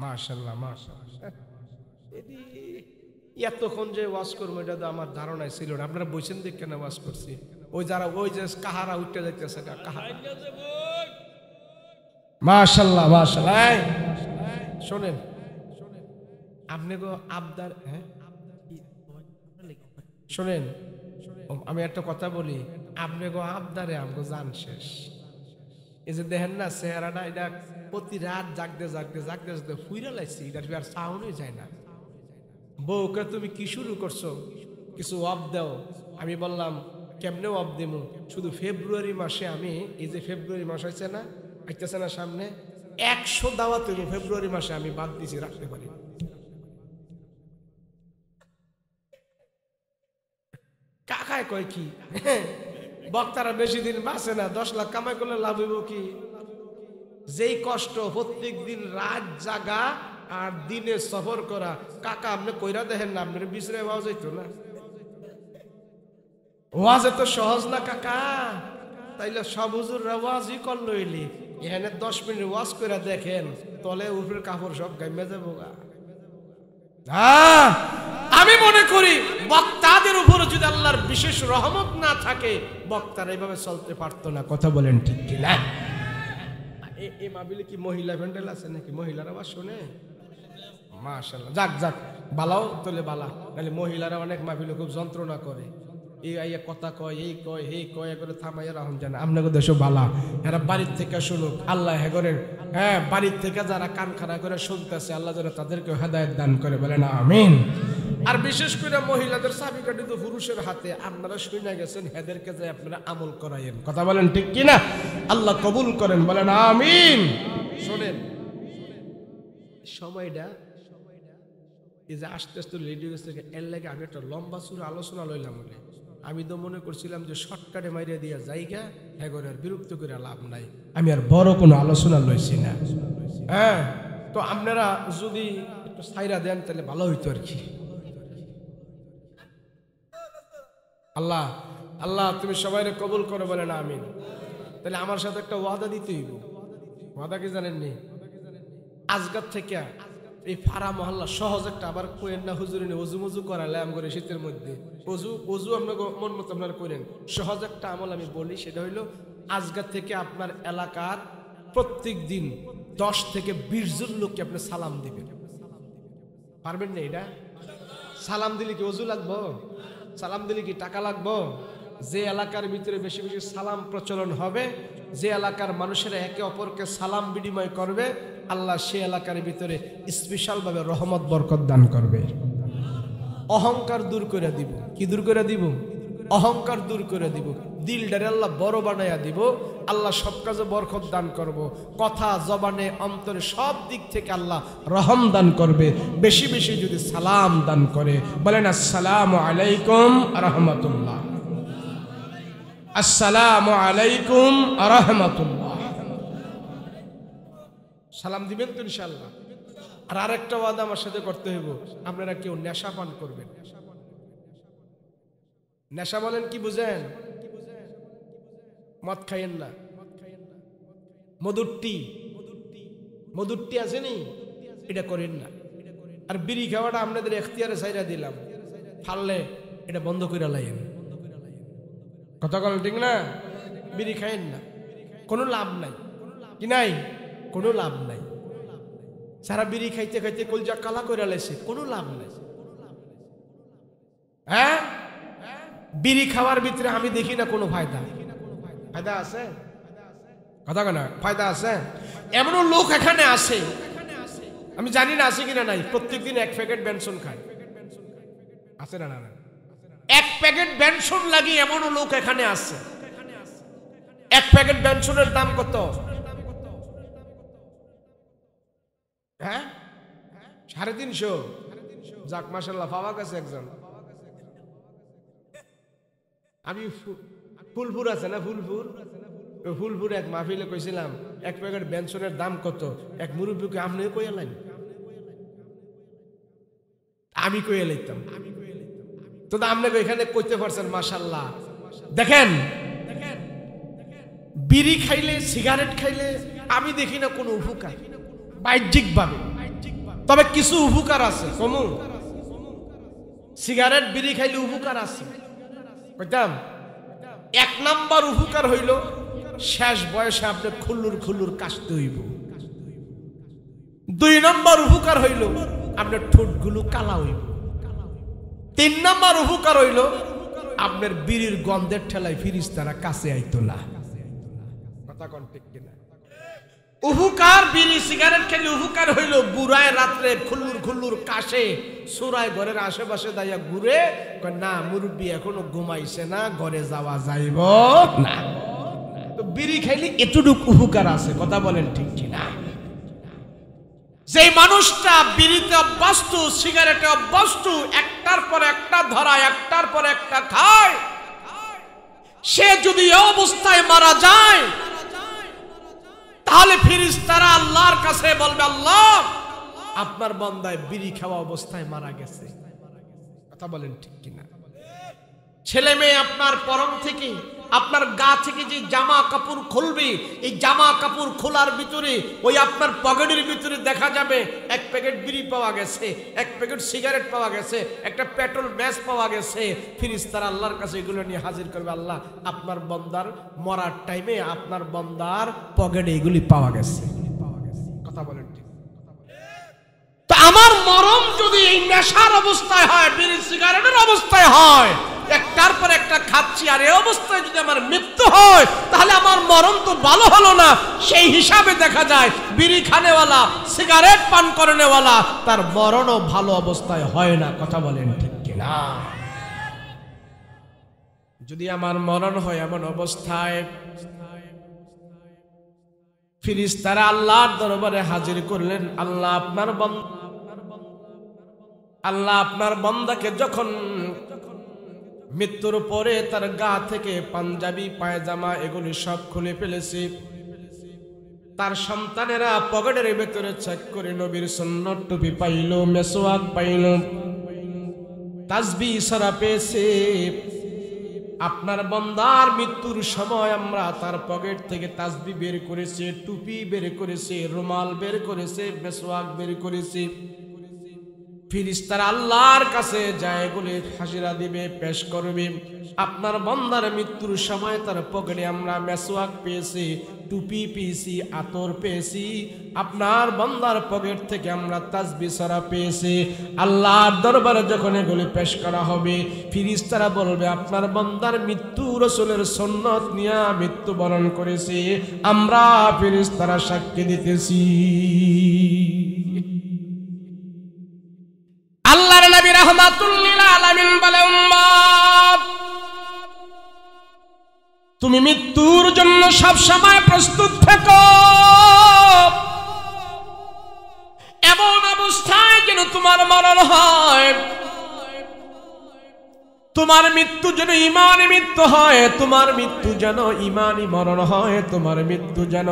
মাশাআল্লাহ মাশাআল্লাহ। এতক্ষণ যে ওয়াজ করবো এটা তো আমার ধারণায় ছিল না। আপনারা বলছেন দেখ কেন ওয়াজ করছি? ওই যারা ওই যে কাহারা উঠতে যাইতেছে, মাশাআল্লাহ মাশাআল্লাহ। শোনেন, আপনি গো আবদার, হ্যাঁ শোনেন, আমি একটা কথা বলি, আপনি গো আবদারে আমগো জান শেষ। এই যে দেখেন না চেহারাটা, এটা প্রতি রাত জাগতে জাগতে জাগতে জাগতে ফুইরা লাইছি, এটা আর সাউন্ডই যায় না। বউকে তুমি কি শুরু করছো, কিছু ওয়াব দাও। আমি বললাম কেমনে ওয়াব দেবো, শুধু ফেব্রুয়ারি মাসে আমি এই যে ফেব্রুয়ারি মাস হয়েছে না, আইতেছে না সামনে, 100 দাওয়াত হইব ফেব্রুয়ারি মাসে, আমি বাদ দিছি, রাখতে পারি। কাকায় কয় কি বক্তারা বেশি দিন বাঁচে না, 10 লাখ কামাই করলে লাভ হইব কি? যেই কষ্ট প্রত্যেক দিন রাত জাগা আর দিনে সফর করা, কাকা আপনি কইরা দেখেন না, আপনার বিছরে ওয়াজ হইতো না? ওয়াজ এত সহজ না কাকা। তাইলে সব হুজুররা ওয়াজই করলো, এলি এখানে 10 মিনিট ওয়াজ করে দেখেন, তলে উপরের কাপড় সব গাইমে যাবো। আমি মনে করি বক্তাদের উপরে যদি আল্লাহর বিশেষ রহমত না থাকে, বক্তারা এইভাবে চলতে পারতো না। কথা বলেন ঠিক কিনা? এই মাহফিলে কি মহিলা প্যান্ডেল আছে নাকি? মহিলারা আবার শোনে? মাশাআল্লাহ, যাক যাক, বালাও তোলে বালা। নাহলে মহিলারা অনেক মাহফিলে খুব যন্ত্রণা করে, এই আইয়া কথা কয়, এই কয়, এই কয় করে থামাইয়া রাখুন জানা। আপনাকে দেশও বালা, এরা বাড়ির থেকে শুনুক। আল্লাহ হেগরের বাড়ির থেকে যারা কান খাড়া করে শুনতেছে, আল্লাহ যেন তাদেরকে হেদায়েত দান করে, বলেন আমিন। আর বিশেষ করে মহিলাদের চাবিকাঠি তো পুরুষের হাতে, আপনারা শুনে গেছেন, হেদেরকে যে আপনারা আমল করাইয়েন। কথা বলেন ঠিক কিনা? আল্লাহ কবুল করেন, বলেন আমিন। শোনেন, সময়টা এই যে আস্তে আস্তে রেডি হয়েছে, এর লাগে আমি একটা লম্বা সুর আলোচনা লইলাম। আমি তো মনে করছিলাম যে শর্টকাটে মাইরে দিয়া জায়গা হ্যাঁ, আর বিরক্ত করে লাভ নাই, আমি আর বড় কোনো আলোচনা লইছি না। হ্যাঁ, তো আপনারা যদি একটু সাইরা দেন তাহলে ভালো হইতো আর কি। আল্লাহ আল্লাহ তুমি সবাই কবুল করে, বলেন আমিন। তাহলে আমার সাথে একটা ওয়াদা দিতে হইব। ওয়াদা কি জানেননি? আজকাল থেকে এই ফাড়া মহল্লা সহজ একটা, আবার কোয়েন না হুজুরি অজু মজু করালে আম করে শীতের মধ্যে অজু আপনাকে মন মতো আপনারা করেন। সহজ একটা আমল আমি বলি, সেটা হইলো আজকাল থেকে আপনার এলাকার প্রত্যেক দিন 10 থেকে 20 জন লোককে আপনি সালাম দিবেন। পারবেন না? এটা সালাম দিলে কি অজু লাগবো? সালাম দিলে কি টাকা লাগবো? যে এলাকার ভিতরে বেশি বেশি সালাম প্রচলন হবে, যে এলাকার মানুষেরা একে অপরকে সালাম বিনিময় করবে, আল্লাহ সে এলাকার ভিতরে স্পেশাল ভাবে রহমত বরকত দান করবে। অহংকার দূর করে দিব। কি দূর করে দিব? অহংকার দূর করে দিব। দিলটারে আল্লাহ বড় বানাইয়া দিব। আল্লাহ সব কাজে বরকত দান করব। কথা, জবানে, অন্তরে সব দিক থেকে আল্লাহ রহম দান করবে। বেশি বেশি যদি সালাম দান করে, বলেন আসসালামু আলাইকুম রাহমাতুল্লাহ, আসসালামু আলাইকুম রাহমাতুল্লাহ। সালাম দিবেন তো ইনশাআল্লাহ। আর আরেকটা ওয়াদা আমার সাথে করতে হইব, আপনারা কেউ নেশা পান করবেন। নেশা বলেন কি বুঝেন? মদ খাইয়েন না। মধুর টি আছে নি, এটা করেন না। আর বিড়ি খাওয়াটা আপনাদের এখতিয়ারে ছাইরা দিলাম, ফাললে এটা বন্ধ করে লাইয়েন। কথা বলেন ঠিক না? বিড়ি খাইয়েন না, কোনো লাভ নাই। কি নাই? কোনো লাভ নাই। সারা বিড়ি খাইতে খাইতে কলজা কালা করে লাইছে, কোনো লাভ নাই। হ্যাঁ, বিড়ি খাওয়ার ভিতরে আমি দেখি না কোনো ফায়দা। ফায়দা আছে? কথা কেনা ফায়দা আছে? এমনও লোক এখানে আছে, আমি জানি না আছে কিনা নাই, প্রত্যেকদিন 1 প্যাকেট বেনসন খায়। আছে না? না, 1 প্যাকেট বেনসন লাগি এমনও লোক এখানে আছে। 1 প্যাকেট বেনসনের দাম কত? হ্যাঁ, 350। যাক মাশাআল্লাহ, পাওয়া গেছে একজন। আমি ফুলপুর আছে না, ফুলপুর এক মাহফিলে কইছিলাম 1 প্যাকেট বেনসনের দাম কত। এক মুরব্বীকে আপনি কইয়া লাইন, আমি কইয়া লাইতাম। তো আপনাকে এখানে কইতে পারছেন, মাশাআল্লাহ। দেখেন, বিড়ি খাইলে, সিগারেট খাইলে আমি দেখি না কোনো উপকার বাহ্যিক ভাবে, তবে কিছু উপকার আছে। কমু সিগারেট বিড়ি খাইলে উপকার আছে। কইতাম 1 নাম্বার উপকার হইল শেষ বয়সে আপনি খুল্লুর কাশতে হইব। 2 নাম্বার উপকার হইল আপনার ঠোঁটগুলো কালা হইব। 3 নাম্বার উপকার হইল আপনার বিড়ির গন্ধের ঠেলায় ফিরিস্তারা কাছে আইতো না। কথা কোন ঠিক কিনা? উহুকার বিড়ি সিগারেট খেলে উহুকার হইল বুড়ায় রাত্রে খুল্লুর খুল্লুর কাশে সুরায় ঘরের আশেপাশে দাইয়া ঘুরে, না মুরব্বী এখনো ঘুমাইছে না, ঘরে যাওয়া যাইব না। তো বিড়ি খাইলে এতটুকু উহুকার আছে, কথা বলেন ঠিক কিনা? যে মানুষটা বিড়িতে অভ্যস্ত, সিগারেটে অভ্যস্ত, একটার পর একটা ধরায়, একটার পর একটা খায়, সে যদি এই অবস্থায় মারা যায় তাহলে ফেরেশতারা আল্লাহর কাছে বলবে, আল্লাহ আপনার বান্দায় বিড়ি খাওয়া অবস্থায় মারা গেছে। কথা বলেন ঠিক কিনা? ছেলে মেয়ে আপনার পরম থেকে, আপনার গা থেকে যে জামা কাপড় খুলবে, এই জামা কাপড় খোলার ভিতরে ওই আপনার পকেটের ভিতরে দেখা যাবে এক প্যাকেট বিড়ি পাওয়া গেছে, এক প্যাকেট সিগারেট পাওয়া গেছে, একটা পেট্রোল ম্যাচ পাওয়া গেছে। ফেরেশতারা আল্লাহর কাছে এগুলো নিয়ে হাজির করবে, আল্লাহ আপনার বান্দার মরার টাইমে আপনার বান্দার পকেটে এগুলি পাওয়া গেছে। কথা বলেন ঠিক? তো আমার মরণ যদি এই নেশার অবস্থায় হয়, বিড়ি সিগারেটের অবস্থায় হয়, একটার পর একটা খাচ্ছি, আর এই অবস্থায় যদি আমার মৃত্যু হয় তাহলে আমার মরণ তো ভালো হলো না। সেই হিসাবে দেখা যায় বিড়ি খানেওয়ালা, সিগারেট পান করেনেওয়ালা, তার মরণও ভালো অবস্থায় হয় না। কথা বলেন ঠিক কিনা? যদি আমার মরণ হয় এমন অবস্থায়, ফেরেশতারা আল্লাহর দরবারে হাজির করলেন, আল্লাহ আপনার বান্দাকে যখন মৃত্যুর পরে তার গা থেকে পাঞ্জাবি পায়জামা এগুলি সব খুলে ফেলেছে, তার সন্তানেরা পকেটের ভেতরে চেক করে নবীর সুন্নত টুপি পাইল, মেসওয়াক পাইল, তাসবিহ সারা পেয়েছে। আপনার বান্দার মৃত্যুর সময় আমরা তার পকেট থেকে তাসবিহ বের করেছে, টুপি বের করেছে, রুমাল বের করেছে, মেসওয়াক বের করেছে। ফেরেশতারা আল্লাহর কাছে যায় বলে হাজিরা দিবে, পেশ করবে। আপনার বান্দার মৃত্যুর সময় তার পকেটে আমরা মেসওয়াক পেয়েছি, টুপি পেয়েছি, আতর পেয়েছি, আপনার বান্দার পকেট থেকে আমরা তাসবিহ সরা পেয়েছি। আল্লাহর দরবারে যখন এগুলি পেশ করা হবে, ফেরেশতারা বলবে আপনার বান্দার মৃত্যু রাসূলের সুন্নাত নিয়ে মৃত্যুবরণ করেছে, আমরা ফেরেশতারা সাক্ষী দিতেছি। আল্লাহর নবী রাহমাতুল লিল আলামিন বলে, উম্মত তুমি মৃত্যুর জন্য সব সময় প্রস্তুত থেকো, এমন অবস্থায় যেন তোমার মরণ হয়, তোমার মৃত্যু যেন ঈমানি মৃত্যু হয়, তোমার মৃত্যু যেন ঈমানি মরণ হয়, তোমার মৃত্যু যেন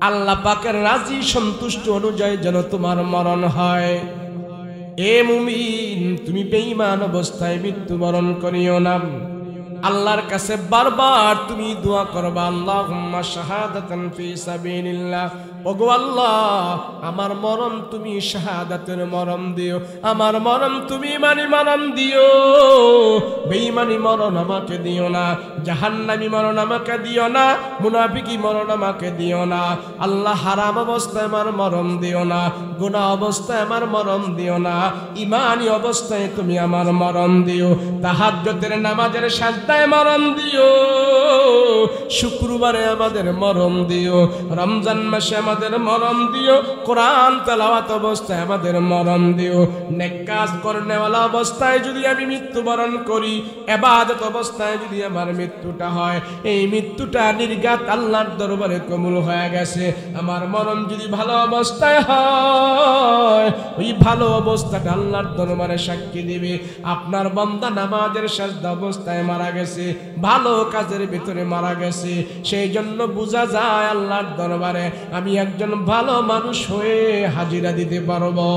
আল্লাহ পাকের রাজি সন্তুষ্ট অনুযায়ী যেন তোমার মরণ হয়। এ মুমিন, তুমি বেঈমান অবস্থায় মৃত্যুবরণ করিও না। আল্লাহর কাছে বারবার তুমি দোয়া করবা, আল্লাহুম্মা শাহাদাতান ফি সাবিলিল্লাহ, ওগো আল্লাহ আমার মরণ তুমি শাহাদাতের মরণ দিও, আমার মরণ তুমি ঈমানি মরণ দিও, বেঈমানি মরণ আমাকে দিও না, জাহান্নামী মরণ আমাকে দিও না, মুনাফিকি মরণ আমাকে দিও না। আল্লাহ হারাম অবস্থায় আমার মরণ দিও না, গুনাহ অবস্থায় আমার মরণ দিও না, ঈমানি অবস্থায় তুমি আমার মরণ দিও, তাহাজ্জুদের নামাজের সাজদায় মরণ দিও, শুক্রবারে আমাদের মরণ দিও, রমজান মাসে আমাদের মরণ দিও, কোরআন তেলাওয়াত অবস্থায় আমাদের মরণ দিও। নেক কাজ করনেওয়ালা অবস্থায় যদি আমি মৃত্যুবরণ করি, ইবাদত অবস্থায় যদি আমার মৃত্যুটা হয়, এই মৃত্যুটা নির্ঘাত আল্লাহর দরবারে কবুল হয়ে গেছে। আমার মরণ যদি ভালো অবস্থায় হয়, ওই ভালো অবস্থাটা আল্লাহর দরবারে সাক্ষী দিবে আপনার বান্দা নামাজের সাজদা অবস্থায় মারা গেছে, ভালো কাজের ভিতরে মারা গেছে। সেই জন্য বোঝা যায় আল্লাহর দরবারে আমি একজন ভালো মানুষ হয়ে হাজিরা দিতে পারবো।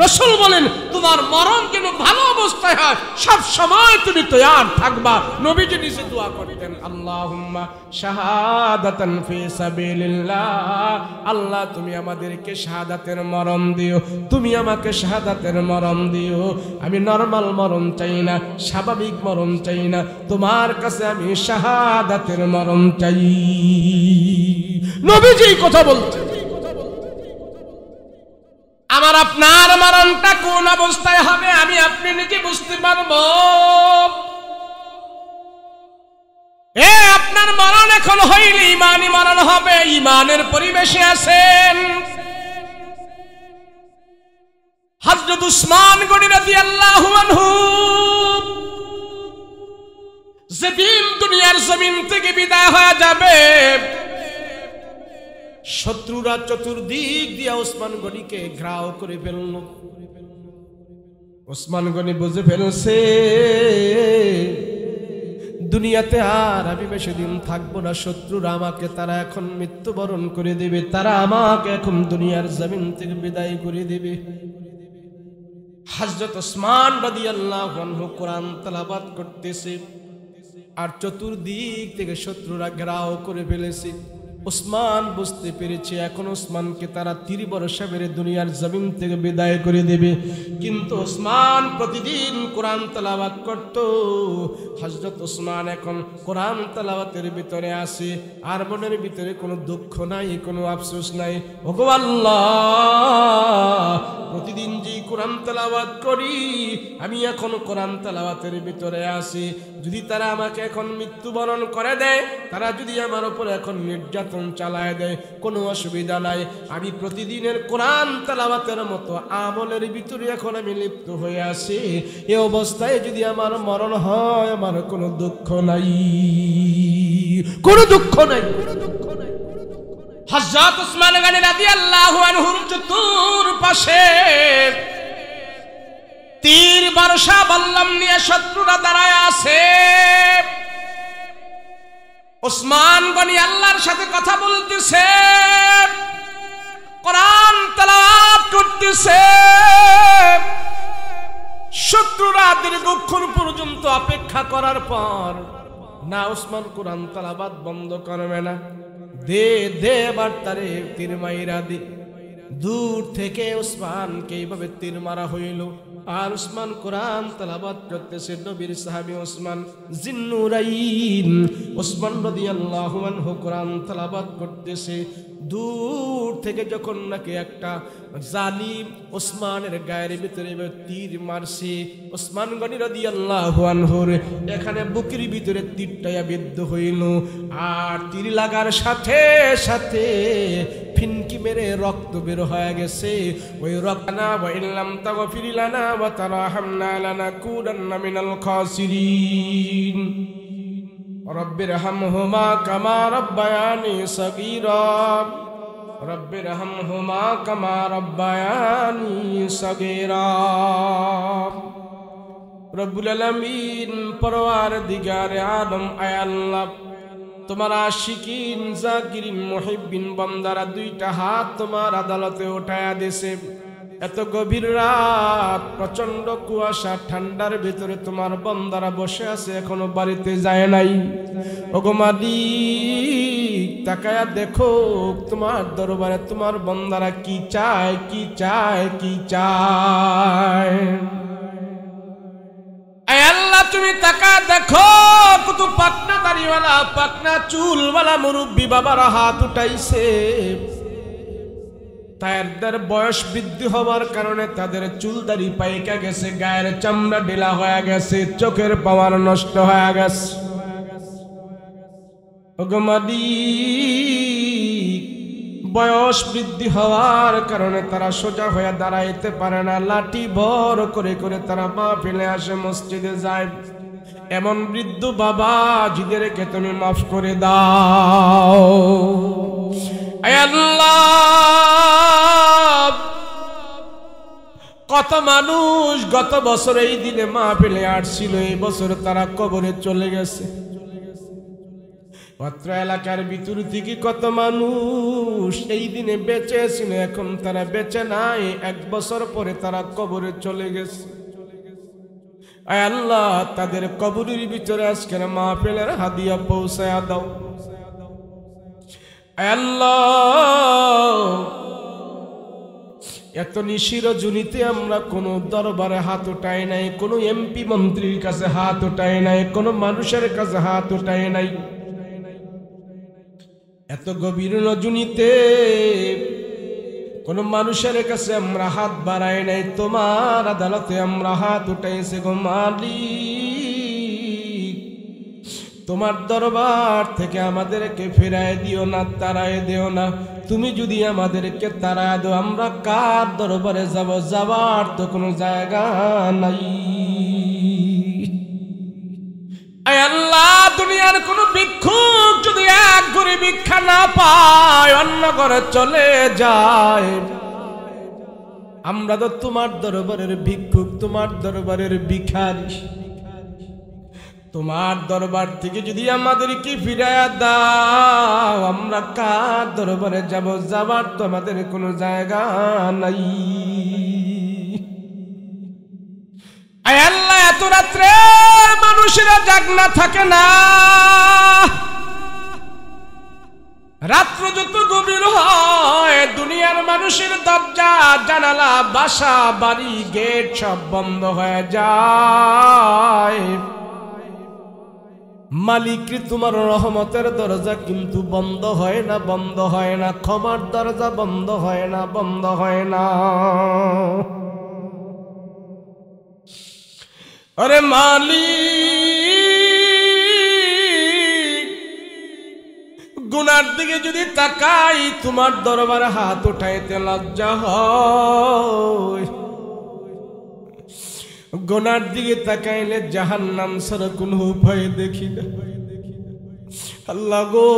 রাসূল বলেন তোমার মরণ যেন ভালো অবস্থায় হয়, সব সময় তুমি তৈয়ার থাকবা। নবীজি নিজে দোয়া করতেন, আল্লাহুম্মা শাহাদাতান ফি সাবিলিল্লাহ, আল্লাহ তুমি আমাদেরকে শাহাদাতের মরণ দিও, তুমি আমাকে শাহাদাতের মরণ দিও। আমি নরমাল মরণ চাই না, স্বাভাবিক মরণ চাই না, তোমার কাছে আমি শাহাদাতের মরণ চাই। নবীজি কথা বলছেন। আমার আপনার মরণটা কোন অবস্থায় হবে আমি আপনি নাকি বুঝতে পারবো? আপনার মরণ এখন হইলে ইমানি মরণ হবে, ইমানের পরিবেশে আছেন। হযরত উসমান গনি রাদিয়াল্লাহু আনহু যেদিন দুনিয়ার জমিন থেকে বিদায় হয়ে যাবে, শত্রুরা চতুর্দিক দিয়ে ওসমান গনিকে ঘেরাও করে ফেলল। ওসমান গনি বুঝে ফেলছে দুনিয়াতে আর আমি বেশি দিন থাকবো না, শত্রুরা আমাকে তারা এখন মৃত্যুবরণ করে দেবে, তারা আমাকে এখন দুনিয়ার জমিন থেকে বিদায় করে দেবে। হযরত ওসমান রাদিয়াল্লাহু আনহু কোরআন তেলাওয়াত করতেছে আর চতুর্দিক থেকে শত্রুরা ঘেরাও করে ফেলেছে। ওসমান বুঝতে পেরেছে এখন ওসমানকে তারা তীর বর্ষা মেরে দুনিয়ার জমিন থেকে বিদায় করে দেবে, কিন্তু ওসমান প্রতিদিন কোরআন তেলাওয়াত করত। হযরত ওসমান এখন কোরআন তেলাওয়াতের ভিতরে আছে আর মনের ভিতরে কোনো দুঃখ নাই, কোনো আফসোস নাই। ওগো আল্লাহ, প্রতিদিন যে কোরআন তেলাওয়াত করি আমি এখন কোরআন তেলাওয়াতের ভিতরে আছি, যদি তারা আমাকে এখন মৃত্যুবরণ করে দেয়, তারা যদি আমার উপর এখন নির্যাতন চালায় দেয়, কোনো অসুবিধা নাই, আমি প্রতিদিনের কোরআন তেলাওয়াতের মতো আমলের ভিতরে এখন আমি লিপ্ত হয়ে আছি। এই অবস্থায় যদি আমার মরণ হয় আমার কোনো দুঃখ নাই, কোনো দুঃখ নাই। হযরত উসমান গনি রাদিয়াল্লাহু আনহুর চতুর্পাশে তীর বর্ষা বল্লম নিয়ে শত্রুরা দাঁড়ায় আছে। উসমান গনি আল্লাহর সাথে কথা বলতেছে, কোরআন তেলাওয়াত করতেছে। শত্রুরা দীর্ঘক্ষণ পর্যন্ত অপেক্ষা করার পর না উসমান কোরআন তেলাওয়াত বন্ধ করবে না, দে দে বার্তারে তীর মাইরা দি। দূর থেকে উসমানকে এইভাবে তীর মারা হইল আর উসমান কোরআন তেলাওয়াত করতেছে। নবীর সাহাবী উসমান জিন্নুরাইন উসমান রাদিয়াল্লাহু আনহু কোরআন তেলাওয়াত করতেছে। দূর থেকে যখন নাকি একটা জালিম উসমানের গায়ের ভিতরে তীর মারছে, উসমান গনি রাদিয়াল্লাহু আনহুর এখানে বুকের ভিতরে তীরটায়া বিদ্ধ হইল আর তীর লাগার সাথে সাথে ফিনকি মেরে রক্ত বের হয়ে গেছে। ওই রক্তনা ওয়া ইল্লাম তাগফির লানা ওয়া তারহামনা লানাকুনান্না মিনাল খাসিরিন রব্বিরহামহুমা কামা রাব্বায়ানি সগীরা রব্বিরহামহুমা কামা রাব্বায়ানি সগীরা। রব্বুল আলামিন পরওয়ারদিগারে আলম আয় আল্লাহ, তোমার আশিকিন জাকিরিন মুহিব্বিন বান্দারা দুইটা হাত তোমার আদালতে উঠায়া দিয়েছে। এত গভীর রাত, প্রচন্ড কুয়াশা, ঠান্ডার ভিতরে তোমার বান্দারা বসে আছে, এখনো বাড়িতে যায় নাই। ওগো মালিক, তাকায়া দেখো তোমার দরবারে তোমার বান্দারা কি চায়, কি চায়, কি চায়। আল্লাহ তুমি তাকা দেখো, কত পাকনা দাড়িওয়ালা, পাকনা চুলওয়ালা মুরব্বী বাবারা হাত উঠাইছে। তাদের বয়স বৃদ্ধি হওয়ার কারণে তাদের চুল দাড়ি পাইকা গেছে, গায়ের চামড়া ঢিলা হয়ে গেছে, চোখের পাওয়ার নষ্ট হয়ে গেছে। ওগো মালিক, বয়স বৃদ্ধি হওয়ার কারণে তারা সোজা হয়ে দাঁড়াইতে পারে না, লাঠি ভর করে করে তারা মাহফিলে আসে, মসজিদে যায়। এমন বৃদ্ধ বাবা জিদেরকে তুমি মাফ করে দাও। আয় আল্লাহ, কত মানুষ গত বছর এই দিনে মাহফিলে আসছিল, এই বছর তারা কবরে চলে গেছে। পত্র এলাকার ভিতর থেকে কত মানুষ এই দিনে বেঁচে ছিল, এখন তারা বেঁচে নাই, 1 বছর পরে তারা কবরে চলে গেছে। আয় আল্লাহ, তাদের কবরের ভিতরে আজকের মাহফিলের হাদিয়া পৌঁছায়া দাও। আয় আল্লাহ, এত নিশির জুনিতে আমরা কোন দরবারে হাত উঠাই নাই, কোন এমপি মন্ত্রীর কাছে হাত উঠাই নাই, কোন মানুষের কাছে হাত উঠাই নাই। এত গভীর রজনীতে কোন মানুষের কাছে আমরা হাত বাড়াই নাই, তোমার আদালতে আমরা হাত উঠাইছি। গো মালিক, তোমার দরবার থেকে আমাদেরকে ফিরায় দিও না, তাড়ায় দিও না। তুমি যদি আমাদেরকে তাড়ায় দাও, আমরা কার দরবারে যাব? যাবার তো কোনো জায়গা নাই। আয় আল্লাহ, দুনিয়ার কোন ভিক্ষুক যদি এক ঘরে ভিক্ষা না পায়, অন্য ঘরে চলে যায়, আমরা তো তোমার দরবারের ভিক্ষুক, তোমার দরবারের ভিখারি। তোমার দরবার থেকে যদি আমাদেরকে ফিরাইয়া দাও, আমরা কার দরবারে যাব? যাবার তো আমাদের কোনো জায়গা নাই। আয় আল্লাহ, এত রাত্রে মানুষেরা জাগনা থাকে না। রাত্র যত গভীর হয়, দুনিয়ার মানুষের দরজা জানালা বাসা বাড়ি গেট সব বন্ধ হয়ে যায়। মালিক তোমার রহমতের দরজা কিন্তু বন্ধ হয় না, বন্ধ হয় না। ক্ষমার দরজা বন্ধ হয় না, বন্ধ হয় না। আরে মালিক, গুনার দিকে যদি তাকাই, তোমার দরবারে হাত উঠাইতে লজ্জা হয়। গুনার দিকে তাকাইলে জাহান্নাম ছাড়া কোনো উপায় দেখি না। আল্লাহ গো,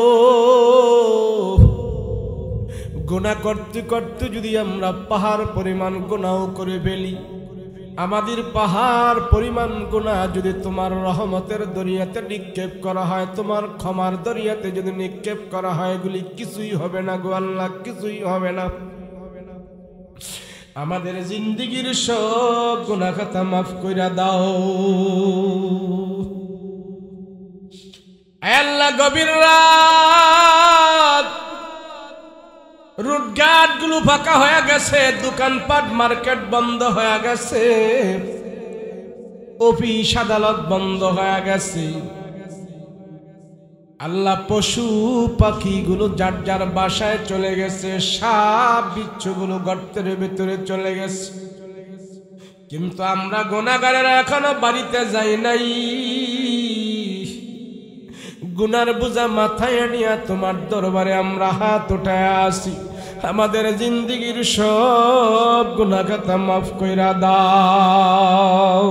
গুনাহ করতে করতে যদি আমরা পাহাড় পরিমাণ গুনাহ করে ফেলি, আমাদের পাহাড় পরিমাণ গুনাহ যদি তোমার রহমতের দরিয়াতে নিক্ষেপ করা হয়, তোমার ক্ষমার দরিয়াতে যদি নিক্ষেপ করা হয়, এগুলি কিছুই হবে না গো আল্লাহ, কিছুই হবে না। আমাদের জিন্দেগির সব গুনাহ খাতা মাফ কইরা দাও আল্লাহ। গভীর রাত, রুটঘাট গুলো ফাঁকা হয়ে গেছে, দোকানপাট মার্কেট বন্ধ হয়ে গেছে, অফিস আদালত বন্ধ হয়ে গেছে। আল্লাহ, পশু পাখি গুলো যার যার বাসায় চলে গেছে, সাপ বিচ্ছু গুলো গর্তের ভিতরে চলে গেছে, কিন্তু আমরা গুনাহগারেরা এখনো বাড়িতে যাই নাই। গুনার বোঝা মাথায় নিয়ে তোমার দরবারে আমরা হাত উঠায় আসি। আমাদের জিন্দেগির সব গুনাহ খাতা মাফ কইরা দাও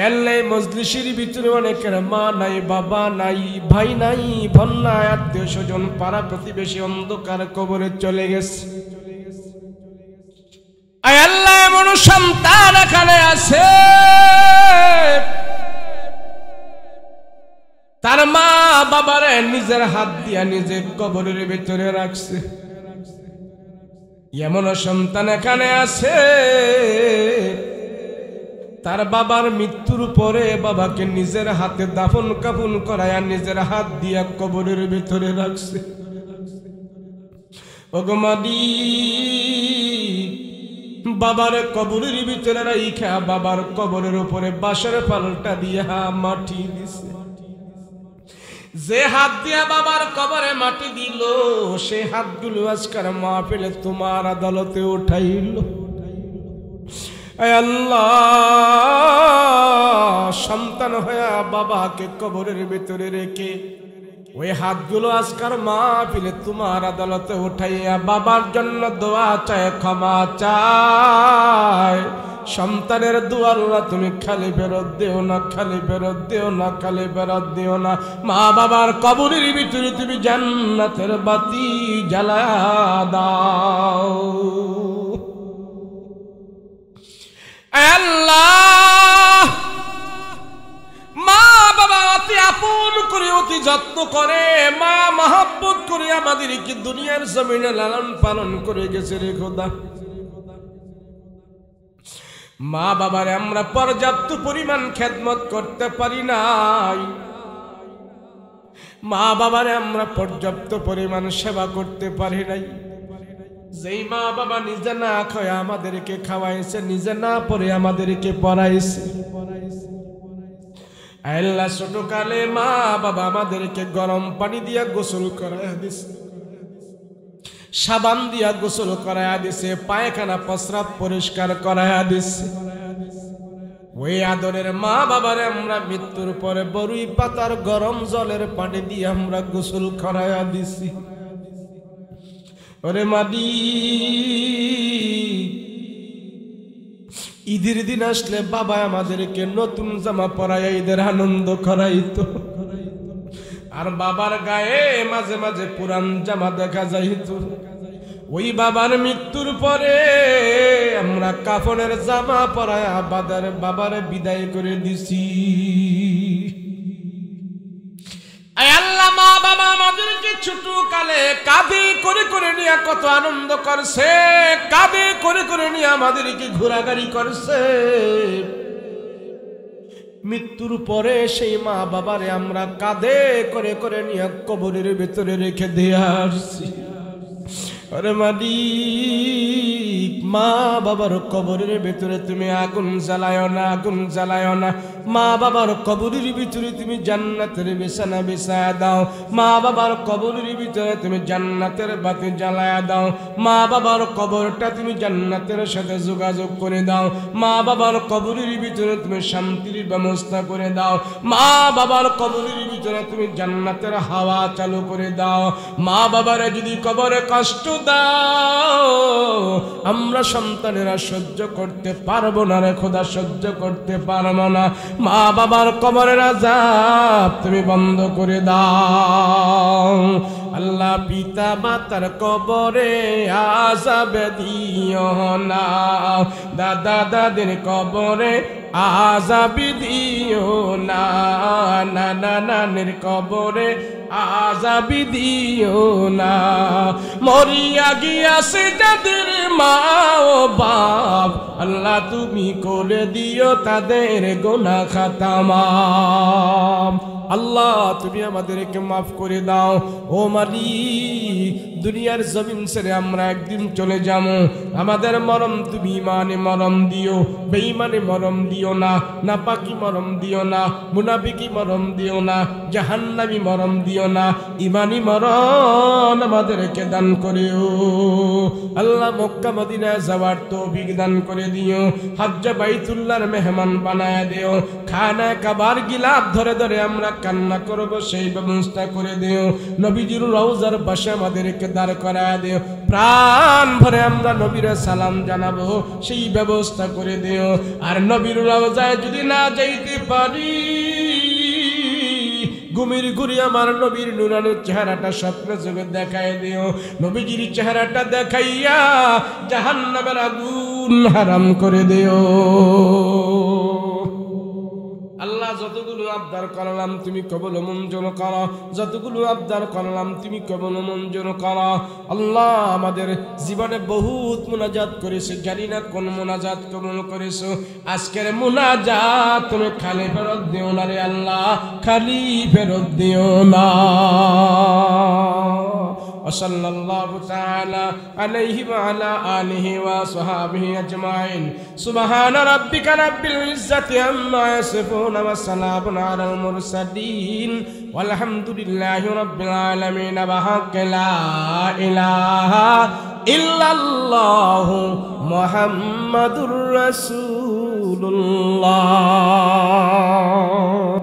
আল্লাহ। মজলিসের ভিতরে অনেকের মা নাই, বাবা নাই, ভাই নাই, বোন নাই, আত্মীয় স্বজন, পাড়া প্রতিবেশী অন্ধকার কবরে চলে গেছে। আল্লাহ, এমন সন্তান এখানে আছে, তার মা বাবারে নিজের হাত দিয়া নিজে কবরের ভিতরে রাখছে। এমন সন্তান এখানে আছে, তার বাবার মৃত্যুর পরে বাবাকে নিজের হাতে দাফন কাফন করায়া নিজের হাত দিয়া কবরের ভিতরে রাখছে। ওগমাদি, বাবার কবরের ভিতরে রাইখা বাবার কবরের উপরে বাঁশের পালটা দিয়া মাটি দিছে। যে হাত দিয়া বাবার কবরে মাটি দিল, সে হাতগুলো আজকাল মাহফিলে তোমার আদালতে উঠাইল। আল্লাহ, সন্তান হইয়া বাবাকে কবরের ভিতরে রেখে ওই হাতগুলো আজকাল মাহফিলে তোমার আদালতে উঠাইয়া বাবার জন্য দোয়া চায়, ক্ষমা চায়। সন্তানের দোয়া আল্লাহ তুমি খালি ফেরত দিও না, খালি ফেরত দিও না, খালি ফেরত দিও না। মা বাবার কবরের ভিতরে তুমি জান্নাতের বাতি জ্বালা দাও আল্লাহ। মা বাবা অতি আপন করে, অতি যত্ন করে, মায়া মহব্বত করে আমাদেরকে দুনিয়ার জমিনে লালন পালন করে গেছে রে খোদা। মা বাবারে আমরা পর্যাপ্ত পরিমাণ খেদমত করতে পারি নাই, মা বাবারে আমরা পর্যাপ্ত পরিমাণ সেবা করতে পারি নাই। যেই মা বাবা নিজে না খায় আমাদেরকে খাওয়াইছে, নিজে না পড়ে আমাদেরকে পড়াইছে। আল্লাহ, ছোটকালে মা বাবা আমাদেরকে গরম পানি দিয়া গোসল করাইয়া দিছে, সাবান দিয়া গোসল করাইয়া দিছে, পায়খানা প্রস্রাব পরিষ্কার করাইয়া দিছে। ওই আদরের মা বাবারে আমরা মৃত্যুর পরে বরুই পাতার গরম জলের পানি দিয়ে আমরা গোসল করায়া দিছি। ওরে মাদি, ঈদের দিন আসলে বাবা আমাদেরকে নতুন জামা পরাইয়া ঈদের আনন্দ করাইতো, আর বাবার গায়ে মাঝে মাঝে পুরান জামা দেখা যাইত। ওই বাবার মৃত্যুর পরে আমরা কাফনের জামা পরায়া বাবারে বিদায় করে দিছি। আল্লাহ, মা বাবা আমাদেরকে ছোট কালে কাঁধে করে করে নিয়ে কত আনন্দ করছে, কাঁধে করে করে নিয়ে আমাদেরকে ঘোরাঘুরি করছে। মৃত্যুর পরে সেই মা বাবারে আমরা কাঁধে করে করে নিয়ে কবরের ভেতরে রেখে দিয়ে আসছি। আরে মালিক, মা বাবার কবরের ভেতরে তুমি আগুন জ্বালায় না, আগুন জ্বালায় না। মা বাবার কবরের ভিতরে তুমি জান্নাতের বিছানা বিছায়া দাও। মা বাবার কবরের ভিতরে তুমি জান্নাতের বাতি জ্বালায়া দাও। মা বাবার কবরটা তুমি জান্নাতের সাথে যোগাযোগ করে দাও। মা বাবার কবরের ভিতরে তুমি শান্তির ব্যবস্থা করে দাও। মা বাবার কবরের ভিতরে তুমি জান্নাতের হাওয়া চালু করে দাও। মা বাবারে যদি কবরে কষ্ট দাও, আমরা সন্তানেরা সহ্য করতে পারবো না রে খোদা, সহ্য করতে পারবো না। মা বাবার কবরের আযাব তুমি বন্ধ করে দাও। আল্লাহ, পিতা মাতার কবরে আযাব দিও না, দাদা দাদির কবরে আযাব দিও না, নানা নানির কবরে আযাব দিও না। মরিয়া গিয়াছে যাদের মা ও বাপ, আল্লাহ তুমি করে দিও তাদের গুনাহ খাতা মাফ। আল্লাহ, তুমি আমাদেরকে মাফ করে দাও। ও মালিক, দুনিয়ার জমিন ছেড়ে আমরা একদিন চলে যাবো। আমাদের মরণ তুমি ইমানে মরণ দিও, বেঈমানে মরণ দিও না, নাপাকি মরণ দিও না, মুনাফিকি মরণ দিও না, জাহান্নামী মরণ দিও না, ইমানি মরণ আমাদেরকে দান করিও। আল্লাহ, মক্কা মদিনায় যাওয়ার তৌফিক দান করে দিও। হজ্জে বাইতুল্লাহর মেহমান বানায় দিও। খানা কাবার গিলাফ ধরে ধরে আমরা কান্না করব, সেই ব্যবস্থা করে দিও। নবীজির রওজার পাশে আমাদেরকে দাঁড় করায় দিও। প্রাণ ভরে আমরা নবীর সালাম জানাবো, সেই ব্যবস্থা করে দিও। আর নবীর রওজায় যদি না যাইতে পারি, ঘুমের ঘুরে আমার নবীর নুরানের চেহারাটা স্বপ্ন যোগে দেখায় দিও। নবীজির চেহারাটা দেখাইয়া জাহান্নামের আগুন হারাম করে দিও। আল্লাহ, যতগুলো আবদার করলাম তুমি কবুল মঞ্জুর করো, যতগুলো আবদার করলাম তুমি কবুল মঞ্জুর করো। আল্লাহ, আমাদের জীবনে বহুত মুনাজাত করেছে, জানি না কোন মুনাজাত কবুল করেছো। আজকের মুনাজাত তুমি খালি ফেরত দিও না রে আল্লাহ, খালি ফেরত দিও না। وصلى الله تعالى عليه وعلى آله وصحبه أجمعين. سبحان ربك رب العزة عما يصفون وسلام على المرسلين والحمد لله رب العالمين. بحق لا إله إلا الله محمد رسول الله.